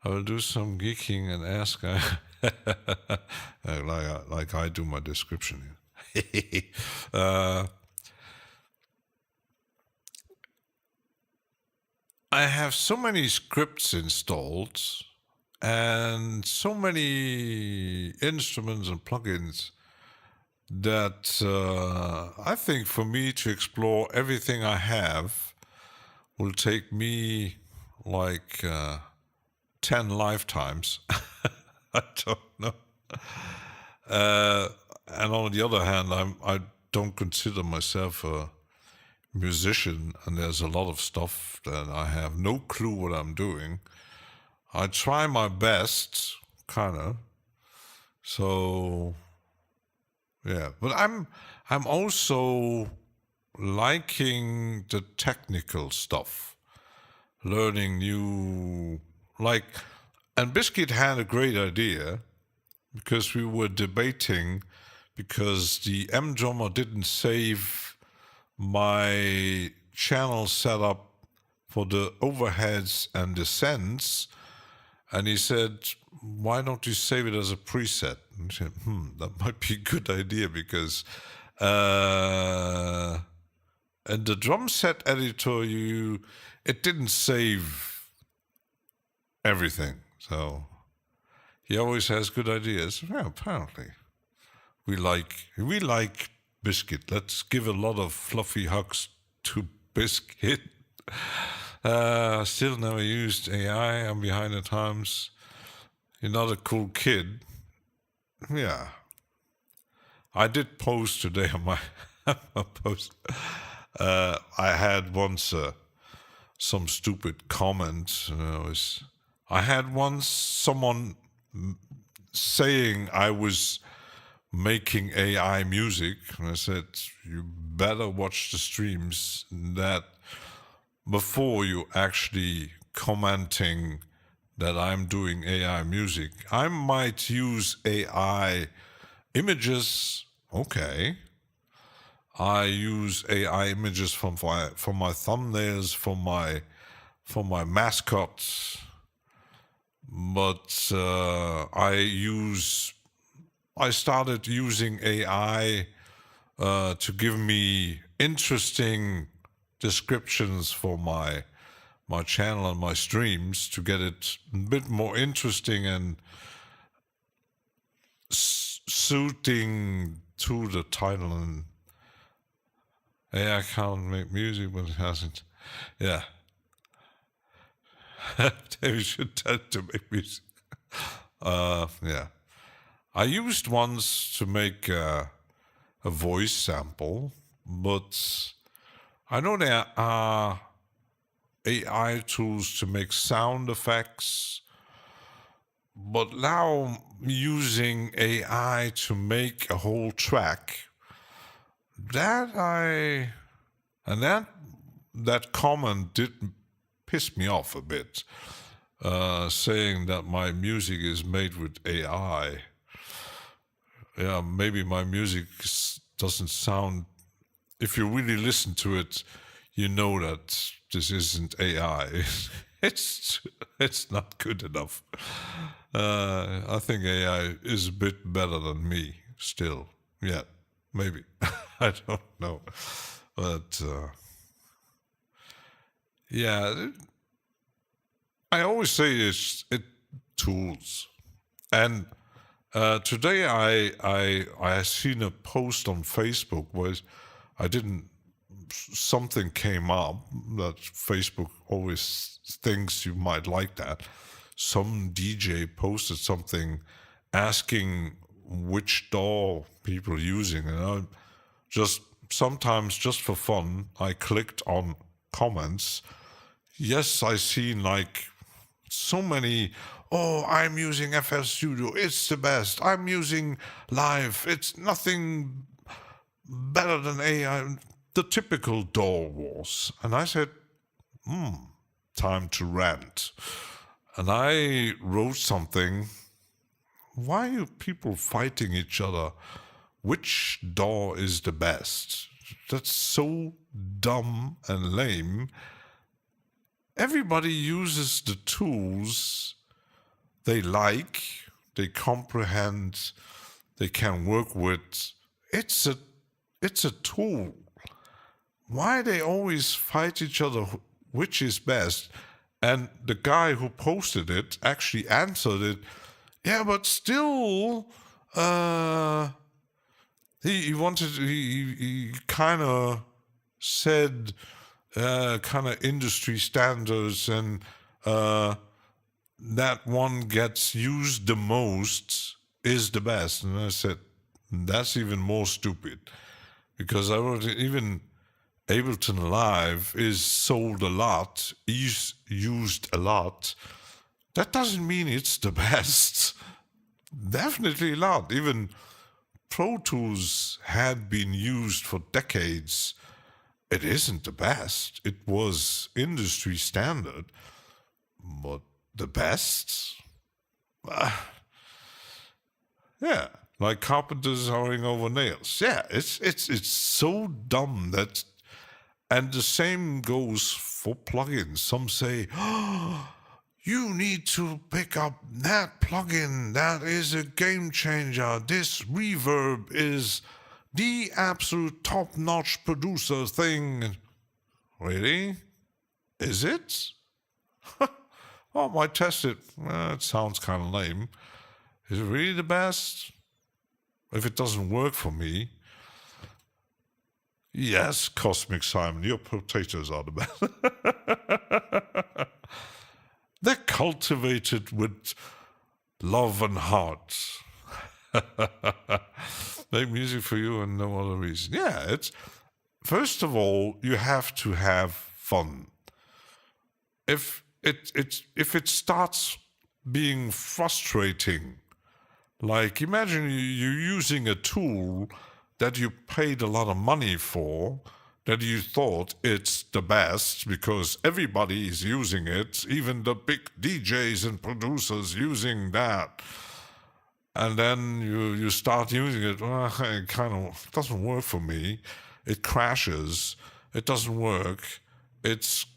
I will do some geeking and ask like I do my description here. I have so many scripts installed and so many instruments and plugins that I think for me to explore everything I have will take me like 10 lifetimes. I don't know. And on the other hand, I don't consider myself a musician, and there's a lot of stuff that I have no clue what I'm doing. I try my best, kind of. So, yeah. But I'm also liking the technical stuff, learning new, and Biscuit had a great idea, because we were debating, because the M drummer didn't save my channel setup for the overheads and the sends, and he said, why don't you save it as a preset? And I said, that might be a good idea, because in the drum set editor, it didn't save everything. So he always has good ideas. Well, apparently, we like Biscuit. Let's give a lot of fluffy hugs to Biscuit. Still never used AI. I'm behind the times. You're not a cool kid. Yeah. I did post today on my post. I had once some stupid comment. I had once someone saying I was making AI music, and I said, you better watch the streams that before you actually commenting that I'm doing AI music. I might use AI images, okay. I use AI images for my thumbnails, for my mascots, but I started using AI to give me interesting descriptions for my channel and my streams, to get it a bit more interesting and suiting to the title. And AI can't make music, but it hasn't. Yeah. They should tell it to make music. Yeah. I used once to make a voice sample, but I know there are AI tools to make sound effects, but now using AI to make a whole track, that comment did piss me off a bit, saying that my music is made with AI. Yeah, maybe my music doesn't sound. If you really listen to it, you know that this isn't AI. It's not good enough. I think AI is a bit better than me still. Yeah, maybe. I don't know. But yeah, I always say it's tools. And today I seen a post on Facebook where I didn't something came up that Facebook always thinks you might like that. Some DJ posted something asking which DAW people are using, and I just sometimes just for fun I clicked on comments. Yes, I seen like so many. Oh, I'm using FL Studio. It's the best. I'm using Live. It's nothing better than AI. The typical DAW wars. And I said, time to rant. And I wrote something. Why are people fighting each other? Which DAW is the best? That's so dumb and lame. Everybody uses the tools they like, they comprehend, they can work with. It's a tool. Why they always fight each other which is best? And the guy who posted it actually answered it. Yeah, but still, he kind of said kind of industry standards, and that one gets used the most is the best. And I said, that's even more stupid, because I wrote even Ableton Live is sold a lot, is used a lot. That doesn't mean it's the best. Definitely not. Even Pro Tools had been used for decades. It isn't the best. It was industry standard, but the best? Yeah, like carpenters hurrying over nails. Yeah, it's so dumb that, and the same goes for plugins. Some say, oh, you need to pick up that plugin. That is a game changer. This reverb is the absolute top-notch producer thing. Really? Is it? Oh, I might test it. It sounds kind of lame. Is it really the best? If it doesn't work for me, yes, Cosmic Simon, your potatoes are the best. They're cultivated with love and heart. Make music for you and no other reason. Yeah, it's first of all, you have to have fun. If it starts being frustrating, like imagine you're using a tool that you paid a lot of money for, that you thought it's the best because everybody is using it, even the big DJs and producers using that. And then you start using it, well, it kind of doesn't work for me. It crashes. It doesn't work. It's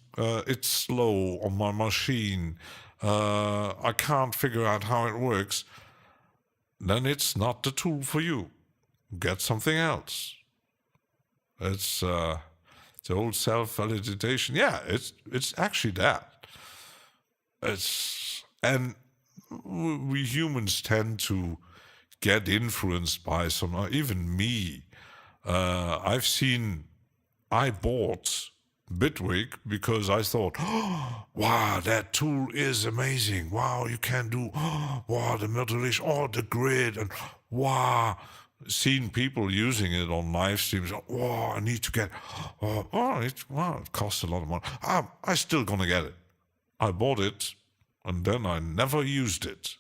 slow on my machine. I can't figure out how it works. Then it's not the tool for you. Get something else. It's the old self-validation. Yeah, it's actually that. And we humans tend to get influenced by some, even me. I bought Bitwig because I thought, oh, wow, that tool is amazing. Wow, you can do, wow, the modulation, the grid, and wow, seen people using it on live streams. Wow, I need to get, it costs a lot of money. I'm still gonna get it. I bought it, and then I never used it.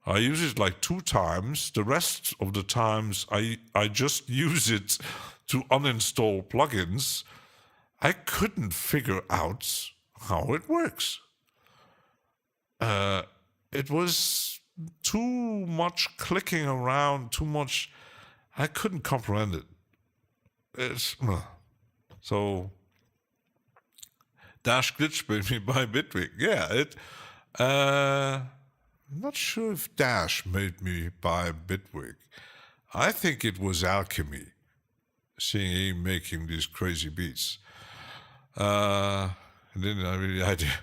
I use it like 2 times. The rest of the times, I just use it to uninstall plugins. I couldn't figure out how it works. It was too much clicking around, too much. I couldn't comprehend it. So, Dash Glitch made me buy Bitwig. Yeah, I'm not sure if Dash made me buy Bitwig. I think it was Alchemy. seeing him making these crazy beats. Didn't have any idea.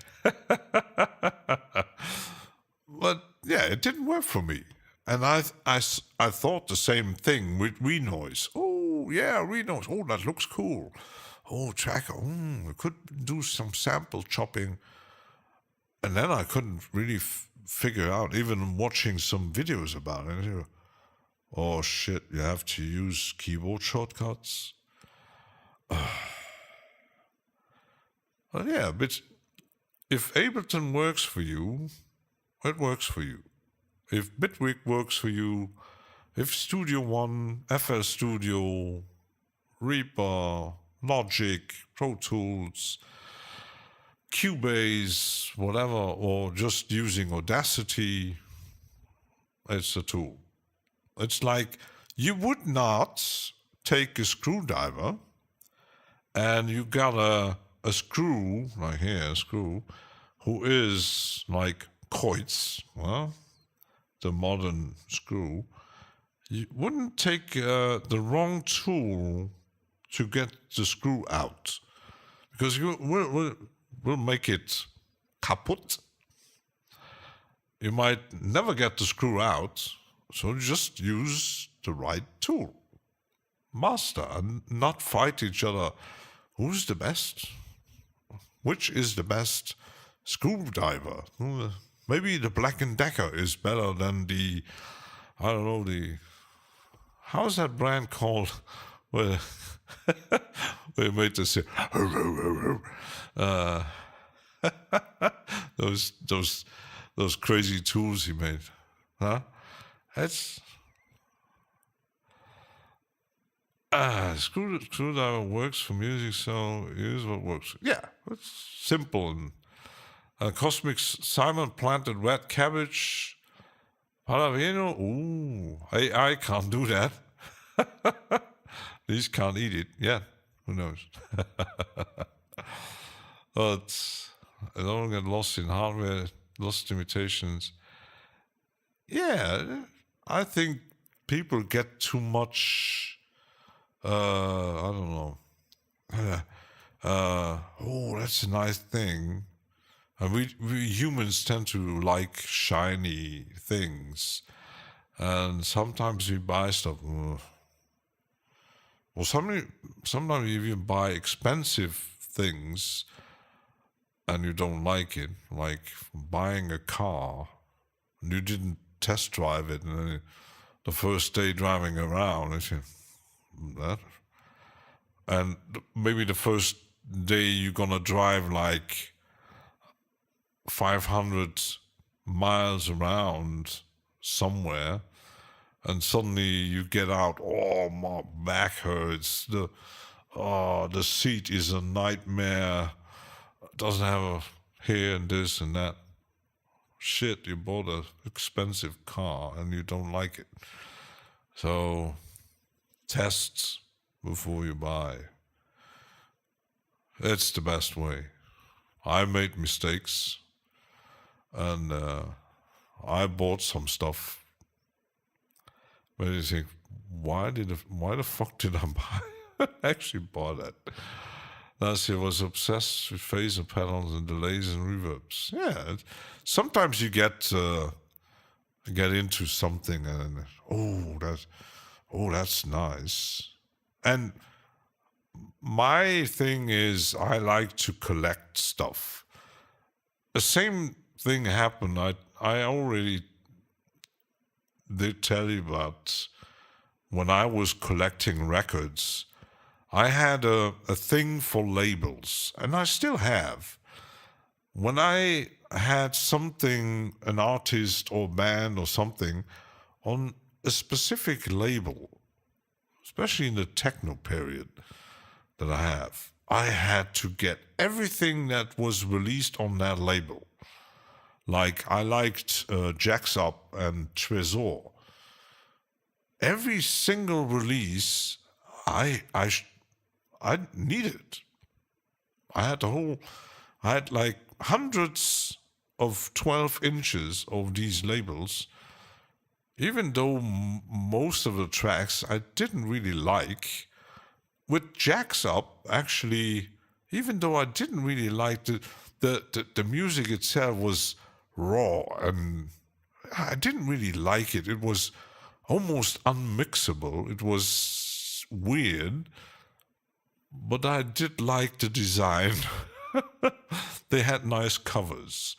But yeah, it didn't work for me. And I thought the same thing with renoise. Oh, yeah, renoise. Oh, that looks cool. Oh, tracker. We could do some sample chopping. And then I couldn't really figure out, even watching some videos about it. Oh, shit, you have to use keyboard shortcuts. Well, yeah, but if Ableton works for you, it works for you. If Bitwig works for you, if Studio One, FL Studio, Reaper, Logic, Pro Tools, Cubase, whatever, or just using Audacity, it's a tool. It's like you would not take a screwdriver and you got a screw, like here, a screw, who is like Coits, well, the modern screw. You wouldn't take the wrong tool to get the screw out, because you will make it kaput. You might never get the screw out, so just use the right tool. Master, and not fight each other. Who's the best? Which is the best screwdriver? Maybe the Black & Decker is better than the, I don't know, how's that brand called? Where they made this, those crazy tools he made, huh? That's screwdriver works for music, so use what works. Yeah, it's simple. And Cosmic Simon planted red cabbage. Palavino, ooh, AI can't do that. These can't eat it yet. Who knows? But I don't get lost in hardware, lost limitations. Yeah, I think people get too much. I don't know. Oh, that's a nice thing. And we humans tend to like shiny things, and sometimes we buy stuff. Well, sometimes you even buy expensive things, and you don't like it. Like buying a car, and you didn't test drive it, and then the first day driving around, you say, that. And maybe the first day you're gonna drive like 500 miles around somewhere, and suddenly you get out, oh, my back hurts, the seat is a nightmare, doesn't have a here and this and that. Shit, you bought an expensive car and you don't like it. So test before you buy. It's the best way. I made mistakes, and I bought some stuff. But you think, why the fuck did I buy? I actually bought it. Last year I was obsessed with phaser patterns and delays and reverbs. Yeah, sometimes you get into something and that's nice. And my thing is, I like to collect stuff. The same thing happened. I already did tell you about when I was collecting records. I had a thing for labels, and I still have. When I had something, an artist or band or something, on a specific label, especially in the techno period that I had to get everything that was released on that label. Like I liked Jacks Up and Trésor. Every single release I needed. I had like hundreds of 12 inches of these labels, even though most of the tracks I didn't really like. with jacks up, actually, even though I didn't really like the music itself was raw and I didn't really like it. It was almost unmixable. It was weird, but I did like the design. They had nice covers.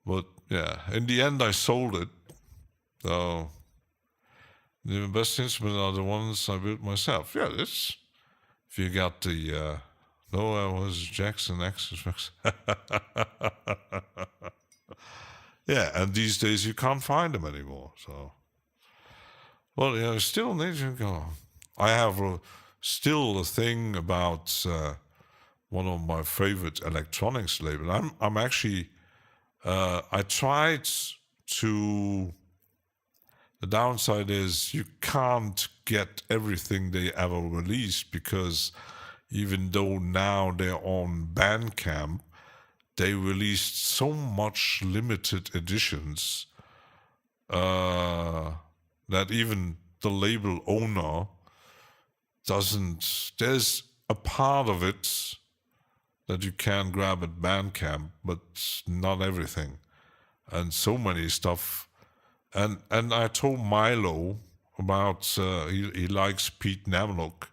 But yeah, in the end, I sold it. So the best instruments are the ones I built myself. Yeah, it's if you got the no, I was Jackson X. Yeah, and these days you can't find them anymore. So, well, yeah, still need to go. I have still a thing about one of my favorite electronics label. I'm actually I tried to. The downside is you can't get everything they ever released because even though now they're on Bandcamp, they released so much limited editions that even the label owner doesn't. There's a part of it that you can grab at Bandcamp, but not everything. And so many stuff. And I told Milo about he likes Pete Namlock.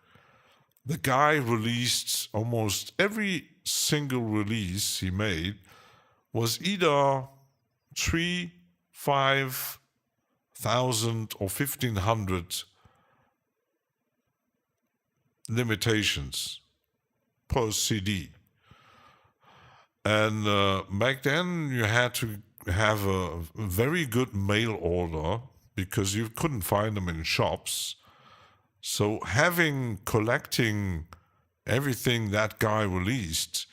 The guy released almost every single release he made was either 3, 5,000 or 1,500 limitations per CD. And back then you had to have a very good mail order because you couldn't find them in shops. So collecting everything that guy released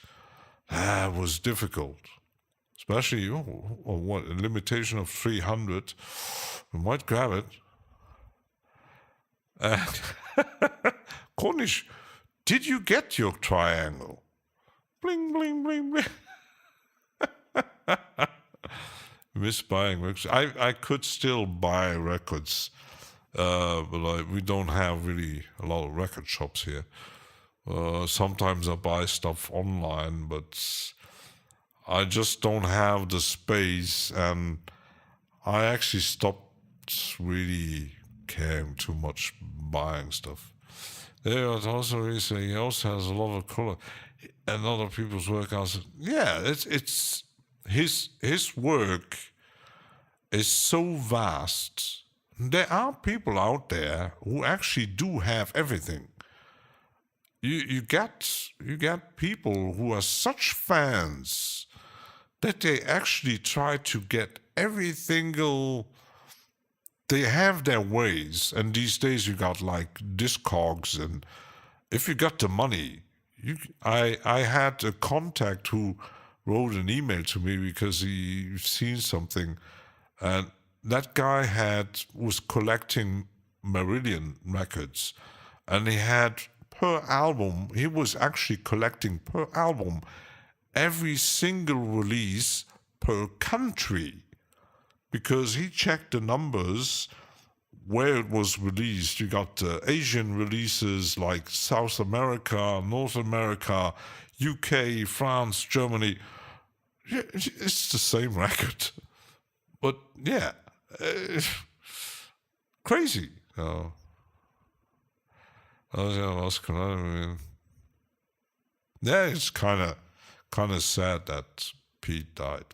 was difficult. Especially, a limitation of 300. You might grab it. Cornish, did you get your triangle? Bling, bling, bling, bling. Miss buying records. I could still buy records, but we don't have really a lot of record shops here. Sometimes I buy stuff online, but I just don't have the space, and I actually stopped really caring too much buying stuff. There was also recently, he also has a lot of color, and other people's work. I said, yeah, it's his work is so vast. There are people out there who actually do have everything. You get people who are such fans that they actually try to get every single. They have their ways, and these days you got like Discogs, and if you got the money, I had a contact who wrote an email to me because he seen something, and that guy was collecting Meridian records, and he had per album. He was actually collecting per album every single release per country because he checked the numbers where it was released. You got Asian releases like South America, North America, UK, France, Germany. It's the same record. But yeah, crazy. Yeah, it's kind of sad that Pete died.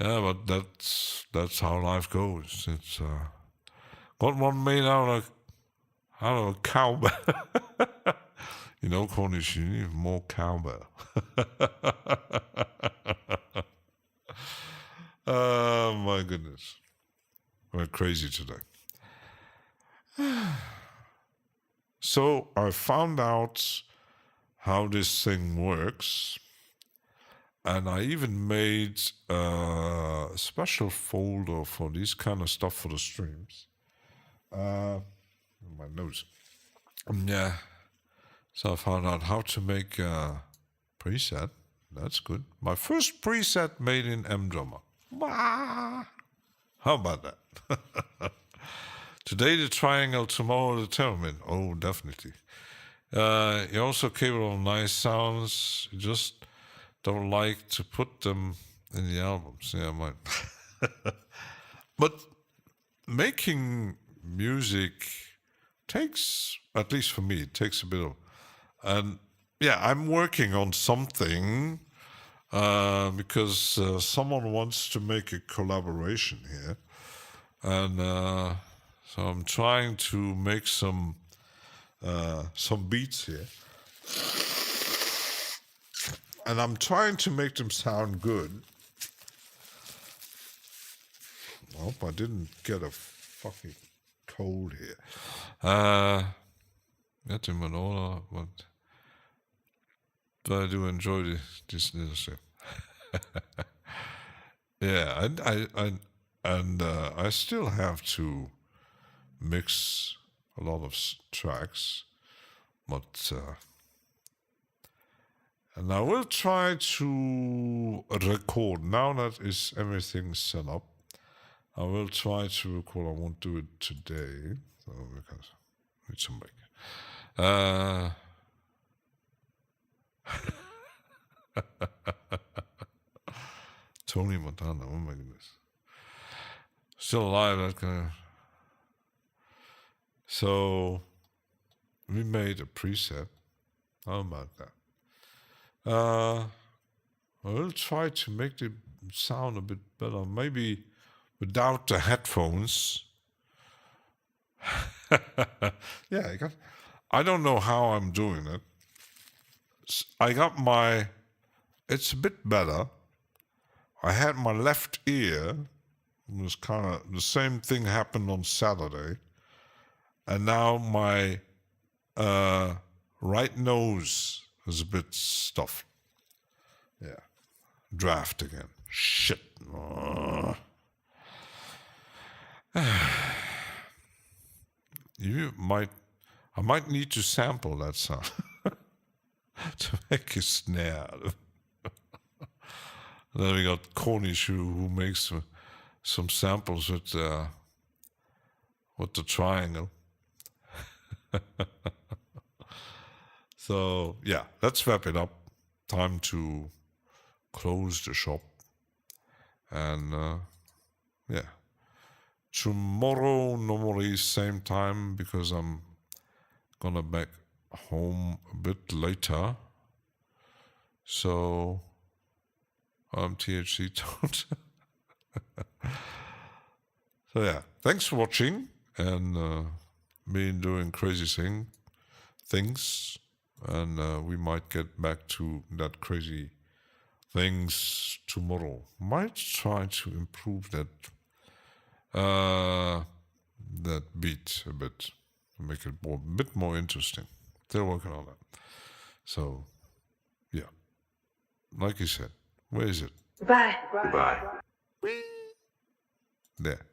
Yeah, but that's how life goes. It's got one made out of a cowbell. You know, Cornish, you need more cowbell. Oh my goodness, we're crazy today. So I found out how this thing works, and I even made a special folder for this kind of stuff for the streams. My nose. Yeah. So I found out how to make a preset. That's good. My first preset made in MDrummer. How about that? Today the triangle, tomorrow the theremin. Oh, definitely. You're also capable of nice sounds. You just don't like to put them in the albums. Yeah, might. But making music takes, at least for me, it takes a bit of, and yeah, I'm working on something because someone wants to make a collaboration here, and so I'm trying to make some beats here, and I'm trying to make them sound good. I hope I didn't get a fucking cold here. Get him an order, but I do enjoy this little shit. Yeah, and I still have to mix a lot of tracks, but and I will try to record now that is everything set up. I will try to record. I won't do it today, so because I need some break. Tony Montana, oh my goodness. Still alive, that guy. So, we made a preset. How about that? I will try to make the sound a bit better, maybe without the headphones. Yeah, I don't know how I'm doing it. I got it's a bit better. I had my left ear, it was kind of, the same thing happened on Saturday. And now my right nose is a bit stuffed. Yeah. Draft again. Shit. I might need to sample that sound to make a snare. Then we got Cornish who makes some samples with the triangle. So yeah, let's wrap it up. Time to close the shop, and yeah, tomorrow normally same time because I'm gonna back home a bit later. So I'm THC Toad. So yeah, thanks for watching and me doing crazy things, and we might get back to that crazy things tomorrow. Might try to improve that beat a bit to make it a bit more interesting. Still working on that. So yeah, like you said, where is it? Bye. Goodbye. There.